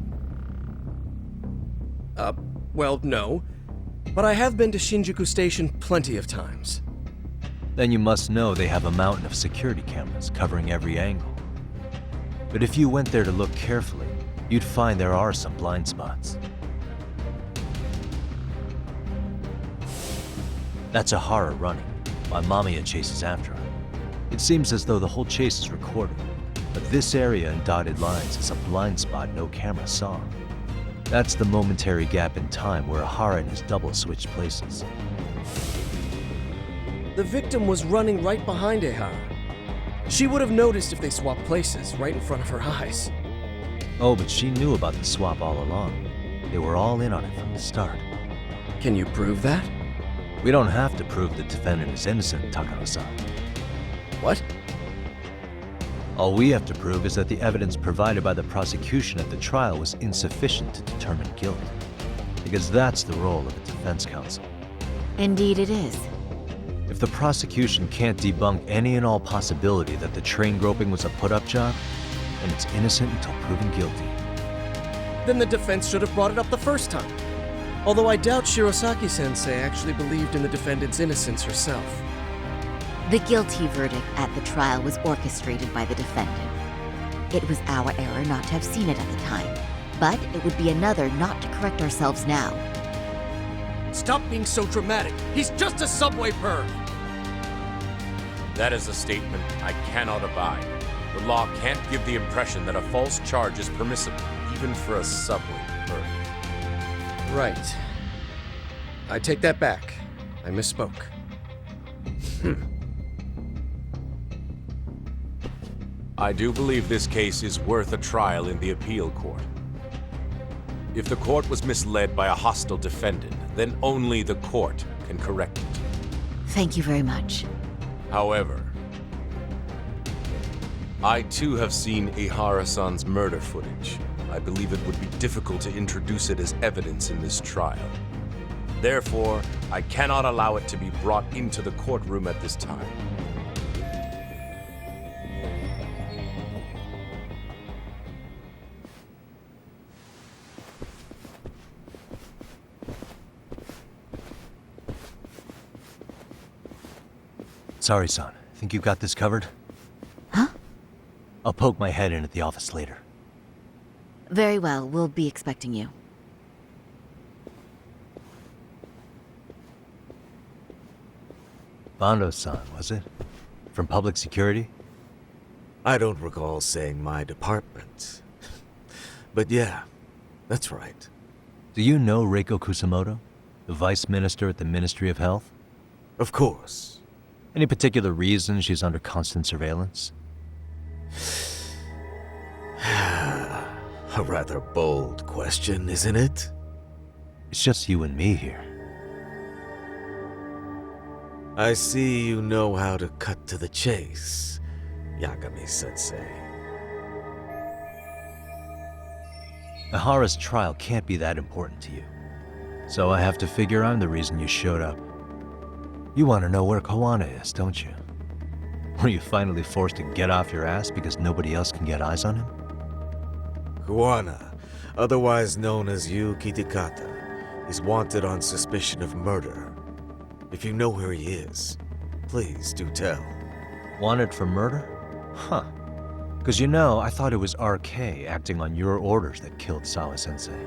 Well, no. But I have been to Shinjuku Station plenty of times. Then you must know they have a mountain of security cameras covering every angle. But if you went there to look carefully, you'd find there are some blind spots. That's Ehara running, while Mamiya chases after her. It seems as though the whole chase is recorded. But this area in dotted lines is a blind spot no camera saw. That's the momentary gap in time where Ehara and his double switched places. The victim was running right behind Ehara. She would have noticed if they swapped places right in front of her eyes. Oh, but she knew about the swap all along. They were all in on it from the start. Can you prove that? We don't have to prove the defendant is innocent, Takano-san. What? All we have to prove is that the evidence provided by the prosecution at the trial was insufficient to determine guilt. Because that's the role of a defense counsel. Indeed it is. If the prosecution can't debunk any and all possibility that the train groping was a put-up job, then it's innocent until proven guilty. Then the defense should have brought it up the first time. Although I doubt Shirosaki-sensei actually believed in the defendant's innocence herself. The guilty verdict at the trial was orchestrated by the defendant. It was our error not to have seen it at the time, but it would be another not to correct ourselves now. Stop being so dramatic. He's just a subway perv. That is a statement I cannot abide. The law can't give the impression that a false charge is permissible, even for a subway perv. Right. I take that back. I misspoke. I do believe this case is worth a trial in the appeal court. If the court was misled by a hostile defendant, then only the court can correct it. Thank you very much. However, I too have seen Ihara-san's murder footage. I believe it would be difficult to introduce it as evidence in this trial. Therefore, I cannot allow it to be brought into the courtroom at this time. Sorry, son. Think you got this covered? Huh? I'll poke my head in at the office later. Very well, we'll be expecting you. Bando-san, was it? From Public Security? I don't recall saying my department. But yeah, that's right. Do you know Reiko Kusamoto, the Vice Minister at the Ministry of Health? Of course. Any particular reason she's under constant surveillance? A rather bold question, isn't it? It's just you and me here. I see you know how to cut to the chase, Yagami-sensei. Ihara's trial can't be that important to you. So I have to figure I'm the reason you showed up. You want to know where Kawana is, don't you? Were you finally forced to get off your ass because nobody else can get eyes on him? Kawana, otherwise known as Yu Kitakata, is wanted on suspicion of murder. If you know where he is, please do tell. Wanted for murder? Huh. Because you know, I thought it was RK acting on your orders that killed Sawa-sensei.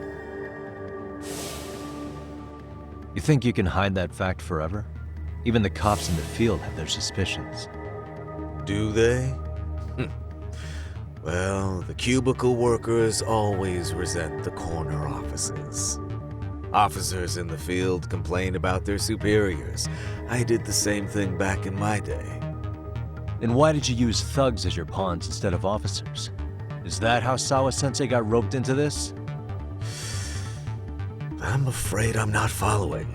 You think you can hide that fact forever? Even the cops in the field have their suspicions. Do they? Well, the cubicle workers always resent the corner offices. Officers in the field complain about their superiors. I did the same thing back in my day. Then why did you use thugs as your pawns instead of officers? Is that how Sawa-sensei got roped into this? I'm afraid I'm not following.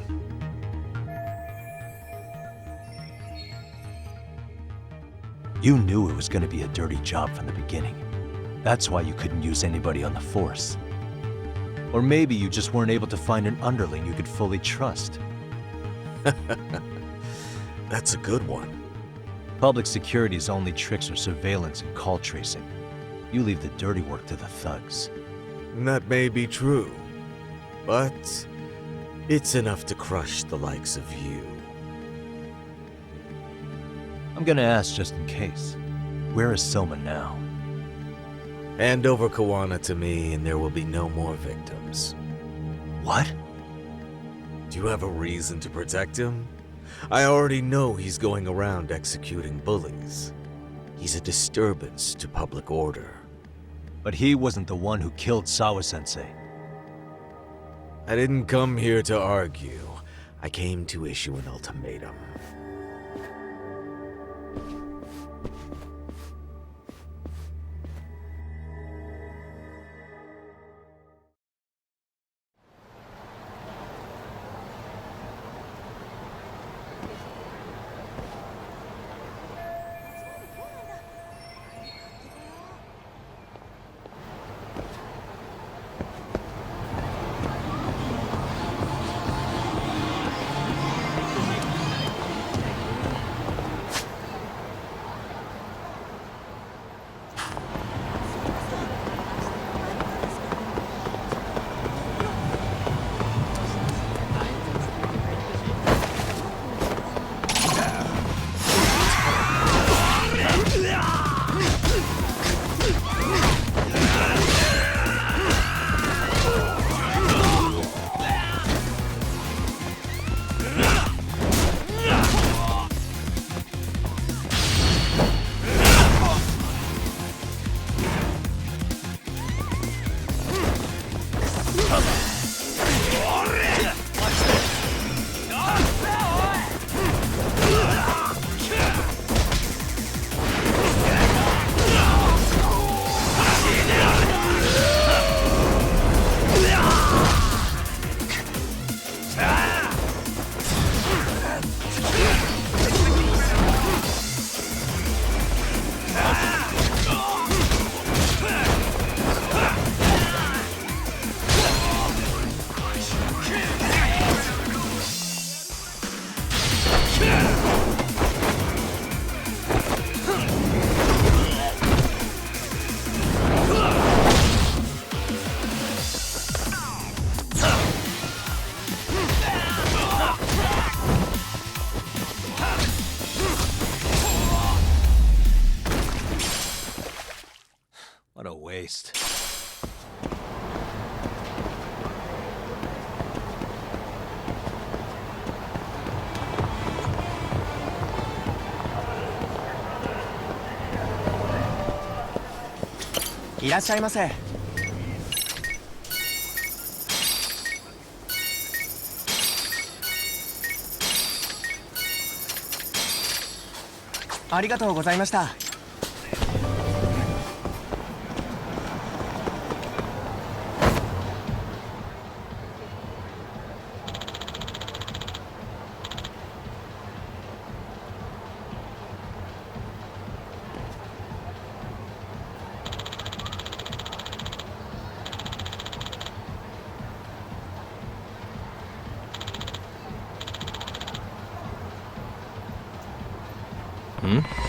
You knew it was going to be a dirty job from the beginning. That's why you couldn't use anybody on the force. Or maybe you just weren't able to find an underling you could fully trust. That's a good one. Public security's only tricks are surveillance and call tracing. You leave the dirty work to the thugs. That may be true, but it's enough to crush the likes of you. I'm gonna ask just in case. Where is Soma now? Hand over Kawana to me and there will be no more victims. What? Do you have a reason to protect him? I already know he's going around executing bullies. He's a disturbance to public order. But he wasn't the one who killed Sawa-sensei. I didn't come here to argue. I came to issue an ultimatum. waste.いらっしゃいませ。ありがとうございました。Hmm?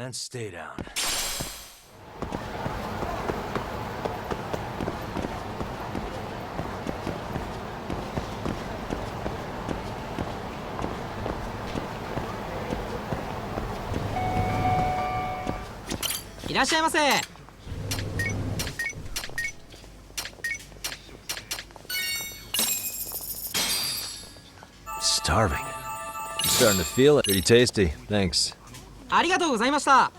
and stay down. Starving. I'm starting to feel it. Pretty tasty. Thanks. ありがとうございました。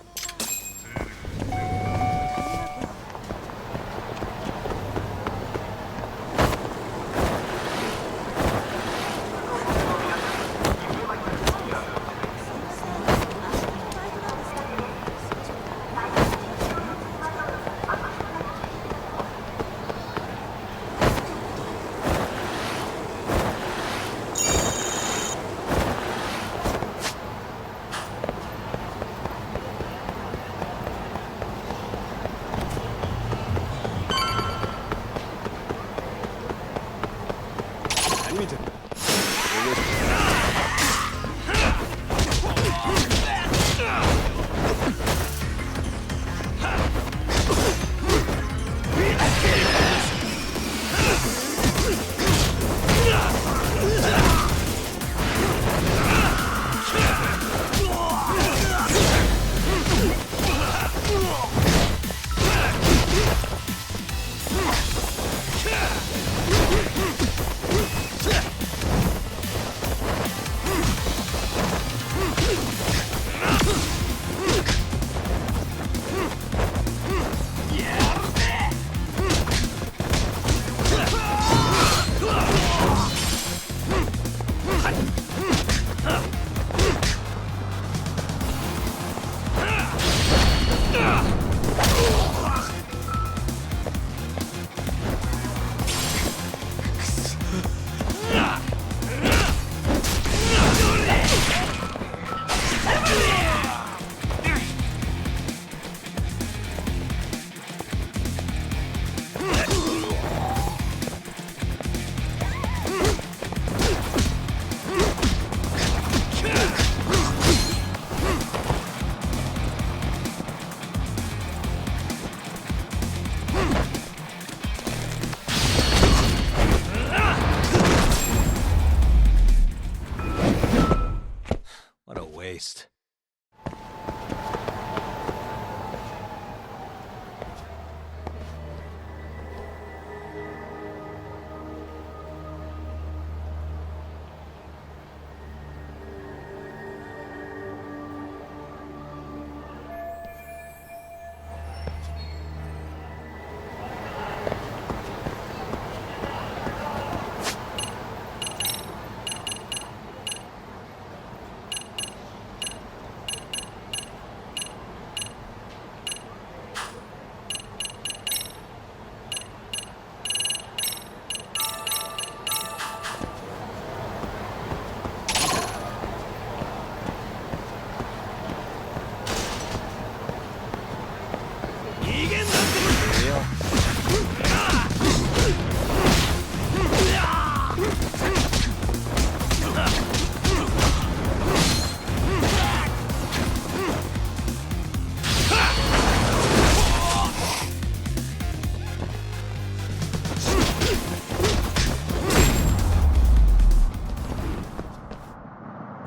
Waste.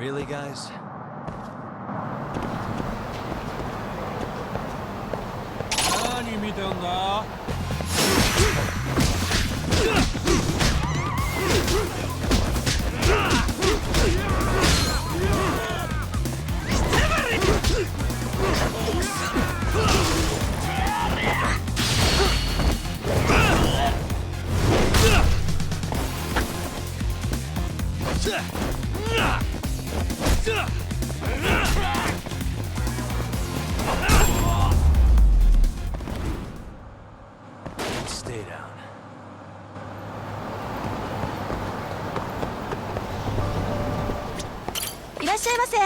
Really, guys? Stay down. いらっしゃいませ。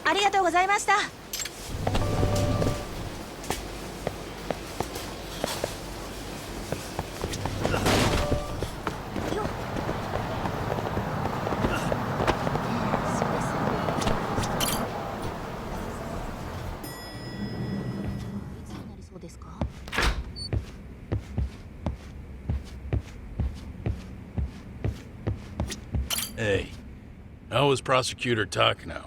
ありがとうございました。Hey, how is Prosecutor Takano?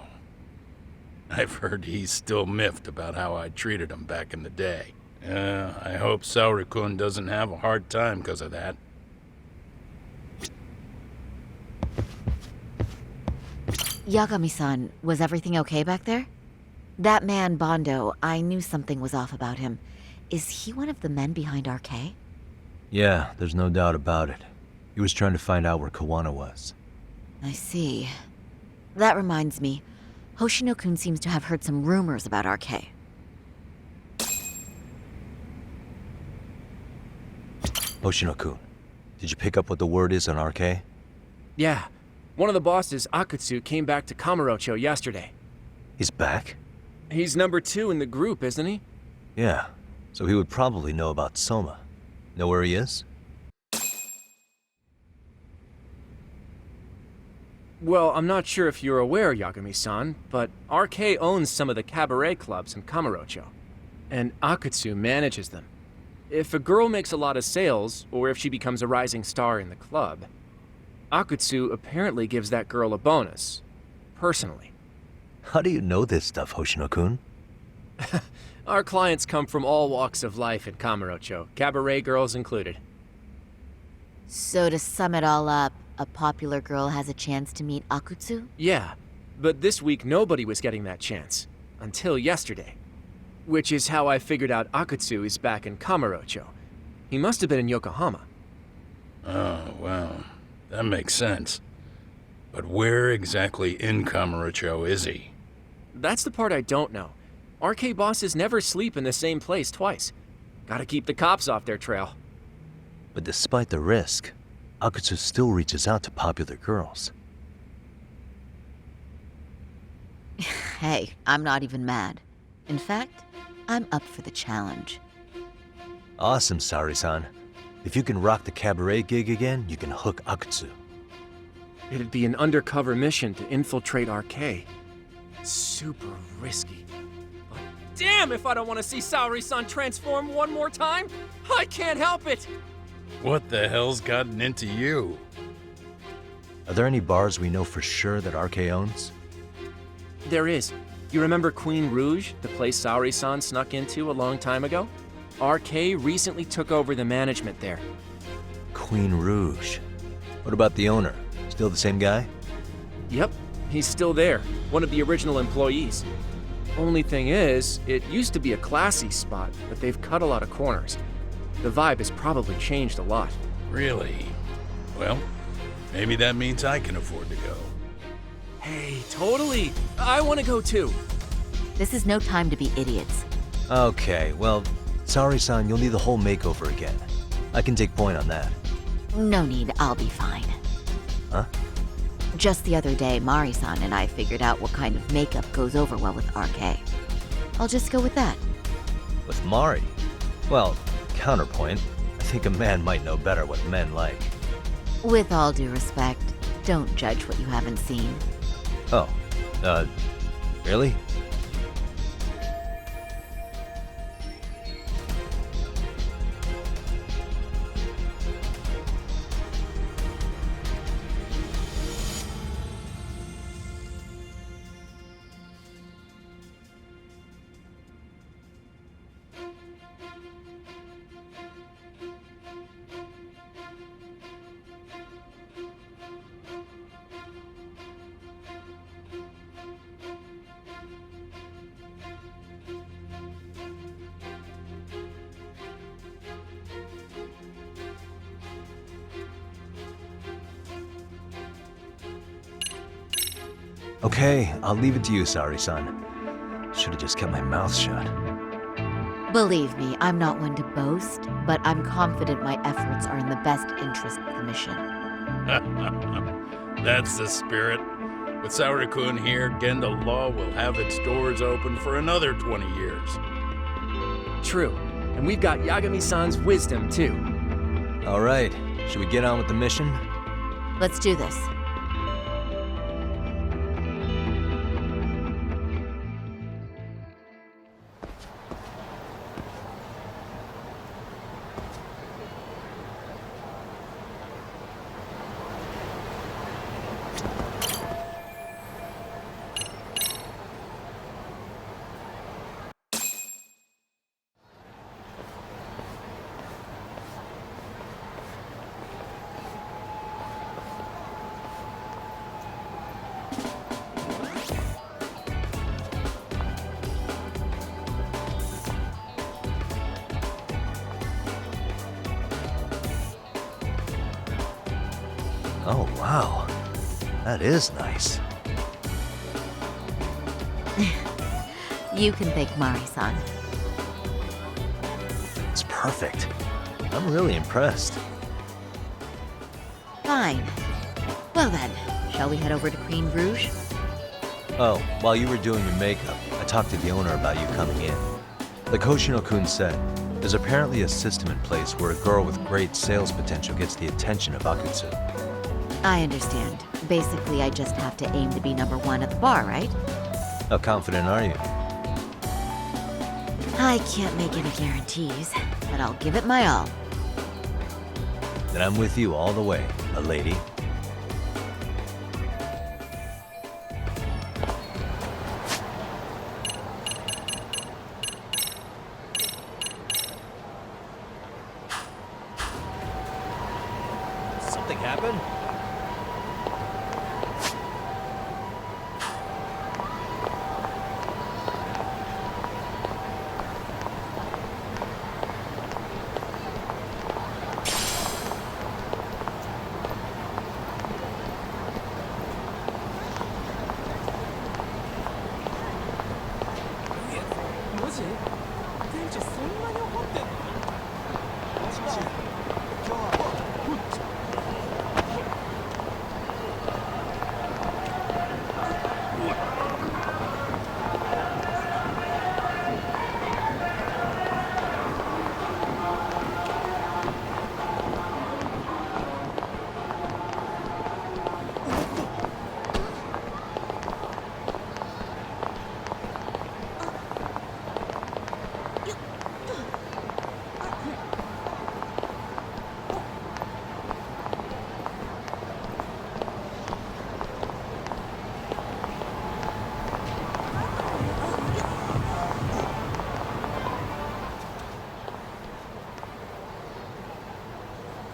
I've heard he's still miffed about how I treated him back in the day. I hope Saori-kun doesn't have a hard time because of that. Yagami-san, was everything okay back there? That man, Bondo, I knew something was off about him. Is he one of the men behind RK? Yeah, there's no doubt about it. He was trying to find out where Kawana was. I see. That reminds me, Hoshino-kun seems to have heard some rumors about RK. Hoshino-kun, did you pick up what the word is on RK? Yeah. One of the bosses, Akutsu, came back to Kamurocho yesterday. He's back? He's number 2 in the group, isn't he? Yeah, so he would probably know about Soma. Know where he is? Well, I'm not sure if you're aware, Yagami-san, but RK owns some of the cabaret clubs in Kamurocho, and Akutsu manages them. If a girl makes a lot of sales, or if she becomes a rising star in the club, Akutsu apparently gives that girl a bonus, personally. How do you know this stuff, Hoshino-kun? Our clients come from all walks of life in Kamurocho, cabaret girls included. So to sum it all up, a popular girl has a chance to meet Akutsu? Yeah, but this week nobody was getting that chance. Until yesterday. Which is how I figured out Akutsu is back in Kamurocho. He must have been in Yokohama. Oh, wow. That makes sense. But where exactly in Kamurocho is he? That's the part I don't know. RK bosses never sleep in the same place twice. Gotta keep the cops off their trail. But despite the risk, Akutsu still reaches out to popular girls. Hey, I'm not even mad. In fact, I'm up for the challenge. Awesome, Saori-san. If you can rock the cabaret gig again, you can hook Akutsu. It'd be an undercover mission to infiltrate RK. Super risky. But damn if I don't want to see Saori-san transform one more time! I can't help it! What the hell's gotten into you? Are there any bars we know for sure that RK owns? There is. You remember Queen Rouge, the place Saori-san snuck into a long time ago? RK recently took over the management there. Queen Rouge. What about the owner? Still the same guy? Yep, he's still there. One of the original employees. Only thing is, it used to be a classy spot, but they've cut a lot of corners. The vibe has probably changed a lot. Really? Well, maybe that means I can afford to go. Hey, totally! I want to go too! This is no time to be idiots. Okay, well, Saori-san, you'll need the whole makeover again. I can take point on that. No need, I'll be fine. Huh? Just the other day, Mari-san and I figured out what kind of makeup goes over well with RK. I'll just go with that. With Mari? Well, counterpoint, I think a man might know better what men like. With all due respect, don't judge what you haven't seen. Oh, really? Okay, I'll leave it to you, Saori-san. Should've just kept my mouth shut. Believe me, I'm not one to boast, but I'm confident my efforts are in the best interest of the mission. That's the spirit. With Saori-kun here, Genda Law will have its doors open for another 20 years. True. And we've got Yagami-san's wisdom, too. All right, should we get on with the mission? Let's do this. Oh, wow. That is nice. You can thank Mari-san. It's perfect. I'm really impressed. Fine. Well then, shall we head over to Queen Bruges? Oh, while you were doing your makeup, I talked to the owner about you coming in. Like Hoshino-kun said, there's apparently a system in place where a girl with great sales potential gets the attention of Akutsu. I understand. Basically, I just have to aim to be #1 at the bar, right? How confident are you? I can't make any guarantees, but I'll give it my all. Then I'm with you all the way, a lady. Something happened?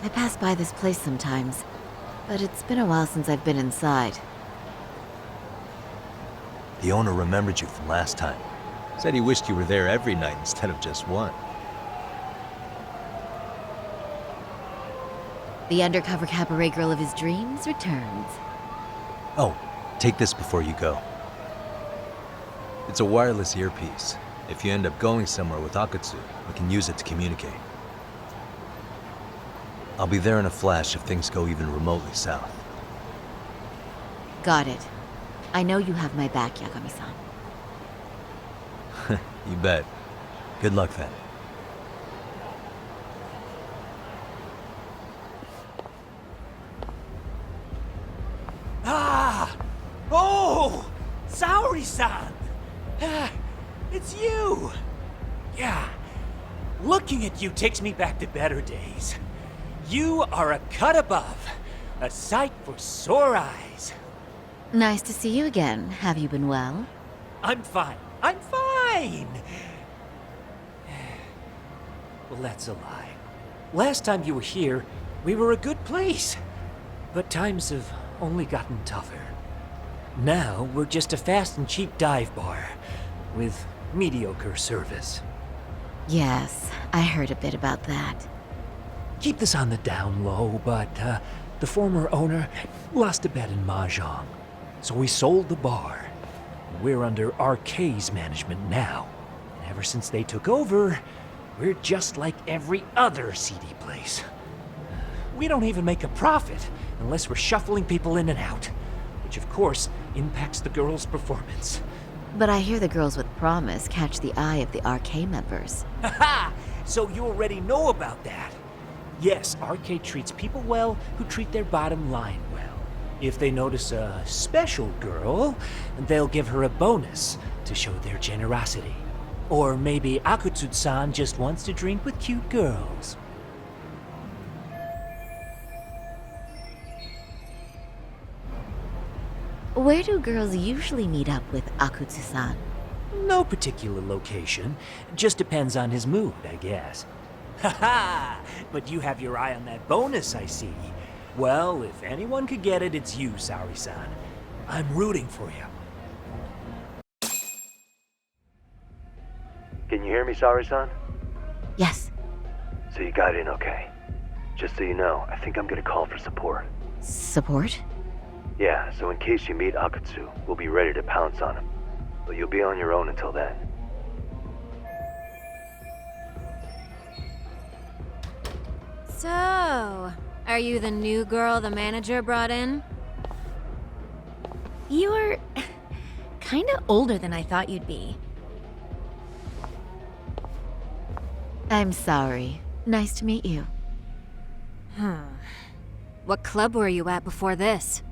I pass by this place sometimes, but it's been a while since I've been inside. The owner remembered you from last time. Said he wished you were there every night instead of just one. The undercover cabaret girl of his dreams returns. Oh, take this before you go. It's a wireless earpiece. If you end up going somewhere with Akutsu, we can use it to communicate. I'll be there in a flash if things go even remotely south. Got it. I know you have my back, Yagami-san. You bet. Good luck then. Ah! Oh! Saori-san! Ah, it's you! Yeah. Looking at you takes me back to better days. You are a cut above. A sight for sore eyes. Nice to see you again. Have you been well? I'm fine. I'm fine! Well, that's a lie. Last time you were here, we were a good place. But times have only gotten tougher. Now, we're just a fast and cheap dive bar with mediocre service. Yes, I heard a bit about that. Keep this on the down low, but the former owner lost a bet in Mahjong. So we sold the bar. We're under RK's management now. And ever since they took over, we're just like every other seedy place. We don't even make a profit unless we're shuffling people in and out, which of course impacts the girls' performance. But I hear the girls with promise catch the eye of the RK members. Haha! So you already know about that. Yes, RK treats people well who treat their bottom line well. If they notice a special girl, they'll give her a bonus to show their generosity. Or maybe Akutsu-san just wants to drink with cute girls. Where do girls usually meet up with Akutsu-san? No particular location. Just depends on his mood, I guess. Haha! But you have your eye on that bonus, I see. Well, if anyone could get it, it's you, Saori-san. I'm rooting for you. Can you hear me, Saori-san? Yes. So you got in okay. Just so you know, I think I'm gonna call for support. Support? Yeah, so in case you meet Akatsu, we'll be ready to pounce on him. But you'll be on your own until then. So, are you the new girl the manager brought in? You're kinda older than I thought you'd be. I'm sorry. Nice to meet you. What club were you at before this?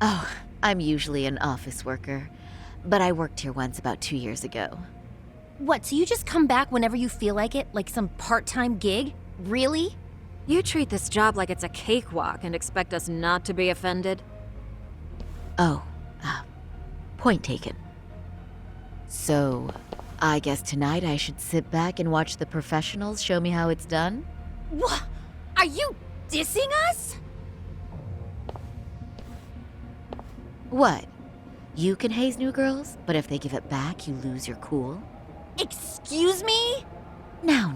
Oh, I'm usually an office worker, but I worked here once about 2 years ago. What, so you just come back whenever you feel like it? Like some part-time gig? Really? You treat this job like it's a cakewalk and expect us not to be offended? Oh, point taken. So, I guess tonight I should sit back and watch the professionals show me how it's done? What? Are you dissing us? What? You can haze new girls, but if they give it back, you lose your cool? Excuse me? Now.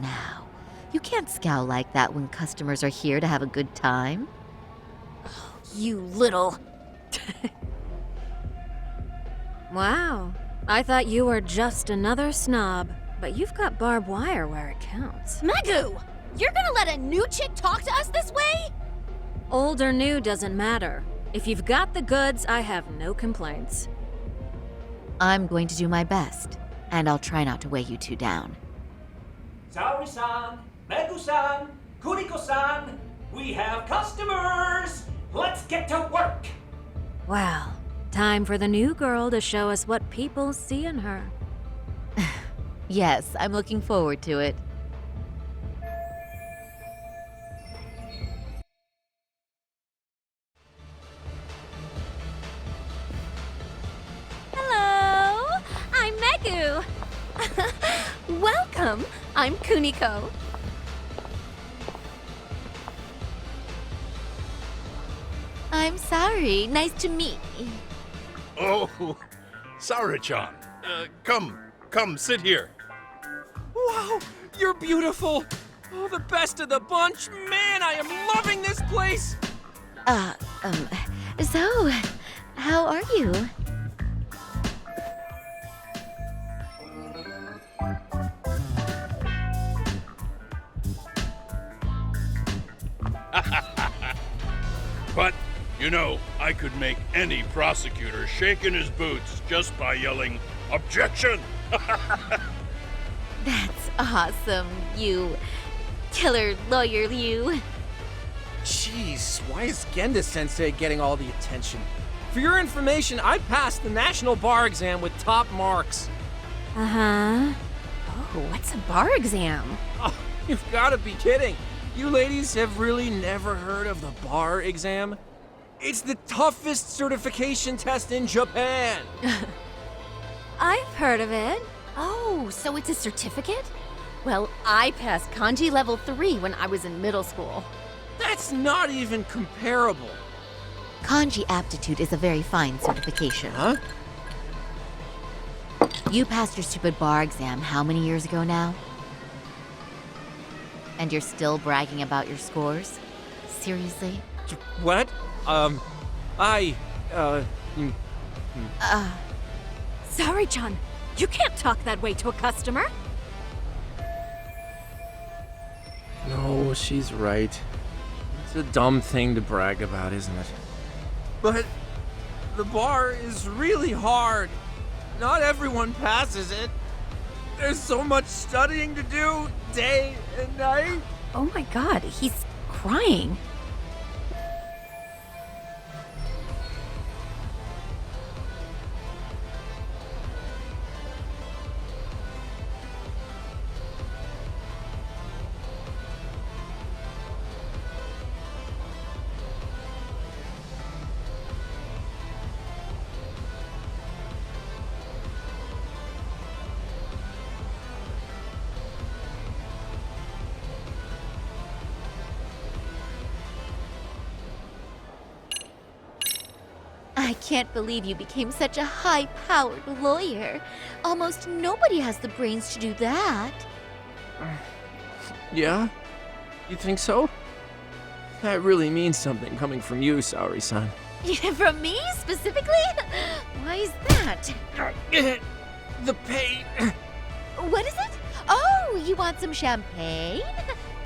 You can't scowl like that when customers are here to have a good time. You little... Wow. I thought you were just another snob, but you've got barbed wire where it counts. Megu! You're gonna let a new chick talk to us this way? Old or new doesn't matter. If you've got the goods, I have no complaints. I'm going to do my best, and I'll try not to weigh you two down. Saori-san, Megu-san, Kuriko-san, we have customers! Let's get to work! Well, time for the new girl to show us what people see in her. Yes, I'm looking forward to it. Hello! I'm Megu! Welcome! I'm Kuniko. I'm sorry. Nice to meet you. Oh, Saori-chan. Come, sit here. Wow, you're beautiful. Oh, the best of the bunch. Man, I am loving this place. So, how are you? But, you know, I could make any prosecutor shake in his boots just by yelling, "Objection!" That's awesome, you killer lawyer, you. Jeez, why is Genda-sensei getting all the attention? For your information, I passed the national bar exam with top marks. Uh-huh. Oh, what's a bar exam? Oh, you've got to be kidding. You ladies have really never heard of the bar exam? It's the toughest certification test in Japan. I've heard of it. Oh, so it's a certificate? Well, I passed kanji level 3 when I was in middle school. That's not even comparable. Kanji aptitude is a very fine certification. Huh? You passed your stupid bar exam how many years ago now? And you're still bragging about your scores? Seriously? What? Saori-chan, you can't talk that way to a customer. No, she's right. It's a dumb thing to brag about, isn't it? But the bar is really hard. Not everyone passes it. There's so much studying to do, day and night. Oh my god, he's crying. I can't believe you became such a high-powered lawyer. Almost nobody has the brains to do that. Yeah? You think so? That really means something coming from you, Saori-san. From me, specifically? Why is that? The pain. What is it? Oh, you want some champagne?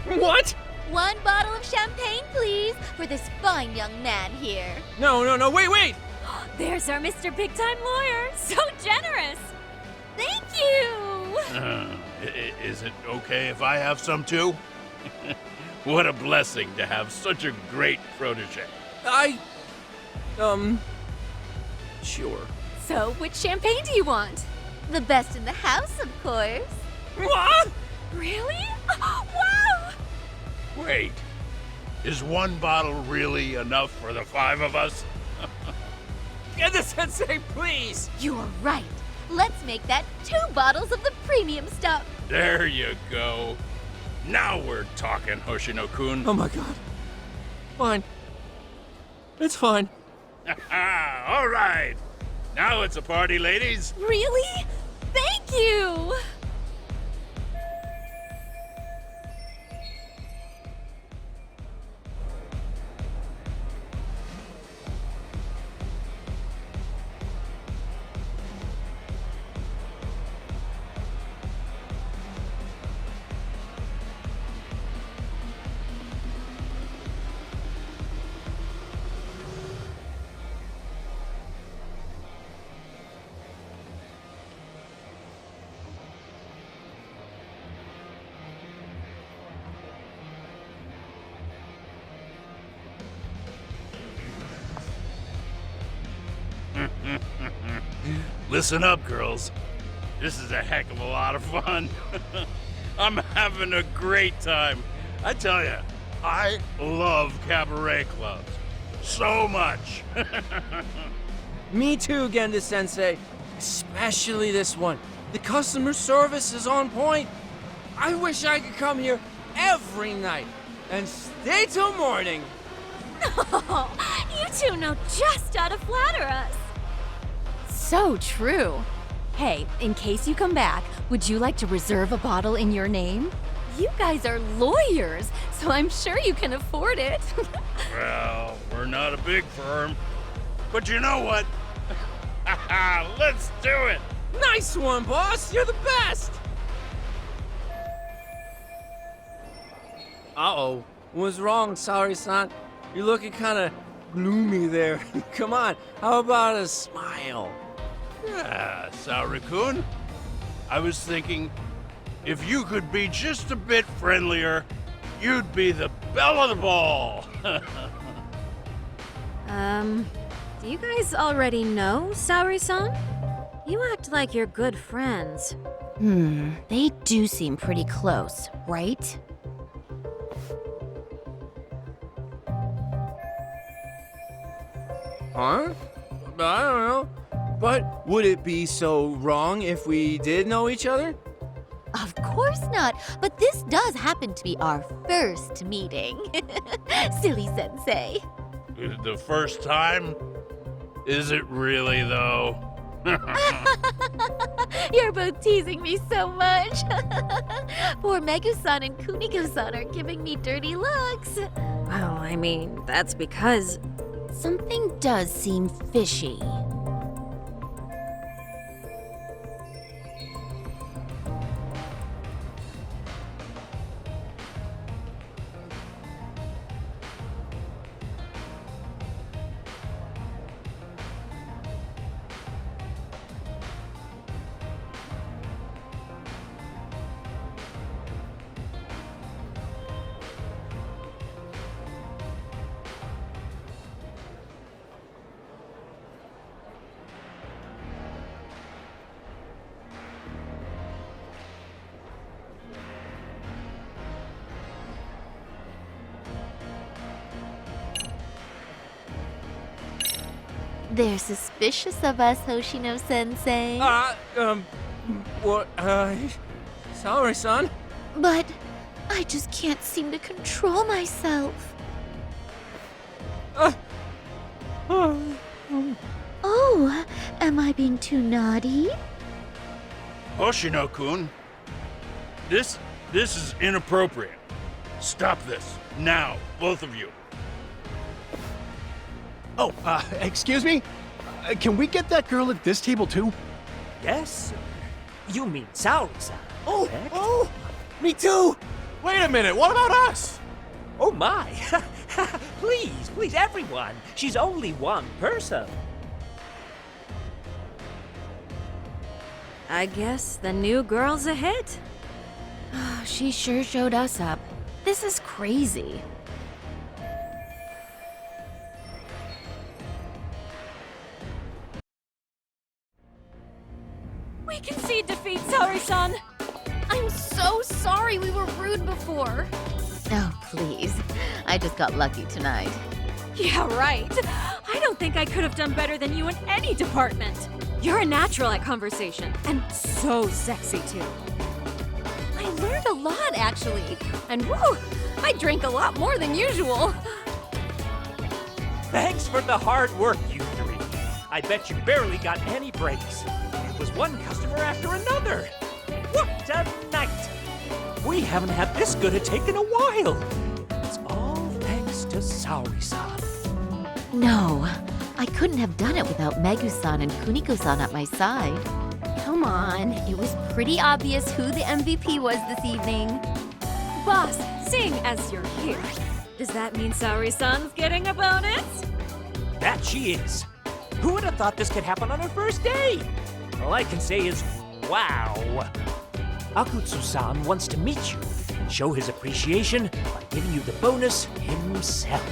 What? 1 bottle of champagne, please, for this fine young man here. No, wait! There's our Mr. Big Time Lawyer. So generous. Thank you. Is it okay if I have some too? What a blessing to have such a great protege. Sure. So, which champagne do you want? The best in the house, of course. What? Really? Wow! Wait, is 1 bottle really enough for the 5 of us? Genda-sensei, please! You're right. Let's make that 2 bottles of the premium stuff. There you go. Now we're talking, Hoshino-kun. Oh my god. Fine. It's fine. All right. Now it's a party, ladies. Really? Thank you! Listen up, girls. This is a heck of a lot of fun. I'm having a great time. I tell you, I love cabaret clubs. So much. Me too, Genda-sensei. Especially this one. The customer service is on point. I wish I could come here every night and stay till morning. Oh, you two know just how to flatter us. So true. Hey, in case you come back, would you like to reserve a bottle in your name? You guys are lawyers, so I'm sure you can afford it. Well, we're not a big firm. But you know what? Let's do it! Nice one, boss! You're the best! Uh-oh. What's wrong, Saori-san? You're looking kinda gloomy there. Come on, how about a smile? Yeah, Saori-kun. I was thinking, if you could be just a bit friendlier, you'd be the belle of the ball. Do you guys already know Saori-san? You act like you're good friends. They do seem pretty close, right? Huh? I don't know. But would it be so wrong if we did know each other? Of course not, but this does happen to be our first meeting. Silly sensei. The first time? Is it really, though? You're both teasing me so much. Poor Megu-san and Kuniko-san are giving me dirty looks. Well, I mean, that's because... Something does seem fishy. They're suspicious of us, Hoshino-sensei. Saori-san? But I just can't seem to control myself. Oh, am I being too naughty? Hoshino-kun, this is inappropriate. Stop this, now, both of you. Oh, excuse me? Can we get that girl at this table too? Yes, sir. You mean Saori-san, correct? Oh, me too! Wait a minute, what about us? Oh my! Please, everyone! She's only one person. I guess the new girl's a hit. She sure showed us up. This is crazy. We concede defeat, Saori-san! I'm so sorry we were rude before. Oh, please. I just got lucky tonight. Yeah, right. I don't think I could have done better than you in any department. You're a natural at conversation, and so sexy too. I learned a lot, actually. And woo, I drank a lot more than usual. Thanks for the hard work, you three. I bet you barely got any breaks. It was one customer after another. What a night! We haven't had this good a take in a while. It's all thanks to Saori-san. No, I couldn't have done it without Megu-san and Kuniko-san at my side. Come on, it was pretty obvious who the MVP was this evening. Boss, seeing as you're here, does that mean Saori-san's getting a bonus? That she is. Who would have thought this could happen on her first day? All I can say is, wow. Akutsu-san wants to meet you and show his appreciation by giving you the bonus himself.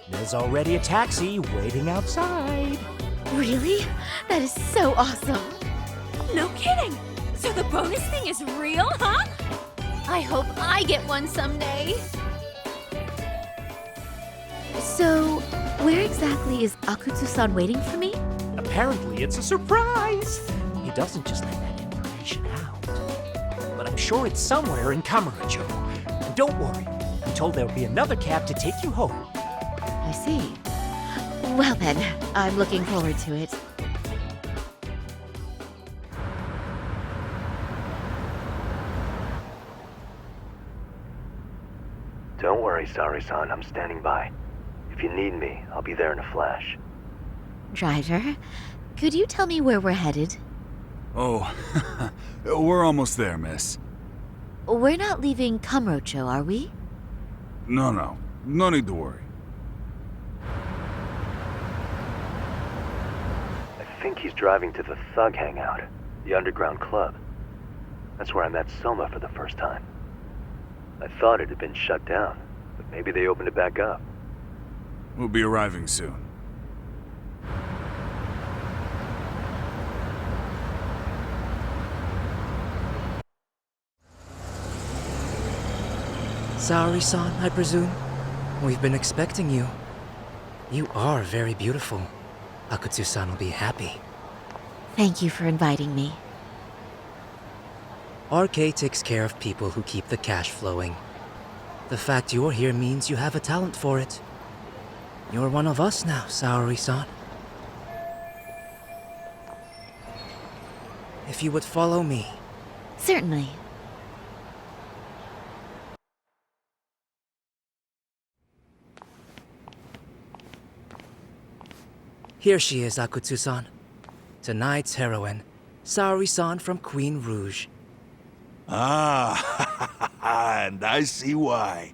There's already a taxi waiting outside. Really? That is so awesome. No kidding! So the bonus thing is real, huh? I hope I get one someday. So, where exactly is Akutsu-san waiting for me? Apparently it's a surprise. He doesn't just let that information out. But I'm sure it's somewhere in Kamurocho. And don't worry, I'm told there'll be another cab to take you home. I see. Well then, I'm looking forward to it. Don't worry, Saori-san. I'm standing by. If you need me, I'll be there in a flash. Driver, could you tell me where we're headed? Oh, we're almost there, miss. We're not leaving Kamurocho, are we? No. No need to worry. I think he's driving to the Thug Hangout, the underground club. That's where I met Soma for the first time. I thought it had been shut down, but maybe they opened it back up. We'll be arriving soon. Saori-san, I presume? We've been expecting you. You are very beautiful. Akutsu-san will be happy. Thank you for inviting me. RK takes care of people who keep the cash flowing. The fact you're here means you have a talent for it. You're one of us now, Saori-san. If you would follow me. Certainly. Here she is, Akutsu-san. Tonight's heroine, Saori-san from Queen Rouge. Ah, and I see why.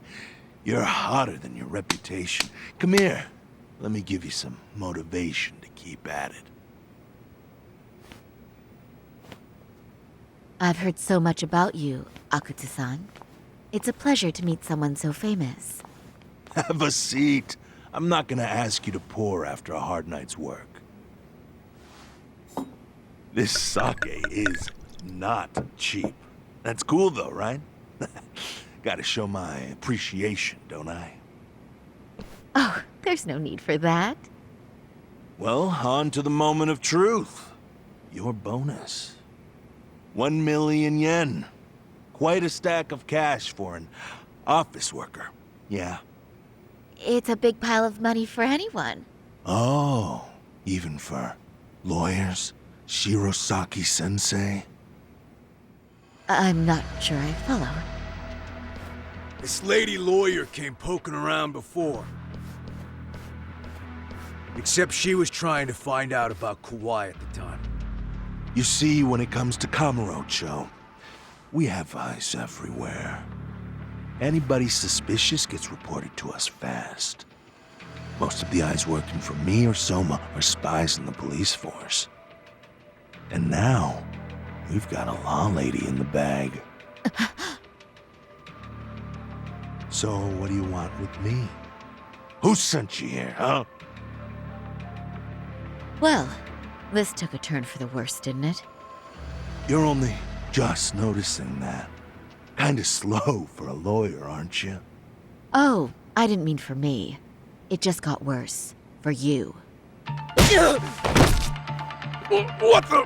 You're hotter than your reputation. Come here. Let me give you some motivation to keep at it. I've heard so much about you, Akutsu-san. It's a pleasure to meet someone so famous. Have a seat. I'm not gonna ask you to pour after a hard night's work. This sake is not cheap. That's cool though, right? Gotta show my appreciation, don't I? Oh, there's no need for that. Well, on to the moment of truth. Your bonus. 1 million yen. Quite a stack of cash for an office worker. Yeah. It's a big pile of money for anyone. Oh, even for lawyers? Shirosaki-sensei? I'm not sure I follow. This lady lawyer came poking around before. Except she was trying to find out about Kauai at the time. You see, when it comes to Kamurocho, we have eyes everywhere. Anybody suspicious gets reported to us fast. Most of the eyes working for me or Soma are spies in the police force. And now, we've got a law lady in the bag. So, what do you want with me? Who sent you here, huh? Well, this took a turn for the worse, didn't it? You're only just noticing that. Kinda slow for a lawyer, aren't you? Oh, I didn't mean for me. It just got worse. For you. What the?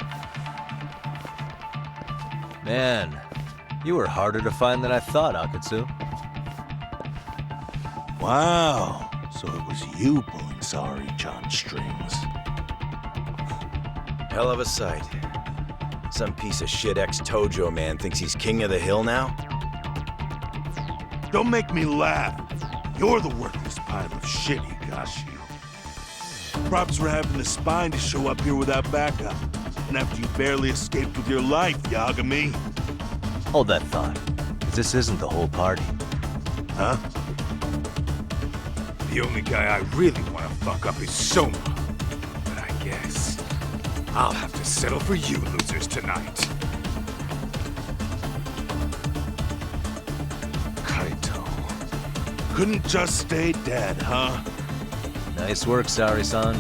Man, you were harder to find than I thought, Akatsu. Wow, so it was you pulling Saori-chan's strings. Hell of a sight. Some piece of shit ex-Tojo man thinks he's king of the hill now? Don't make me laugh. You're the worthless pile of shit, Higashi. Props for having the spine to show up here without backup. And after you barely escaped with your life, Yagami. Hold that thought. This isn't the whole party. Huh? The only guy I really want to fuck up is Soma. But I guess I'll have to settle for you losers tonight. Kaito. Couldn't just stay dead, huh? Nice work, Saori-san.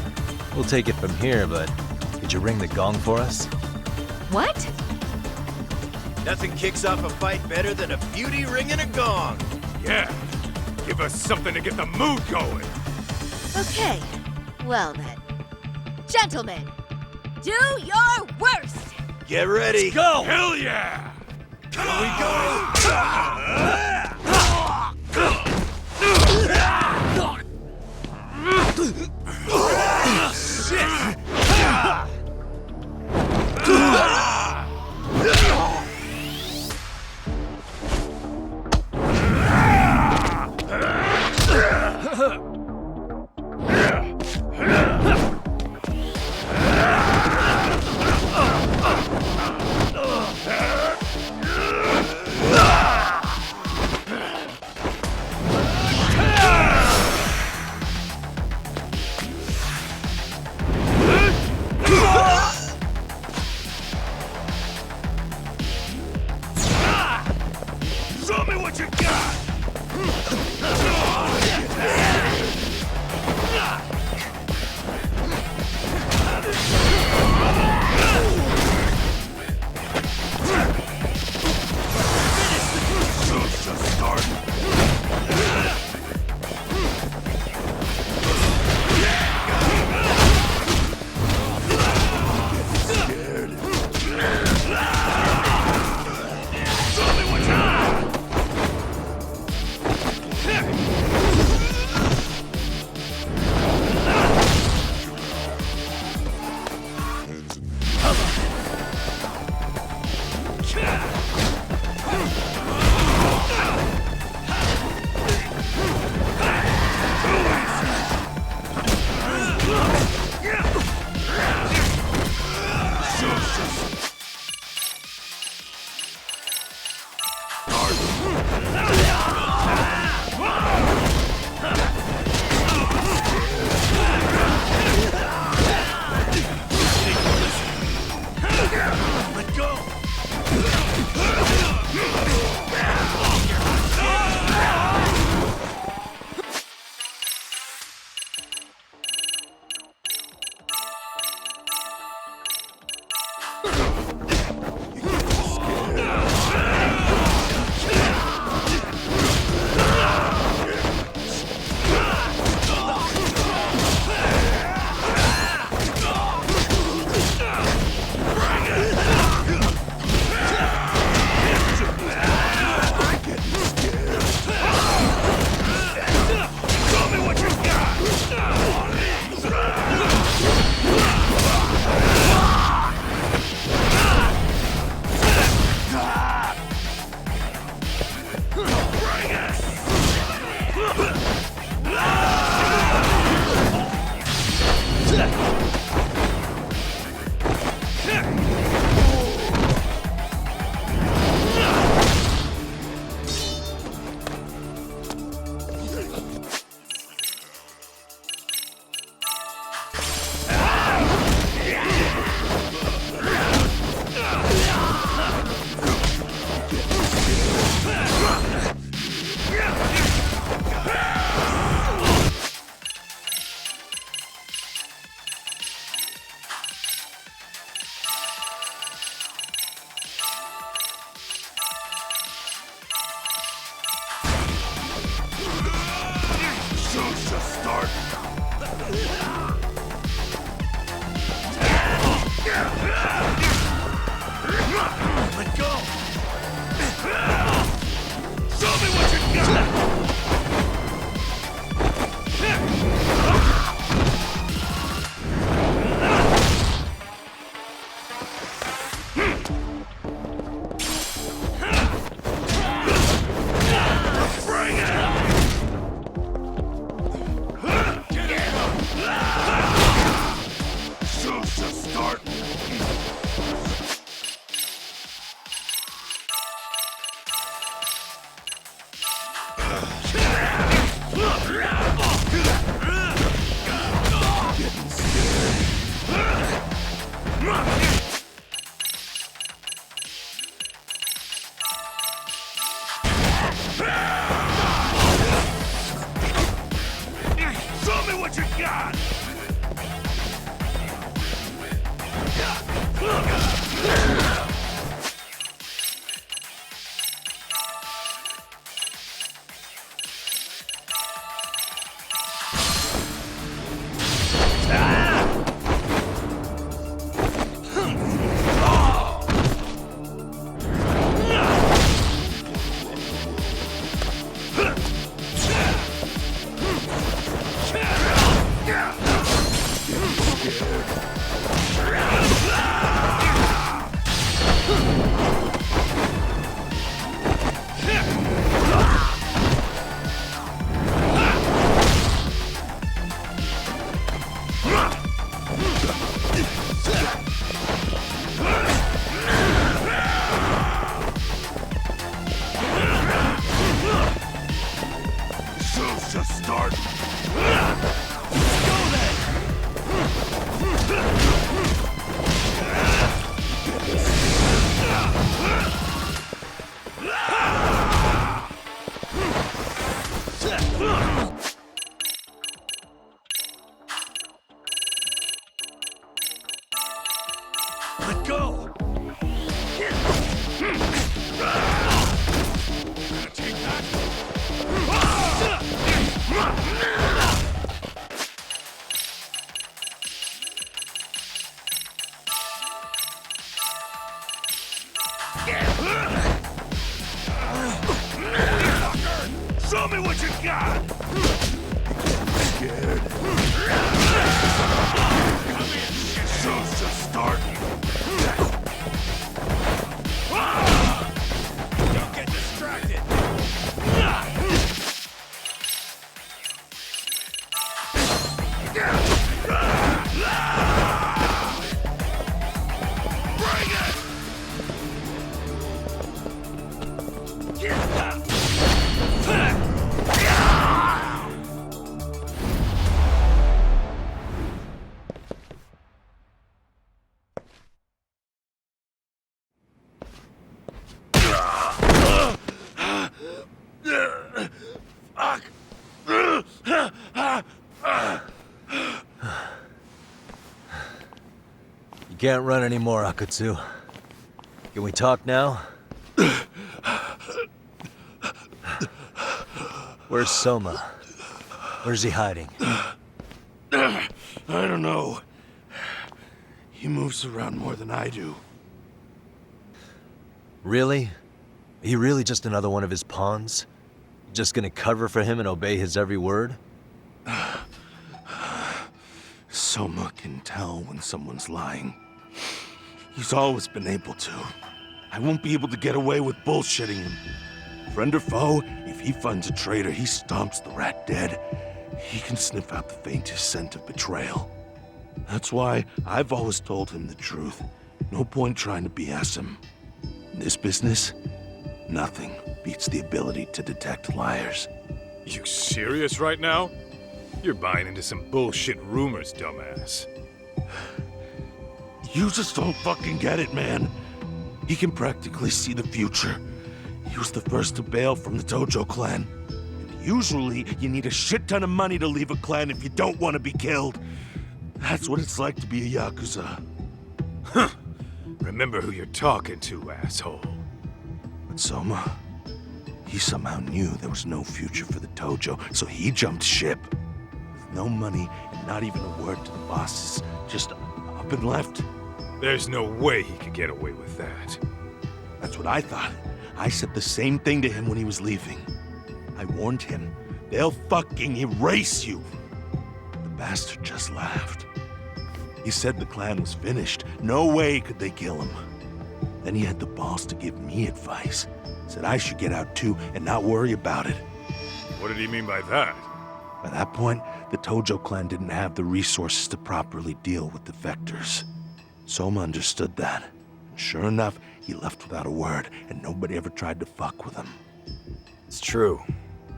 We'll take it from here, but could you ring the gong for us? What? Nothing kicks off a fight better than a beauty ringing a gong. Yeah. Give us something to get the mood going. Okay. Well then. Gentlemen, do your worst! Get ready. Let's go! Hell yeah! Here we go! Show me what you got! Show's just starting. what you got! Show's just starting. Let's go then! Let go! Take Show me what you got! Scared. Come in, show's just starting. Don't get distracted. Bring it! You can't run anymore, Akatsu. Can we talk now? Where's Soma? Where's he hiding? I don't know. He moves around more than I do. Really? He really just another one of his pawns? Just gonna cover for him and obey his every word? Soma can tell when someone's lying. He's always been able to. I won't be able to get away with bullshitting him. Friend or foe, if he finds a traitor, he stomps the rat dead. He can sniff out the faintest scent of betrayal. That's why I've always told him the truth. No point trying to BS him. In this business, nothing beats the ability to detect liars. You serious right now? You're buying into some bullshit rumors, dumbass. You just don't fucking get it, man. He can practically see the future. He was the first to bail from the Tojo clan. And usually, you need a shit ton of money to leave a clan if you don't want to be killed. That's what it's like to be a Yakuza. Huh. Remember who you're talking to, asshole. But Soma, he somehow knew there was no future for the Tojo, so he jumped ship. With no money and not even a word to the bosses, just up and left. There's no way he could get away with that. That's what I thought. I said the same thing to him when he was leaving. I warned him, they'll fucking erase you. The bastard just laughed. He said the clan was finished. No way could they kill him. Then he had the balls to give me advice. Said I should get out too and not worry about it. What did he mean by that? By that point, the Tojo clan didn't have the resources to properly deal with defectors. Soma understood that. And sure enough, he left without a word, and nobody ever tried to fuck with him. It's true.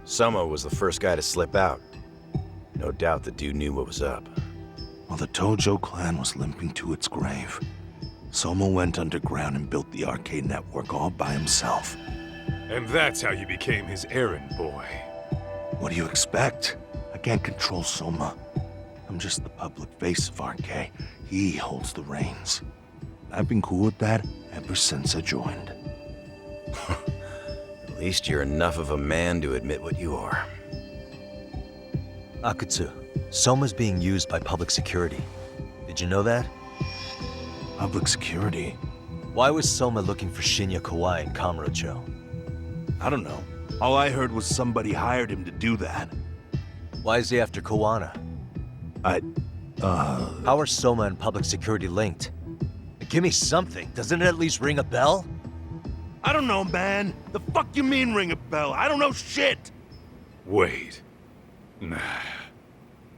Soma was the first guy to slip out. No doubt the dude knew what was up. While the Tojo clan was limping to its grave, Soma went underground and built the arcade network all by himself. And that's how you became his errand boy. What do you expect? I can't control Soma. I'm just the public face of RK. He holds the reins. I've been cool with that ever since I joined. At least you're enough of a man to admit what you are. Akutsu, Soma's being used by public security. Did you know that? Public security? Why was Soma looking for Shinya Kawai in Kamurocho? I don't know. All I heard was somebody hired him to do that. Why is he after Kawana? How are Soma and public security linked? Give me something. Doesn't it at least ring a bell? I don't know, man. The fuck you mean ring a bell? I don't know shit! Wait. Nah.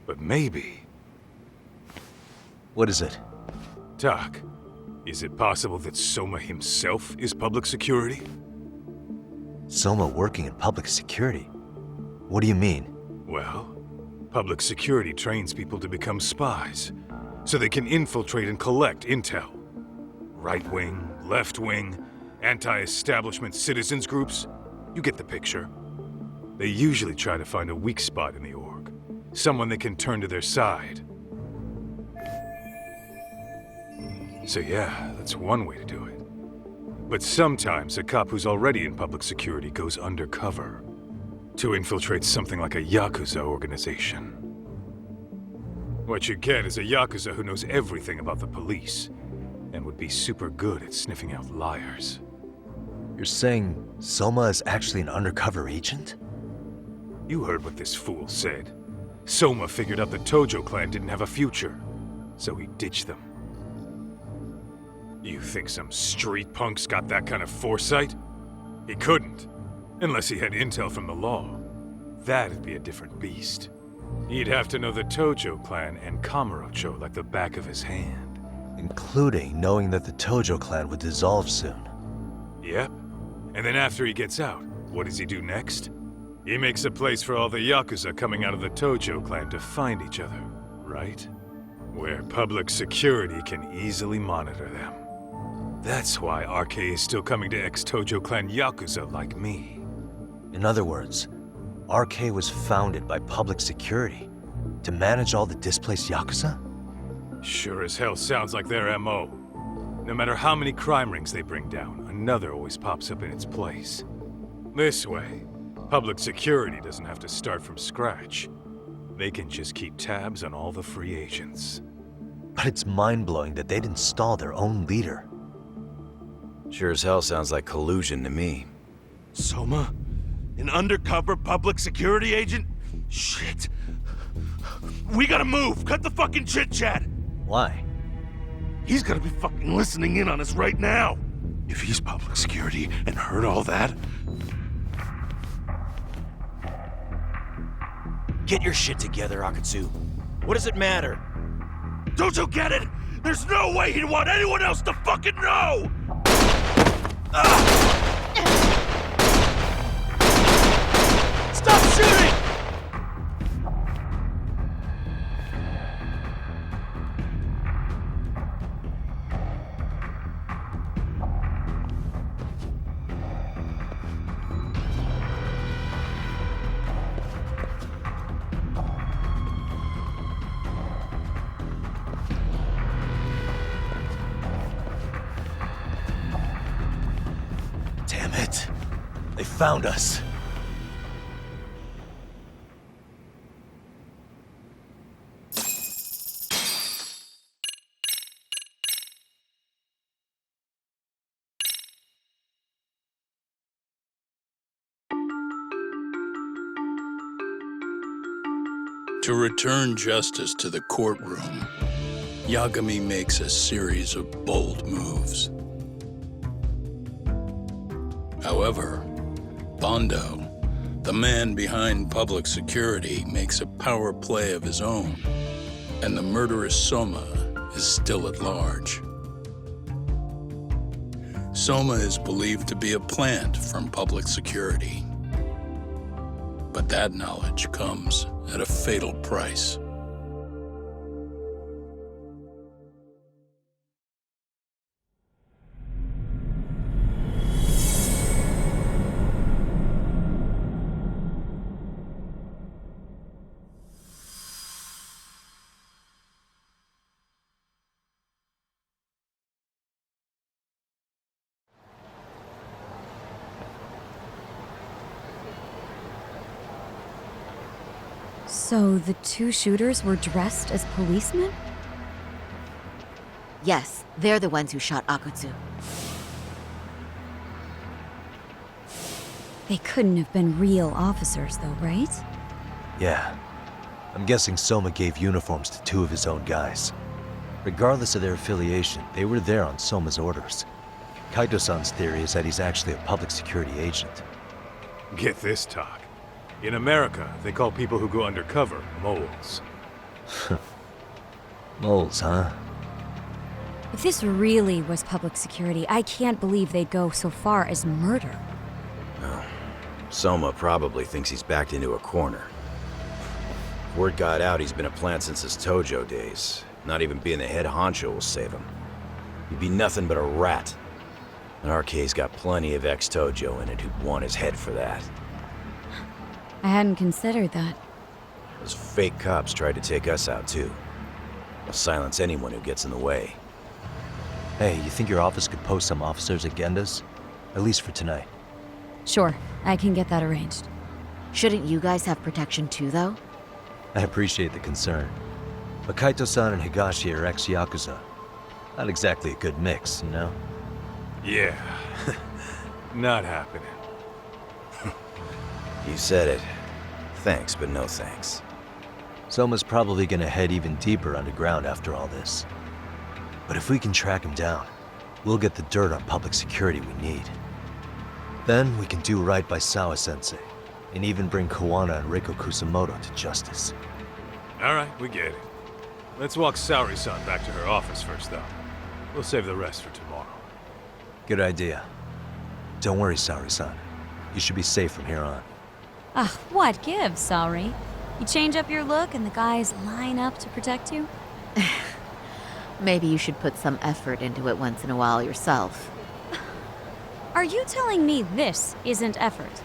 But maybe. What is it? Doc, is it possible that Soma himself is public security? Soma working in public security? What do you mean? Well, public security trains people to become spies, so they can infiltrate and collect intel. Right-wing, left-wing, anti-establishment citizens groups. You get the picture. They usually try to find a weak spot in the org, someone they can turn to their side. So yeah, that's one way to do it. But sometimes a cop who's already in public security goes undercover to infiltrate something like a Yakuza organization. What you get is a Yakuza who knows everything about the police and would be super good at sniffing out liars. You're saying Soma is actually an undercover agent? You heard what this fool said. Soma figured out the Tojo clan didn't have a future, so he ditched them. You think some street punk's got that kind of foresight? He couldn't, unless he had intel from the law. That'd be a different beast. He'd have to know the Tojo clan and Kamurocho like the back of his hand. Including knowing that the Tojo clan would dissolve soon. Yep. And then after he gets out, what does he do next? He makes a place for all the Yakuza coming out of the Tojo clan to find each other, right? Where public security can easily monitor them. That's why RK is still coming to ex-Tojo clan Yakuza like me. In other words, RK was founded by public security to manage all the displaced Yakuza? Sure as hell sounds like their MO. No matter how many crime rings they bring down, another always pops up in its place. This way, public security doesn't have to start from scratch. They can just keep tabs on all the free agents. But it's mind-blowing that they'd install their own leader. Sure as hell sounds like collusion to me. Soma? An undercover public security agent? Shit. We gotta move! Cut the fucking chit-chat! Why? He's gotta be fucking listening in on us right now! If he's public security and heard all that... Get your shit together, Akutsu. What does it matter? Don't you get it? There's no way he'd want anyone else to fucking know! Stop shooting! Damn it. They found us. To return justice to the courtroom, Yagami makes a series of bold moves. However, Bondo, the man behind public security, makes a power play of his own, and the murderous Soma is still at large. Soma is believed to be a plant from public security. But that knowledge comes at a fatal price. So the two shooters were dressed as policemen? Yes, they're the ones who shot Akutsu. They couldn't have been real officers, though, right? Yeah. I'm guessing Soma gave uniforms to two of his own guys. Regardless of their affiliation, they were there on Soma's orders. Kaito-san's theory is that he's actually a public security agent. Get this, talk. In America, they call people who go undercover moles. Moles, huh? If this really was public security, I can't believe they'd go so far as murder. Well, Soma probably thinks he's backed into a corner. Word got out he's been a plant since his Tojo days. Not even being the head honcho will save him. He'd be nothing but a rat. And RK's got plenty of ex-Tojo in it who'd want his head for that. I hadn't considered that. Those fake cops tried to take us out too. They'll silence anyone who gets in the way. Hey, you think your office could post some officers' agendas? At least for tonight. Sure, I can get that arranged. Shouldn't you guys have protection too, though? I appreciate the concern. But Kaito-san and Higashi are ex-Yakuza. Not exactly a good mix, you know? Yeah. Not happening. You said it. Thanks, but no thanks. Soma's probably gonna head even deeper underground after all this. But if we can track him down, we'll get the dirt on public security we need. Then we can do right by Sawa-sensei, and even bring Kuwana and Reiko Kusamoto to justice. Alright, we get it. Let's walk Saori-san back to her office first, though. We'll save the rest for tomorrow. Good idea. Don't worry, Saori-san. You should be safe from here on. Ah, what gives, sorry? You change up your look and the guys line up to protect you? Maybe you should put some effort into it once in a while yourself. Are you telling me this isn't effort?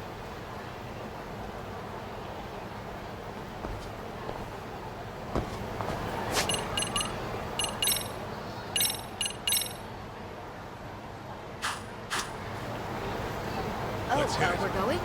Oh, we're going?